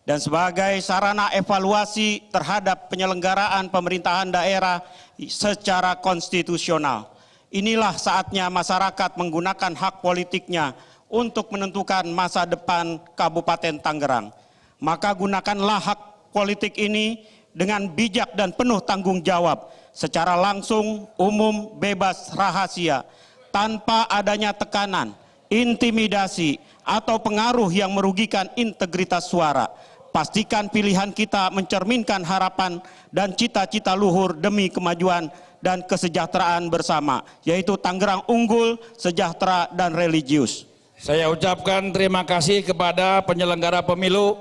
S8: dan sebagai sarana evaluasi terhadap penyelenggaraan pemerintahan daerah secara konstitusional. Inilah saatnya masyarakat menggunakan hak politiknya untuk menentukan masa depan Kabupaten Tangerang. Maka gunakanlah hak politik ini dengan bijak dan penuh tanggung jawab, secara langsung, umum, bebas, rahasia, tanpa adanya tekanan, intimidasi, atau pengaruh yang merugikan integritas suara. Pastikan pilihan kita mencerminkan harapan dan cita-cita luhur demi kemajuan dan kesejahteraan bersama, yaitu Tangerang unggul, sejahtera, dan religius.
S21: Saya ucapkan terima kasih kepada penyelenggara pemilu,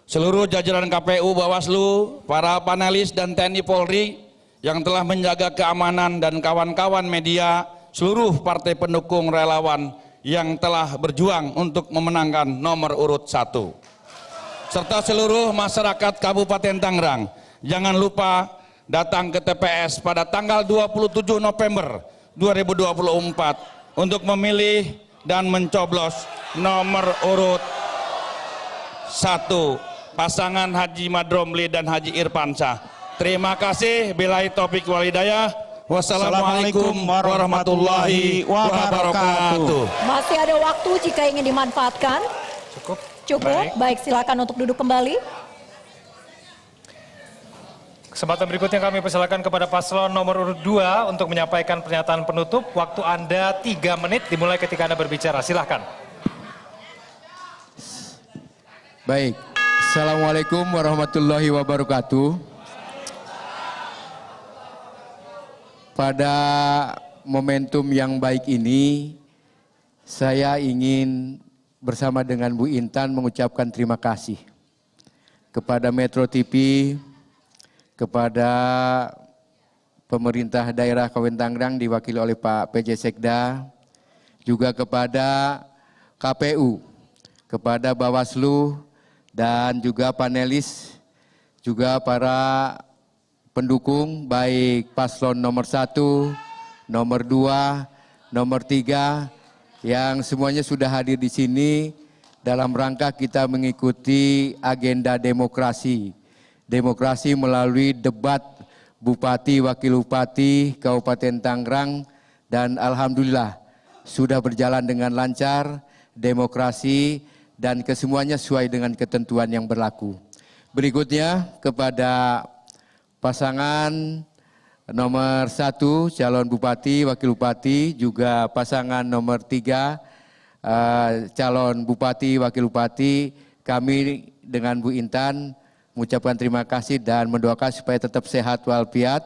S21: seluruh jajaran KPU, Bawaslu, para panelis dan TNI Polri yang telah menjaga keamanan, dan kawan-kawan media, seluruh partai pendukung relawan yang telah berjuang untuk memenangkan nomor urut 1. Serta seluruh masyarakat Kabupaten Tangerang, jangan lupa datang ke TPS pada tanggal 27 November 2024 untuk memilih dan mencoblos nomor urut 1 pasangan Haji Madromli dan Haji Irfansyah. Terima kasih. Billahi taufik wal hidayah. Wassalamualaikum warahmatullahi wabarakatuh.
S3: Masih ada waktu jika ingin dimanfaatkan. Cukup. Baik, silakan untuk duduk kembali.
S2: Kesempatan berikutnya kami persilakan kepada paslon nomor urut 2 untuk menyampaikan pernyataan penutup. Waktu Anda 3 menit dimulai ketika Anda berbicara. Silahkan.
S4: Baik. Assalamualaikum warahmatullahi wabarakatuh. Pada momentum yang baik ini, saya ingin bersama dengan Bu Intan mengucapkan terima kasih kepada Metro TV, kepada pemerintah daerah Kabupaten Tangerang diwakili oleh Pak PJ Sekda, juga kepada KPU, kepada Bawaslu, dan juga panelis, juga para pendukung baik paslon nomor 1, nomor 2, nomor 3 yang semuanya sudah hadir di sini dalam rangka kita mengikuti agenda demokrasi. Demokrasi melalui debat Bupati, Wakil Bupati Kabupaten Tangerang, dan alhamdulillah sudah berjalan dengan lancar, demokrasi dan kesemuanya sesuai dengan ketentuan yang berlaku. Berikutnya kepada pasangan nomor 1 calon bupati, wakil bupati, juga pasangan nomor 3 calon bupati, wakil bupati, kami dengan Bu Intan mengucapkan terima kasih dan mendoakan supaya tetap sehat walafiat.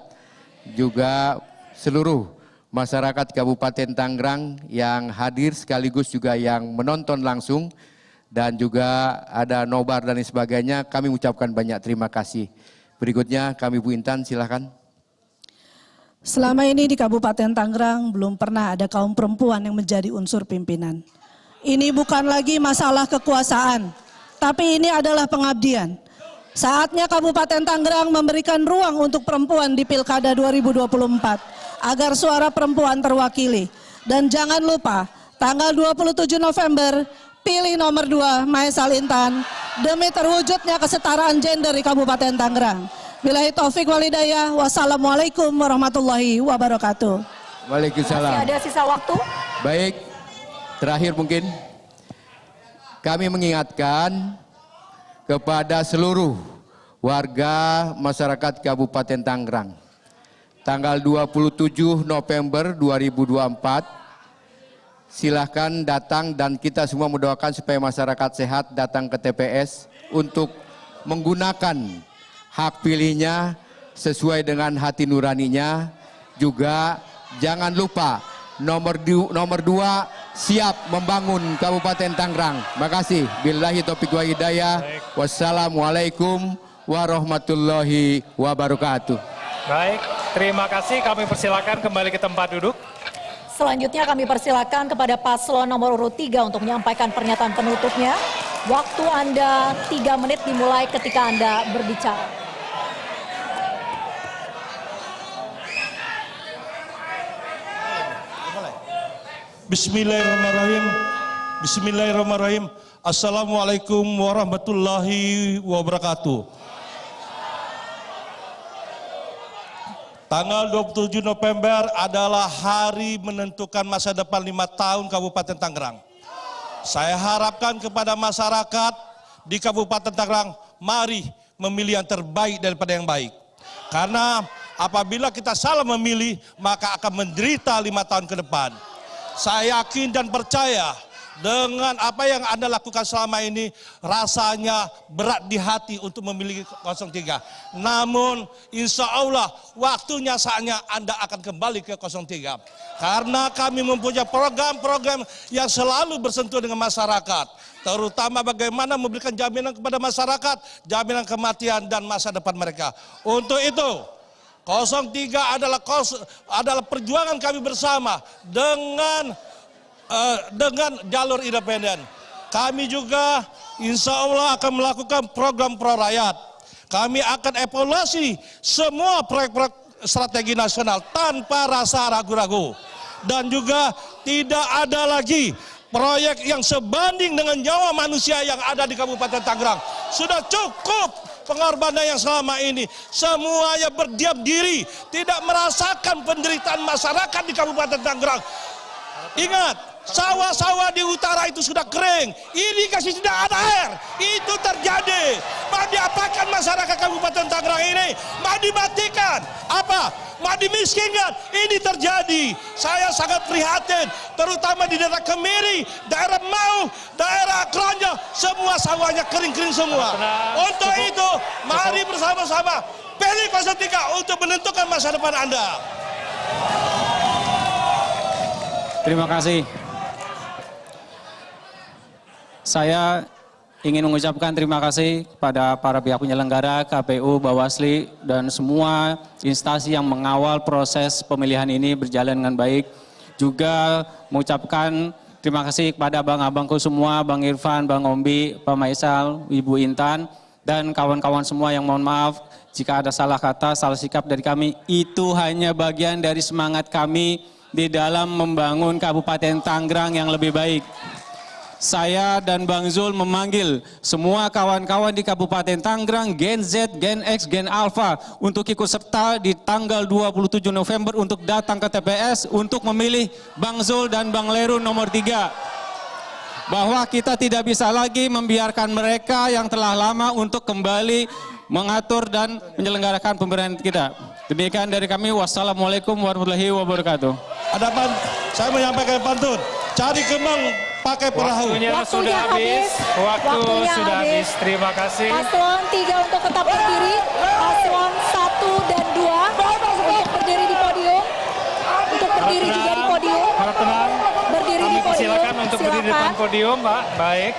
S4: Juga seluruh masyarakat Kabupaten Tangerang yang hadir sekaligus juga yang menonton langsung dan juga ada nobar dan sebagainya, kami mengucapkan banyak terima kasih. Berikutnya kami Bu Intan, silakan.
S10: Selama ini di Kabupaten Tangerang belum pernah ada kaum perempuan yang menjadi unsur pimpinan. Ini bukan lagi masalah kekuasaan, tapi ini adalah pengabdian. Saatnya Kabupaten Tangerang memberikan ruang untuk perempuan di Pilkada 2024 agar suara perempuan terwakili. Dan jangan lupa tanggal 27 November pilih nomor 2 Maesa Intan demi terwujudnya kesetaraan gender di Kabupaten Tangerang. Billahi taufik wal hidayah. Wassalamualaikum warahmatullahi wabarakatuh.
S4: Waalaikumsalam.
S3: Masih ada sisa waktu?
S4: Baik, terakhir mungkin kami mengingatkan kepada seluruh warga masyarakat Kabupaten Tangerang. Tanggal 27 November 2024, silahkan datang dan kita semua mendoakan supaya masyarakat sehat datang ke TPS untuk menggunakan hak pilihnya sesuai dengan hati nuraninya. Juga jangan lupa nomor 2 siap membangun Kabupaten Tangerang. Makasih. Billahi taufiq wa hidayah. Wassalamualaikum warahmatullahi wabarakatuh.
S2: Baik, terima kasih. Kami persilakan kembali ke tempat duduk.
S3: Selanjutnya kami persilakan kepada paslon nomor urut 3 untuk menyampaikan pernyataan penutupnya. Waktu Anda 3 menit dimulai ketika Anda berbicara.
S9: Bismillahirrahmanirrahim. Bismillahirrahmanirrahim. Assalamualaikum warahmatullahi wabarakatuh. Tanggal 27 November adalah hari menentukan masa depan 5 tahun Kabupaten Tangerang. Saya harapkan kepada masyarakat di Kabupaten Tangerang, mari memilih yang terbaik daripada yang baik. Karena apabila kita salah memilih, maka akan menderita 5 tahun ke depan. Saya yakin dan percaya dengan apa yang Anda lakukan selama ini, rasanya berat di hati untuk memilih 03. Namun insya Allah waktunya saatnya Anda akan kembali ke 03. Karena kami mempunyai program-program yang selalu bersentuh dengan masyarakat. Terutama bagaimana memberikan jaminan kepada masyarakat, jaminan kematian dan masa depan mereka. Untuk itu 03 adalah perjuangan kami bersama dengan jalur independen. Kami juga insya Allah akan melakukan program pro rakyat. Kami akan evaluasi semua proyek-proyek strategi nasional tanpa rasa ragu-ragu. Dan juga tidak ada lagi proyek yang sebanding dengan nyawa manusia yang ada di Kabupaten Tangerang. Sudah cukup pengorbanan yang selama ini. Semuanya berdiam diri, tidak merasakan penderitaan masyarakat di Kabupaten Tangerang. Ingat, sawah-sawah di utara itu sudah kering. Irigasi tidak ada air. Itu terjadi. Mau diapakan masyarakat Kabupaten Tangerang ini? Mau dimatikan? Apa? Mau dimiskinkan? Ini terjadi. Saya sangat prihatin. Terutama di daerah Kemiri, daerah Mau, daerah Keranjang. Semua sawahnya kering-kering semua. Untuk itu, mari bersama-sama pilih 03 untuk menentukan masa depan Anda.
S14: Terima kasih. Saya ingin mengucapkan terima kasih kepada para pihak penyelenggara, KPU, Bawaslu, dan semua instansi yang mengawal proses pemilihan ini berjalan dengan baik. Juga mengucapkan terima kasih kepada abang-abangku semua, Bang Irfan, Bang Ombi, Pak Maisal, Ibu Intan, dan kawan-kawan semua yang mohon maaf jika ada salah kata, salah sikap dari kami. Itu hanya bagian dari semangat kami di dalam membangun Kabupaten Tangerang yang lebih baik. Saya dan Bang Zul memanggil semua kawan-kawan di Kabupaten Tangerang, Gen Z, Gen X, Gen Alpha untuk ikut serta di tanggal 27 November untuk datang ke TPS untuk memilih Bang Zul dan Bang Leru nomor 3. Bahwa kita tidak bisa lagi membiarkan mereka yang telah lama untuk kembali mengatur dan menyelenggarakan pemerintahan kita. Demikian dari kami, wassalamualaikum warahmatullahi wabarakatuh.
S9: Saya menyampaikan pantun, cari kembang pakai perahu.
S2: Waktunya sudah habis. Waktunya sudah habis. Terima kasih.
S3: Paslon 3 untuk tetap berdiri. Paslon 1 dan 2 untuk berdiri di podium. Untuk berdiri juga di podium.
S2: Harap tenang.
S3: Berdiri di podium.
S2: Silakan untuk berdiri di depan podium, Pak. Baik.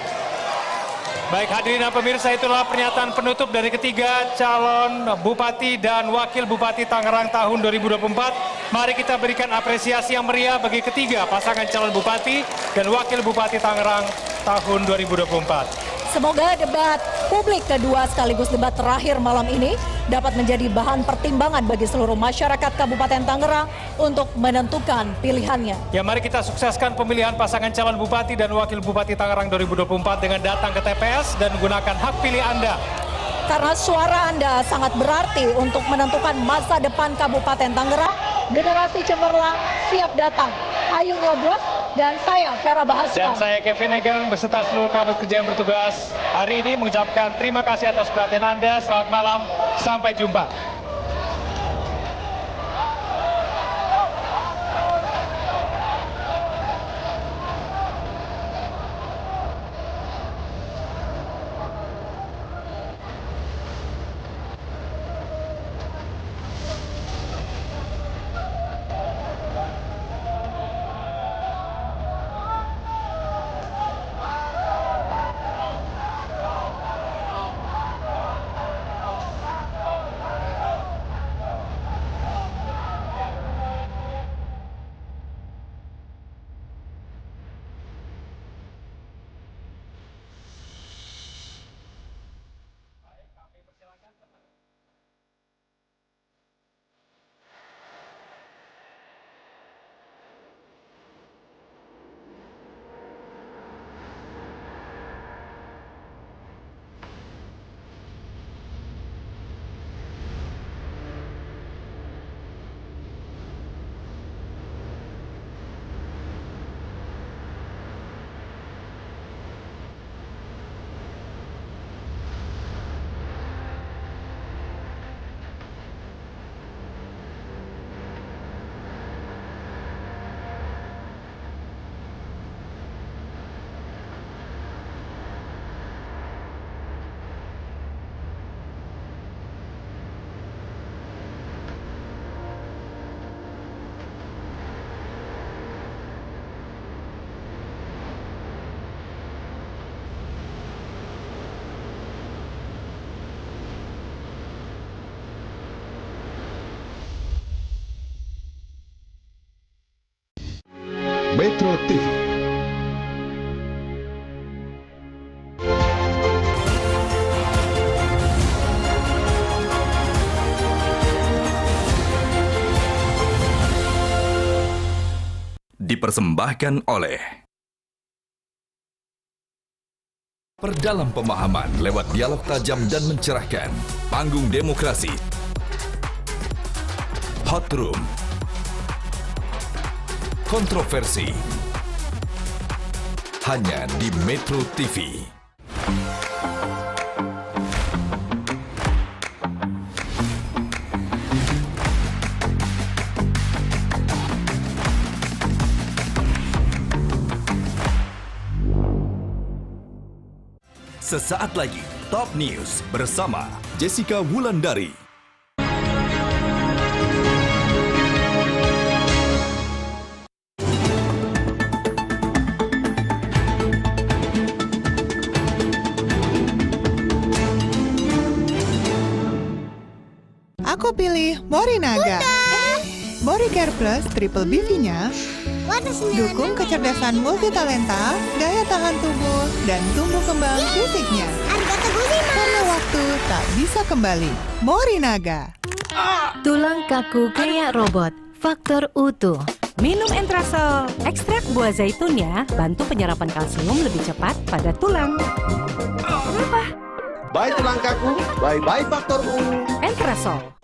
S2: Baik, hadirin dan pemirsa, itulah pernyataan penutup dari ketiga calon Bupati dan Wakil Bupati Tangerang tahun 2024. Mari kita berikan apresiasi yang meriah bagi ketiga pasangan calon Bupati dan Wakil Bupati Tangerang tahun 2024.
S3: Semoga debat publik kedua sekaligus debat terakhir malam ini dapat menjadi bahan pertimbangan bagi seluruh masyarakat Kabupaten Tangerang untuk menentukan pilihannya.
S2: Ya, mari kita sukseskan pemilihan pasangan calon Bupati dan Wakil Bupati Tangerang 2024 dengan datang ke TPS dan menggunakan hak pilih Anda.
S3: Karena suara Anda sangat berarti untuk menentukan masa depan Kabupaten Tangerang, generasi cemerlang siap datang. Ayo nyoblos, dan saya Vera Bahasa.
S2: Dan saya Kevin Egang beserta seluruh kerabat kerja yang bertugas hari ini mengucapkan terima kasih atas perhatian Anda. Selamat malam, sampai jumpa.
S11: Metro TV.
S12: Dipersembahkan oleh Perdalam pemahaman lewat dialog tajam dan mencerahkan. Panggung Demokrasi. Hot Room. Kontroversi. Hanya di Metro TV. Sesaat lagi, Top News bersama Jessica Wulandari.
S16: Aku pilih Morinaga. Moricare Plus Triple BV-nya dukung kecerdasan multitalenta, daya tahan tubuh, dan tumbuh kembang fisiknya. Karena waktu tak bisa kembali. Morinaga.
S23: Tulang kaku kayak robot. Faktor utuh. Minum Entrasol. Ekstrak buah zaitunnya bantu penyerapan kalsium lebih cepat pada tulang. Apa?
S24: Bye tulang kaku, bye-bye faktor U.
S23: Entrasol.